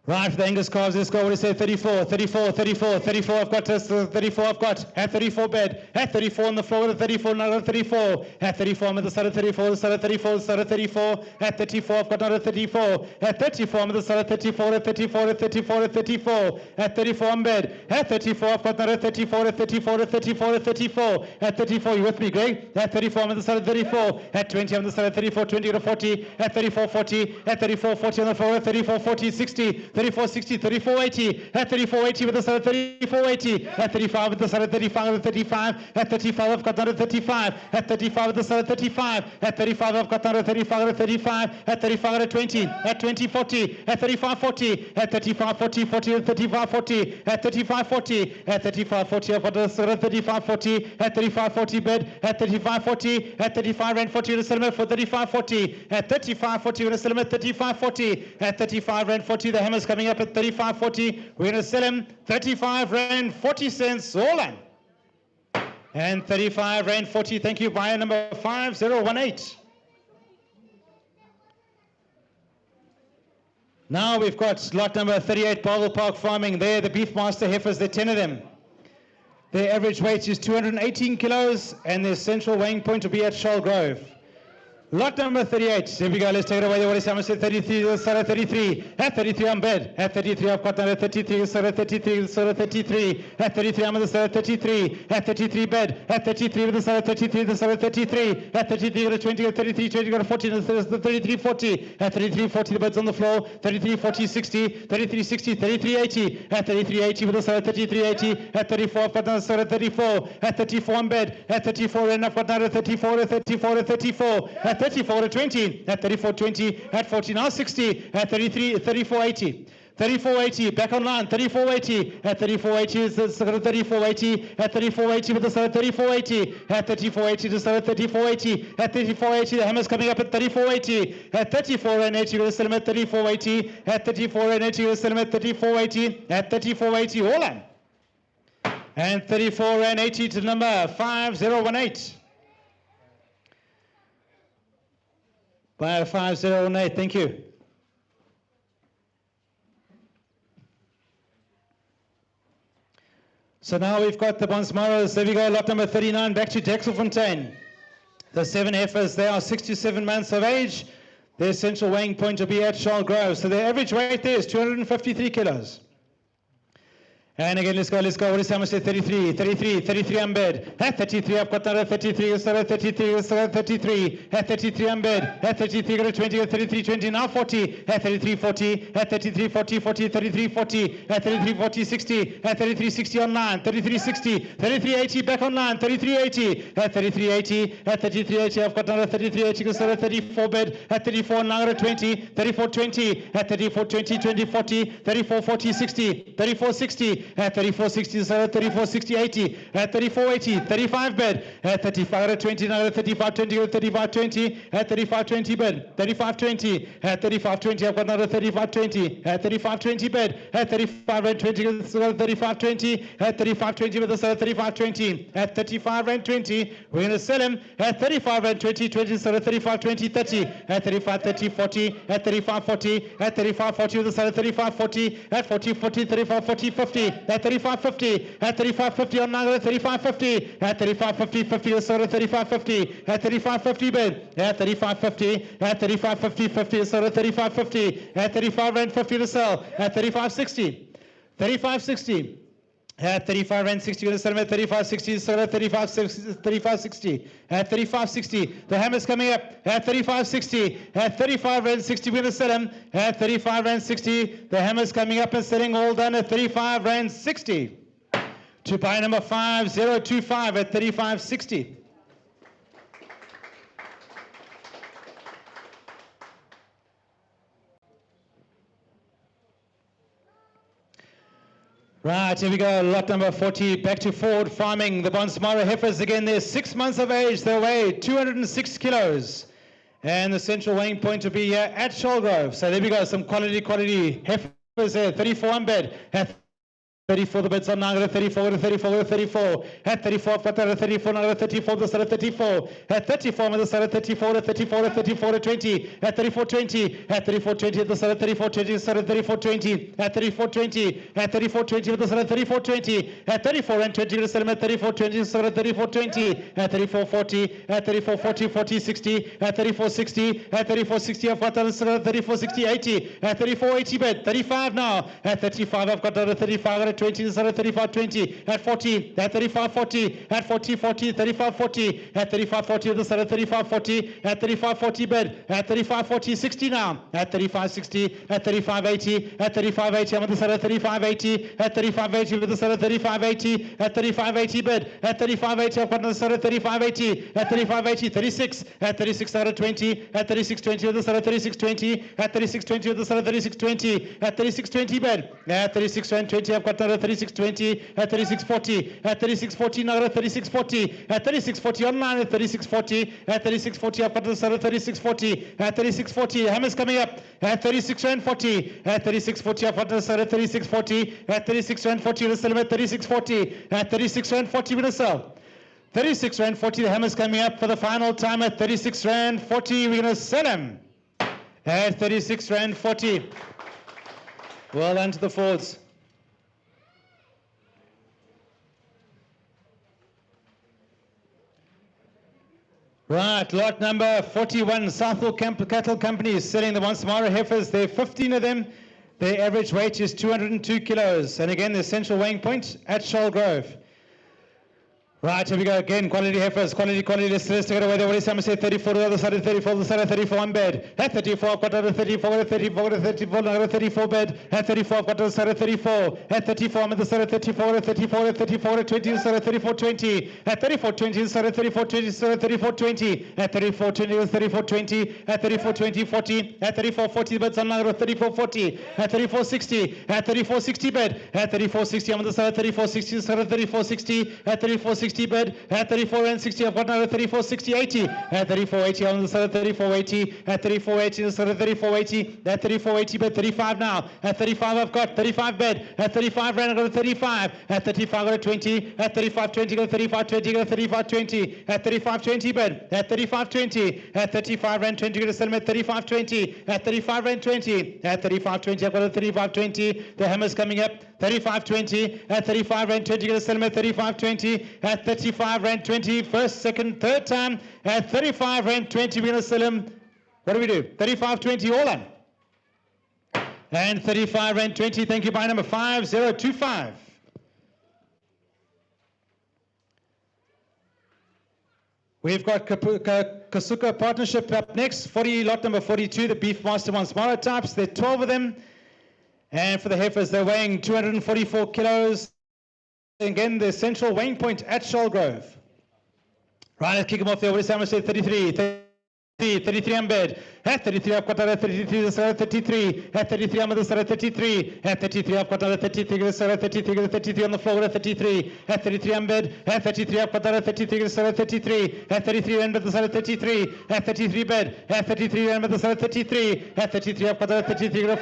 Right, for the Angus calves, let's go. What do you say? 34, 34, 34, 34. I've got 34. I've got at 34 bed, at 34 on the floor, at 34, another 34, at 34. I'm at the side of 34, the side of 34, the side of 34, at 34. I've got another 34, at 34. I'm at the side of 34, at 34, at 34, at 34, at 34 on bed, at 34. I've got another 34, at 34, at 34, at 34, at 34. You with me, Greg? At 34, I'm at the side of 34, at 20, I'm at the side of 34, 20 to 40, at 34, 40, at 34, 40 on the floor, at 34, 40, 60. 34, 60, 34, 80, at 34, 80 with the side of 34, 80, at 35 with the side of 35, at 35, at 35 I've got another 35, at 35 with the side of 35, at 35 I've got another 35, at 35, at 35 at 20, at 20, 40, at 35, 40, at 35, 40, 40, at 35, 40, at 35, 40, at 35, 40, I've got the side of 35, 40, at 35, 40 bed, at 35, 40, at 35 rand 40 to settlement for 35, 40, at 35, 40 with a settlement 35, 40, at 35 rand 40, the hammer's coming up at 35, 40, we're going to sell him 35 rand 40 cents, all on. And 35 rand 40, thank you, buyer number 5018. Now we've got lot number 38, Barwell Park Farming. There, the Beefmaster heifers, there are 10 of them. Their average weight is 218 kilos, and their central weighing point will be at Charlgrove. Lot number 38. Here we go. Let's take it away. What is Hammer said 33, Sarah 33. At 33, I'm bed. At 33, I've got another 33, Sarah 33, Sarah 33. At 33, I'm with the Sarah 33. At 33, bed. At 33 with the Sarah 33, the Sarah 33. At 33, got a 20, got a 33, 20, got a 14, the 33, 40. At 33, 40, the bed's on the floor. 33, 40, 60. 33, 60, 33, 80. At 33, 80 with the Sarah 33, 80. At 34, I've got another Sarah 34. At 34, I'm bed. At 34, and I've got another 34, 34, 34. At 34 to 20, at 34 20, at 40 now 60, at 33 34 80. 3480 back online, 3480 at 3480 is the 3480 at 3480 with the 3480 at 3480 to 3480 at 3480 the hammer's coming up at 3480 at 3480 with the settlement at 3480 at 3480 with the settlement at 3480 at 3480 all on and 3480 to number 5018 by 5018. Thank you. So now we've got the Bonsmaros. There we go, lot number 39, back to Dexelfontein. The 7 heifers, they are 6 to 7 months of age. Their central weighing point will be at Charlgrove. So their average weight there is 253 kilos. And again, let's go. What is how much? 33, 33 on bed. At 33, I've got another 33, 33, 33. At 33 on bed. At 33, got a 20, got 33, 20, now 40. At 33, 40. At 33, 40, 40, 33, 40. At 33, 40, 60. At 33, 60 online. 33, 60. 33, 80, back online. 33, 80. At 33, 80. At 33, 80, I've got another 33, 80, got a 34 bed. At 34, now got a 20. 34, 20. At 34, 20, 20, 40. 34, 40, 60. 34, 60. At 3460, 3460, 80. At 3480, 35 bed. At 35 at 20, now at 3520, at 3520. At 3520 bed. 3520. At 3520, I've got another 3520. At 3520 bed. At 35 and 20, 3520. At 3520 with the 3520. At 35 and 20, we're going to sell him. At 35 and 20, 20, 35 20, 30. At 35 30, 40. At 35 40. At 35 40 with the 35 40. At 40 40, 35 40, 50. At 35 50. At 35 50 on now. At 35 50. At 35 50, 50 the 35 50. At 35 50 bed. At 35 50. At 35 50, 50 the 35 50. At 35 and 50 to sell. At 35 60. 35 60. At 35 and 60, going to sell him at 35 60, so at 35 60. At 35 60, the hammer's coming up. At 35 60, at 35 and 60, we're going to sell him. At 35 and 60, the hammer's coming up and selling all done at 35 and 60. To buy number 5025 at 35 60. Right, here we go, lot number 40, back to Ford Farming. The Bonsmara heifers again, they're 6 months of age, they weigh 206 kilos. And the central weighing point will be here at Charlgrove. So there we go, some quality heifers there, 34 on bed. At 34, the beds on now, 34, 34, 34. At 34, I've got that 34, now 34, the start of 34. At 34, I'm the start of 34, 34, 34, 20. At 34, 20. At 34, 20, at the start of 34, 20, the start of 34, 20. At 34, 20. At 34, 20, at the start of 34, 20. At 34 and 20, the start of 34, 20, the start of 34, 20. At 34, 40. At 34, 40, 40, 60. At 34, 60. At 34, 60, I've got the start of 34, 60, 80. At 34, 80 bed. 35 now. At 35, I've got the 35, 20, 35 20 at 40 at 35 40 at 40 40 35 40 at 35 40 the 35 40 at 35 40 bed at 35 40 60 now at 35 60 at 35 80 at 35 80 I'm on the 35 80 at 35 80 with the 35 80 at 35 80 bed at 35 80 I've got the 35 80 at 35 80 36 at 36 out of 20 at 36 20 with the 36 20 at 36 20 with the 36 20 at 36 20 bed at 36 20 I've got the 36 20 at 36 40 at 36 40 now at 36 40 at 36 40 online at 36 40 at 36 40 I've got the 36 40 at 36 40 hammer's coming up at 36 and 40 at 36 40 I've got the 36 40 at 36 and 40 we'll sell him at 36 40 at 36 and 40 we'll sell 36 Rand 40 the hammer's coming up for the final time at 36 Rand 40 we're going to sell him at 36 Rand 40 well done to the Fords. Right, lot number 41, Southall Cattle Company is selling the Monsamara heifers. There are 15 of them. Their average weight is 202 kilos. And again, the central weighing point at Charlgrove. Right, here we go again. Quality heifers, quality. Let's take it away. What is I'm say 34 to the other side of 34, the side of 34 on bed. At 34, I've got to 34, 34, 34, another 34 bed. At 34, I've got to the side of 34. At 34, I'm at the side of 34, 34, 34, 20, the side of 34, 20. At 34, 20, the side of 34, 20, the side of 34, 20. At 34, 20, the 34, 20. At 34, 20, 40. At 34, 40, but some other 34, 40. At 34, 60. At 34, 60 bed. At 34, 60, I'm on the side of 34, 60, the side of 34, 60. At 34, 60 bed. At 34 and 60, I've got another 34, 60, 80. At 34, 80, I'm on the side of 34, 80. At 34, 80, the side of 34, 80. At 34, 80 bed, 35 now. At 35, I've got 35 bed. At 35 rand, I've got a 35. At 35, I've got a 20. At 35, 20, got a 35, 20, got a 35, 20. At 35, 20 bed. At 35, 20. At 35 rand, 20, got a settlement, 35, 20. At 35 rand, 20. At 35, 20, I've got a 35, 20. The hammer's coming up. 35, 20. At 35 rand, 20, got a settlement, 35, 20. At 35 rand, 20. First, second, third time. At 35 rand, 20, we're going to sell him. What do we do? 35, 20, all on. And 35 rand, 20. Thank you. Buy number 5025. We've got Kasuka Partnership up next. 40, lot number 42, the Beef Master Monsamara types. There are 12 of them. And for the heifers, they're weighing 244 kilos. Again, the central weighing point at Charlgrove. Right, let's kick them off there. What is Sam say? 33. 33 on bed. At 33, I've got another 33, the side of 33. At 33, I'm on the side of 33. At 33, I've got another 33, the side of 33, the 33 on the floor at 33. At 33 on bed. At 33, I've got another 33, the side of 33. At 33, end at the side of 33. At 33 bed. At 33, end at the side of 33. At 33, I've got another 33,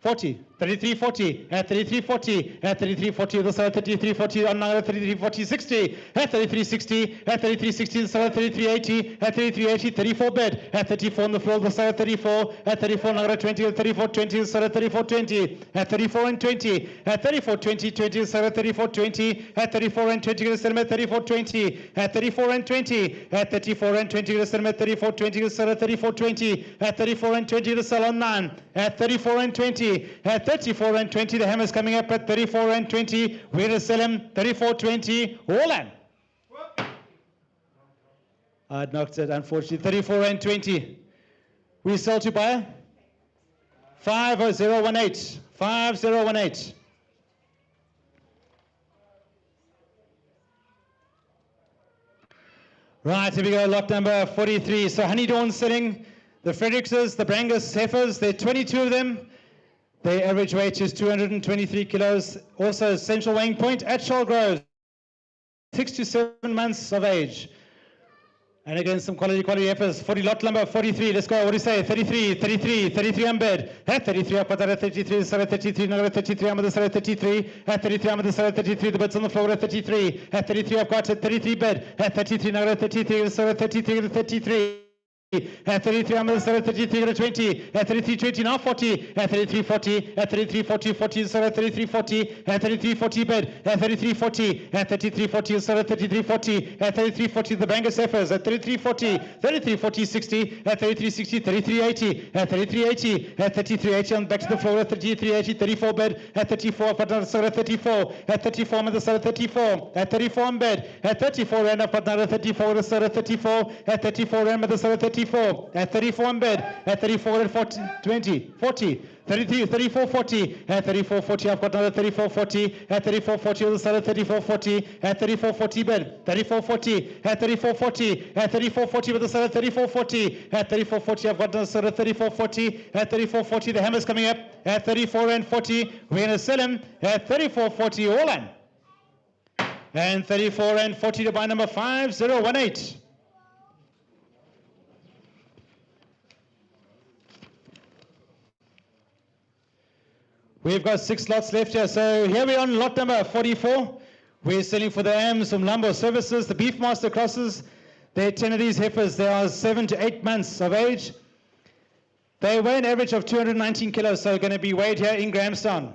40, 33, 40, at 33, 40, at 33, 40, the side 33, 40, on another 33, 40, 60, at 33, 60, at 33, 60, the side 33, 80, at 33, 80, 34 bed, at 34 on the floor, the side 34, at 34, another 20, at 34, 20, the side 34, 20, at 34 and 20, at 34, 20, 20, the side 34, 20, at 34 and 20, the side 34, 20, at 34 and 20, at 34 and 20, the side 34, 20, the side 34, 20, at 34 and 20, the side on 9, at 34 and 20, at 34 and 20, the hammer's coming up at 34 and 20. We're to sell him 34, 20, all in. I'd knocked it, unfortunately. 34 and 20. We sell to buyer 5018. 5018. Right, here we go, lot number 43. So Honey Dawn selling the Fredericks, the Brangus heifers. There are 22 of them. Their average weight is 223 kilos. Also, central weighing point at Charlgrove, 6 to 7 months of age. And again, some quality heifers. 40, lot number 43. Let's go. What do you say? 33, 33, 33 on bed. At 33, I've got that at 33, side at 33, another 33, I'm on the side at 33. At 33, I'm on the side at 33, the bed's on the floor at 33. At 33, I've got at 33 bed. At 33, another 33, the side at 33, the 33. At 33, I'm on the side of 33, 20. At 33, 20, now 40. At 33, 40. At 33, 40, 40, side of 33, 40. At 33, 40 bed. At 33, 40. At 33, 40, side of 33, 40. At 33, 40, the Brangus heifers. At 33, 40. 33, 40, 60. At 33, 60, 33, 80. At 33, 80. At 33, 80, on back to the floor. At 33, 80, 34 bed. At 34, I've got another side of 34. At 34, I'm on the side of 34. At 34 on bed. At 34, and I've got another 34, the side of 34. At 34, and on the side of 34. At 34 on bed, at 34 and 40, 20, 40, 33, 34, 40, at 34, 40, I've got another 34, 40, at 34, 40, on the side of 34, 40, at 34, 40 bed, 34, 40, at 34, 40, at 34, 40 with the side of 34, 40, at 34, 40, I've got another side of 34, 40, at 34, 40, the hammer's coming up, at 34 and 40, we're going to sell him at 34, 40, all in. And 34 and 40 to buy number 5018. We've got 6 lots left here. So here we're on lot number 44. We're selling for the AMs from Lumber Services, the Beef Master crosses. There are 10 of these heifers. They are 7 to 8 months of age. They weigh an average of 219 kilos, so going to be weighed here in Grahamstown.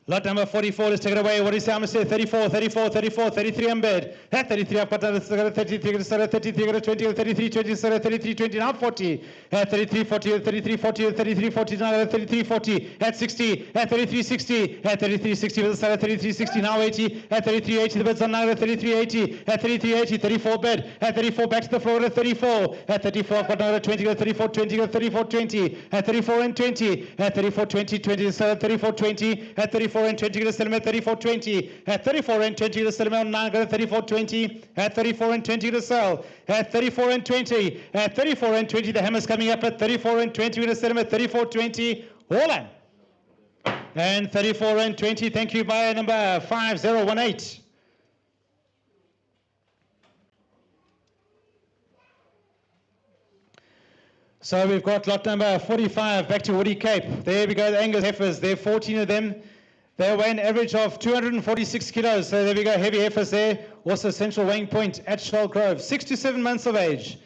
Lot number 44, let's take it away. What do you say? I'm going to say 34, 34, 34, 33 on bed. At 33, I've got 33, 33, 20, 33, 20, 33, 20, now 40. At 33, 40, 33, 40, 33, 40, now 33, 40. At 60, at 33, 60. At 33, 60 with the side, 33, 60, now 80. At 33, 80, the bed's on now at 33, 80. At 33, 80, 34 bed. At 34, back to the floor at 34. At 34, I've got another 20, 34, 20, 34, 20. At 34 and 20. At 34, 20, 20, the side, 34, 20. At 34 and 20, to Silhouette 34, 20. At 34 and 20, to Silhouette 9, go to 34, 20. At 34 and 20, to sell. At 34 and 20. At 34 and 20, the hammer's coming up at 34 and 20, to Silhouette 34, 20. All on. And 34 and 20, thank you, buyer number 5018. So we've got lot number 45 back to Woody Cape. There we go, the Angus heifers. There are 14 of them. They weigh an average of 246 kilos. So there we go, heavy heifers there. Also central weighing point at Charlgrove, 6 to 7 months of age.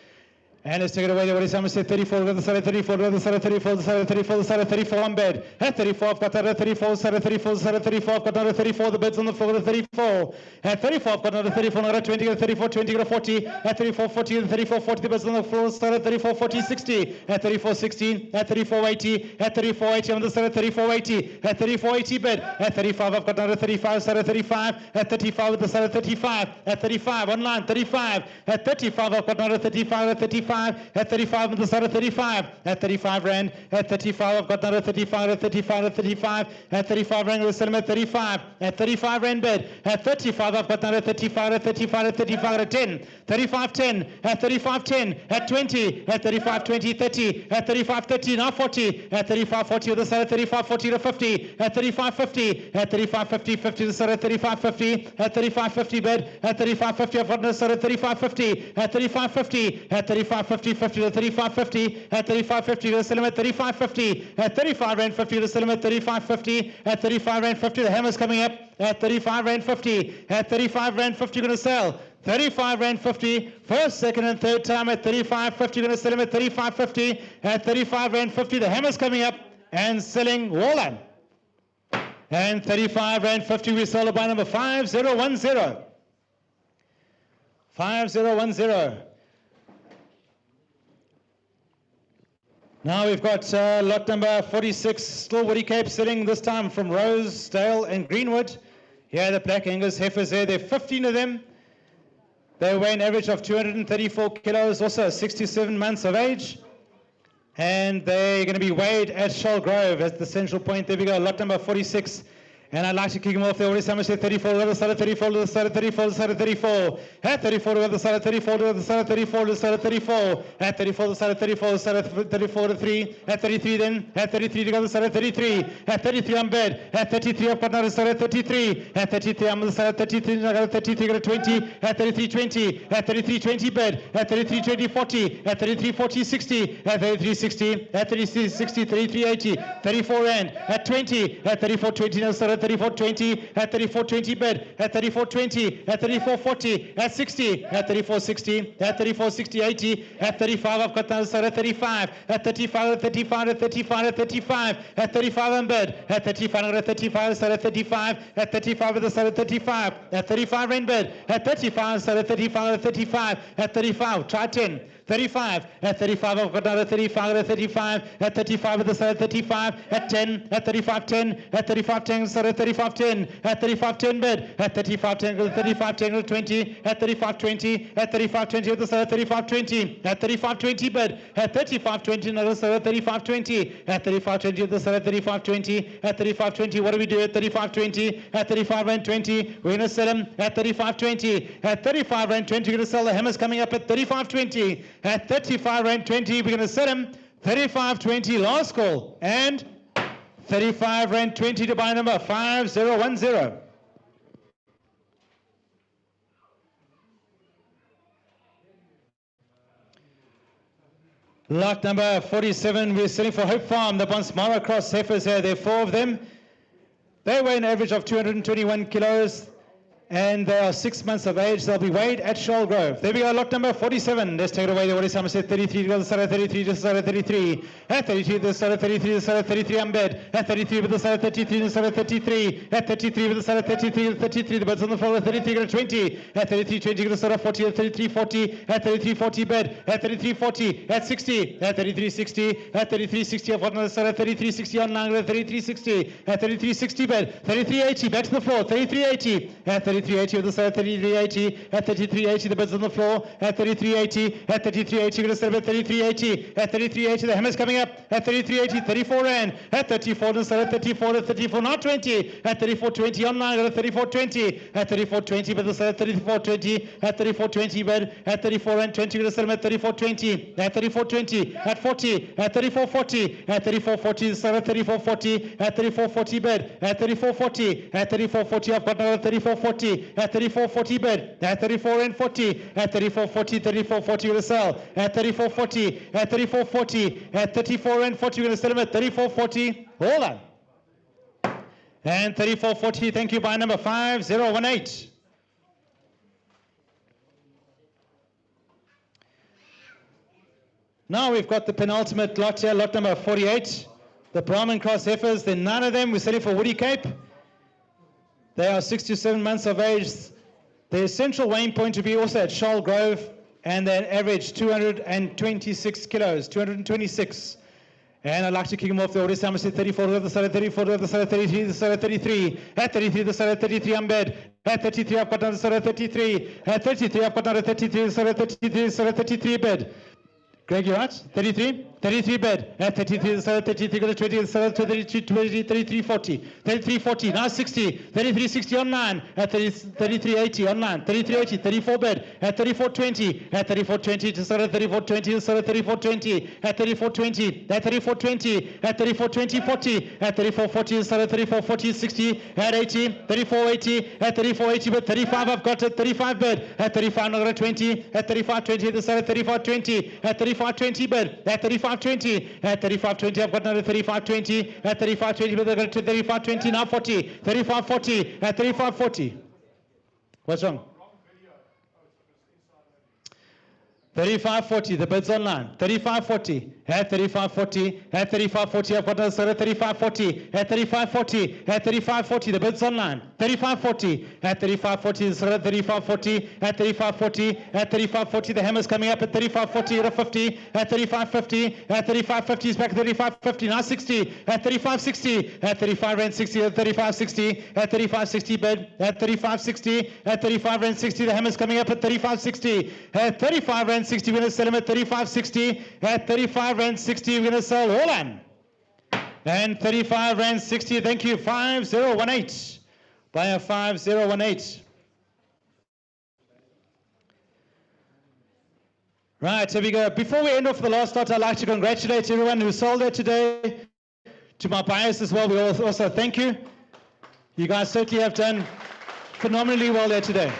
And let's take it away. What is I'm say 34, go to the side of 34, go to the side of 34, the side of 34, the side of 34 on bed. At 34, I've got that at 34, side of 34, side of 34, I've got another 34, the bed's on the floor at 34. At 34, I've got another 34, another 20, go to 34, 20, go to 40. At 34, 40, 34, 40, the bed's on the floor, side of 34, 40, 60. At 34, 60, at 34, 80, at 34, 80, on the side of 34, 80. At 34, 80 bed. At 35, I've got another 35, side of 35. At 35, with the side of 35. At 35, online, 35. At 35, I've got another 35, at 35. At 35, on the side of 35. At 35 rand. At 35, I've got another 35, at 35, at 35. At 35 rand, we'll sell them at 35. At 35 rand bed. At 35, I've got another 35, at 35, at 35, at 10. 35, 10. At 35, 10. At 20. At 35, 20, 30. At 35, 30, now 40. At 35, 40, on the side of 35, 40 to 50. At 35, 50. At 35, 50, 50, the side of 35, 50. At 35, 50 bed. At 35, 50, I've got another side of 35, 50. At 35, 50. At 35, 50, 50 to 35, 50. At 35, 50, we'll sell them at 35, 50. At 35 rand 50, we'll sell them at 35, 50. At 35 rand 50, the hammer's coming up. At 35 rand 50. At 35 rand 50, you're going to sell. 35 rand 50, first, second, and third time at 35, 50. You're going to sell them at 35, 50. At 35 rand 50, the hammer's coming up and selling all on. And 35 rand 50, we sold by number 5010. 5010. Now we've got lot number 46, still Woody Cape, sitting this time from Rosedale and Greenwood. Here are the Black Angus heifers there. There are 15 of them. They weigh an average of 234 kilos, also 6 to 7 months of age. And they're going to be weighed at Charlgrove as the central point. There we go, lot number 46. And I'd like to kick him off there. What is how much? 34, to the side of 34, to the side of 34, to the side of 34. At 34, to the side of 34, to the side of 34, to the side of 34. At 34, to the side of 34, to the side of 34 to 3. At 33 then. At 33 to go to the side of 33. At 33 I'm bed. At 33 I've got another side of 33. At 33 I'm on the side of 33. I got a 33, got a 20. At 33 20. At 33 20 bed. At 33 20 40. At 33 40 60. At 33 60. At 33 60 33 80. 34 rand. At 20. At 34 20 now side of 34 20. At 34 20 bed. At 34 20. At 34 40. At 60. At 34 60. At 34 60 80. At 35 I've got another side of 35. At 35 at 35 at 35 at 35. At 35 on bed. At 35 at 35 side of 35. At 35 at the side of 35. At 35 in bed. At 35 side of 35 at 35. At 35 try 10. 35 at 35 I've got another 35 at 35 at 35 at the side of 35 at 10 at 35 10 at 35 10 side of 35 10 at 35 10 bed at 35 10 to 35 10 to 20 at 35 20 at 35 20 at the side of 35 20 at 35 20 bed at 35 20 another side of 35 20 at 35 20 at the side of 35 20 at 35 20 what do we do at 35 20 at 35 and 20 we're going to sell them at 35 20 at 35 and 20 we're going to sell the hammers coming up at 35 20 at 35 rand 20, we're going to set him 35.20 last call and 35 rand 20 to buy number 5010. Lot number 47, we're selling for Hope Farm, the Bonsmara Cross heifers here. There are 4 of them. They weigh an average of 221 kilos. and they are 6 months of age. They'll be weighed at Charlgrove. There we go, lot number 47. Let's take it away. The what is Somerset 33 to the side of 33 to the side of 33. At 33 to the side of 33 to the side of 33 Umbed. At 33 with the side of 33 to the side of 33. At 33 with the side of 33 to 33. The birds on the floor at 33 to 20. At 33 20 to the side of 40 at 33 40. At 33 40 bed. At 33 40. At 60. At 33 60. At 33 60. I've got another side of 33 60 on line at 33 60. At 33 60 bed. 33 80. Back to the floor. 33 80. At 33 80 with the side of 33 80. At 33 80 the birds on the floor. At 33 80. At 33 80 going to set up at 33 80. At 33 80 the hammer's coming up. At 33 80 34 rand. At 34 the side of 34 at 34 not 20. At 34 20 on line at 34 20. At 34 20 with the side of 34 20. At 34 20 bed. At 34 and 20 going to set up at 34 20. At 34 20. At 40. At 34 40. At 34 40 the side of 34 40. At 34 40 bed. At 34 40. At 34 40 I've got another 34 40. At 34 40 bed. At 34 and 40. At 34 40 34 40 going to sell. At 34 40. At 34 40. At 34 and 40 going to sell them at 34 40. Hold on. And 34 40. Thank you. Buy number 5018. Now we've got the penultimate lot here, lot number 48. The Brahman Cross heifers. Then none of them we're selling for Woody Cape. They are 6 to 7 months of age. Their central weighing point to be also at Charlgrove, and they average 226 kilos, 226. And I'd like to kick him off the order. Somerset 34 to the side of 34 to the side of 33, the side of 33. At 33, the side of 33, I'm bed. At 33, I've got down the side of 33. At 33, I've got down to 33, the side of 33, the side of 33 bed. Greg, you right? 33? 33 bed. At 33, the side of 33, go to 20, the side of 33, 20, 33, 40. 33, 40, now 60. 33, 60 on 9. At 33, 80 on 9. 33, 80, 34 bed. At 34, 20. At 34, 20, to side of 34, 20, the side of 34, 20. At 34, 20. At 34, 20. At 34, 20, 40. At 34, 40, the side of 34, 40, 60. At 80, 34, 80. At 34, 80 bed. 35, I've got it. 35 bed. At 35, another 20. At 35, 20, the side of 35, 20. At 35, 20 bed. At 35, 20. At 35, 20, I've got another 35, 20. At 35, 20, but they're going to 35, 20, now 40. 35, 40. At 35, 40. What's wrong? 35, 40, the bid's online. 35, 40. At 35, 40. At 35, 40, I've got another side of 35, 40. At 35, 40. At 35, 40, the bid's online. 35, 40. At 35, 40, the side of 35, 40. At 35, 40. At 35, 40, the hammer's coming up at 35, 40, at a 50. At 35, 50. At 35, 50, is back at 35, 50, now 60. At 35, 60. At 35 rand 60. At 35, 60. At 35, 60 bed. At 35, 60. At 35 rand 60, the hammer's coming up at 35, 60. At 35 rand 60, we're going to sell him at 35, 60. At 35 rand 60, we're going to sell Holland. And 35 rand 60, thank you, 5018. Buyer 5018. Right, here we go. Before we end off the last lot, I'd like to congratulate everyone who sold it today. To my buyers as well, we also thank you. You guys certainly have done phenomenally well there today.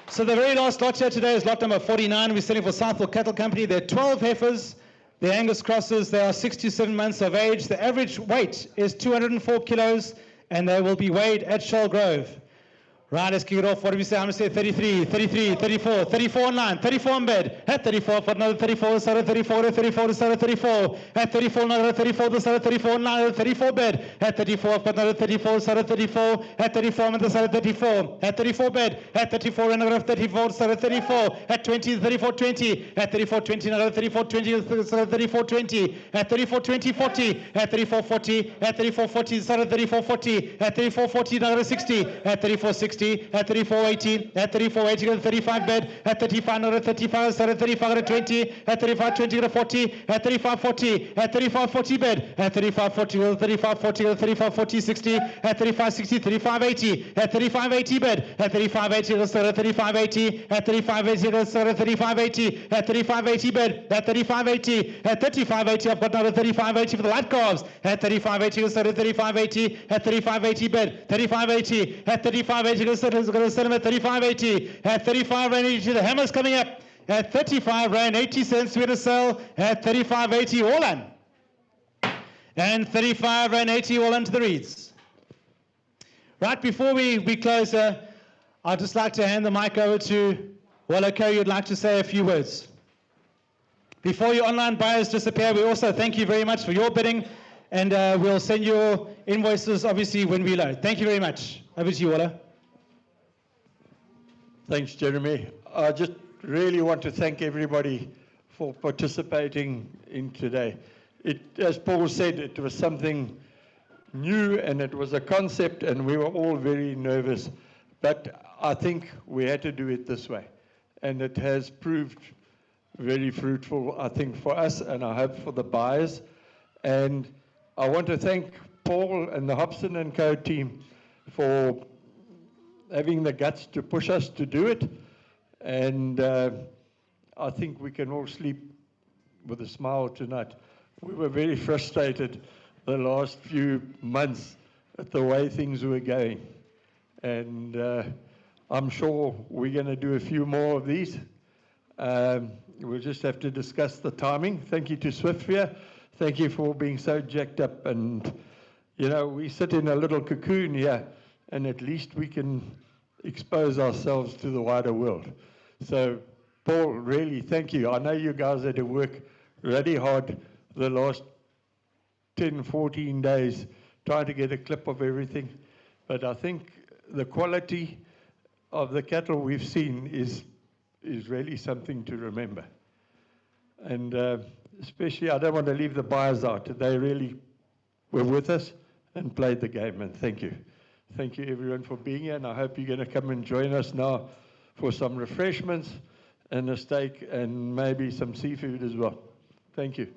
So the very last lot here today is lot number 49. We're selling for Southwell Cattle Company. There are 12 heifers. They're Angus crosses. They are 6 to 7 months of age. The average weight is 204 kilos, and they will be weighed at Charlgrove. Right, let's kick it off. What do we say? I'm going to say 33, 33, 34, 34 on line, 34 on bed. At 34, for another 34, the side of 34, at 34, the side of 34. At 34, another 34, the side of 34, now 34 bed. At 34, I've got another 34, the side of 34. At 34, I'm on the side of 34. At 34 bed. At 34, another 34, the side of 34. At 20, 34, 20. At 34, 20, another 34, 20, the side of 34, 20. At 34, 20, 40. At 34, 40. At 34, 40, the side of 34, 40. At 34, 40, another 60. At 34, 60. At 34, 80. At 34, 80, 35 bed. At 35, another 35, side of 35, 20. At 35, 20, 40. At 35, 40. At 35, 40 bed. At 35, 40, 35, 40, 35, 40, 60. At 35, 60, 35, 80. At 35, 80 bed. At 35, 80, side of 35, 80. At 35, 80, side of 35, 80. At 35, 80 bed. At 35, 80. At 35, 80, I've got another 35, 80 for the light calves. At 35, 80, side of 35, 80. At 35, 80 bed. 35, 80. At 35, 80, side of going to sell them at 35.80. At 35 rand 80, the hammer's coming up. At 35 rand 80 cents, we're to sell at 35.80 all on. And 35 rand 80 all on to the reeds. Right before we close, I'd just like to hand the mic over to Wallako. You'd like to say a few words. Before your online buyers disappear, we also thank you very much for your bidding, and we'll send your invoices, obviously, when we load. Thank you very much. Over to you, Walla. Thanks, Jeremy. I just really want to thank everybody for participating in today. As Paul said, it was something new and it was a concept and we were all very nervous. But I think we had to do it this way. And it has proved very fruitful, I think, for us and I hope for the buyers. And I want to thank Paul and the Hobson & Co team for having the guts to push us to do it. And I think we can all sleep with a smile tonight. We were very frustrated the last few months at the way things were going. And I'm sure we're going to do a few more of these. We'll just have to discuss the timing. Thank you to Swiftsphere. Thank you for being so jacked up. And, you know, we sit in a little cocoon here, and at least we can expose ourselves to the wider world. So, Paul, really, thank you. I know you guys had to work really hard the last 10, 14 days trying to get a clip of everything. But I think the quality of the cattle we've seen is really something to remember. And especially, I don't want to leave the buyers out. They really were with us and played the game, and thank you. Thank you, everyone, for being here, and I hope you're going to come and join us now for some refreshments and a steak and maybe some seafood as well. Thank you.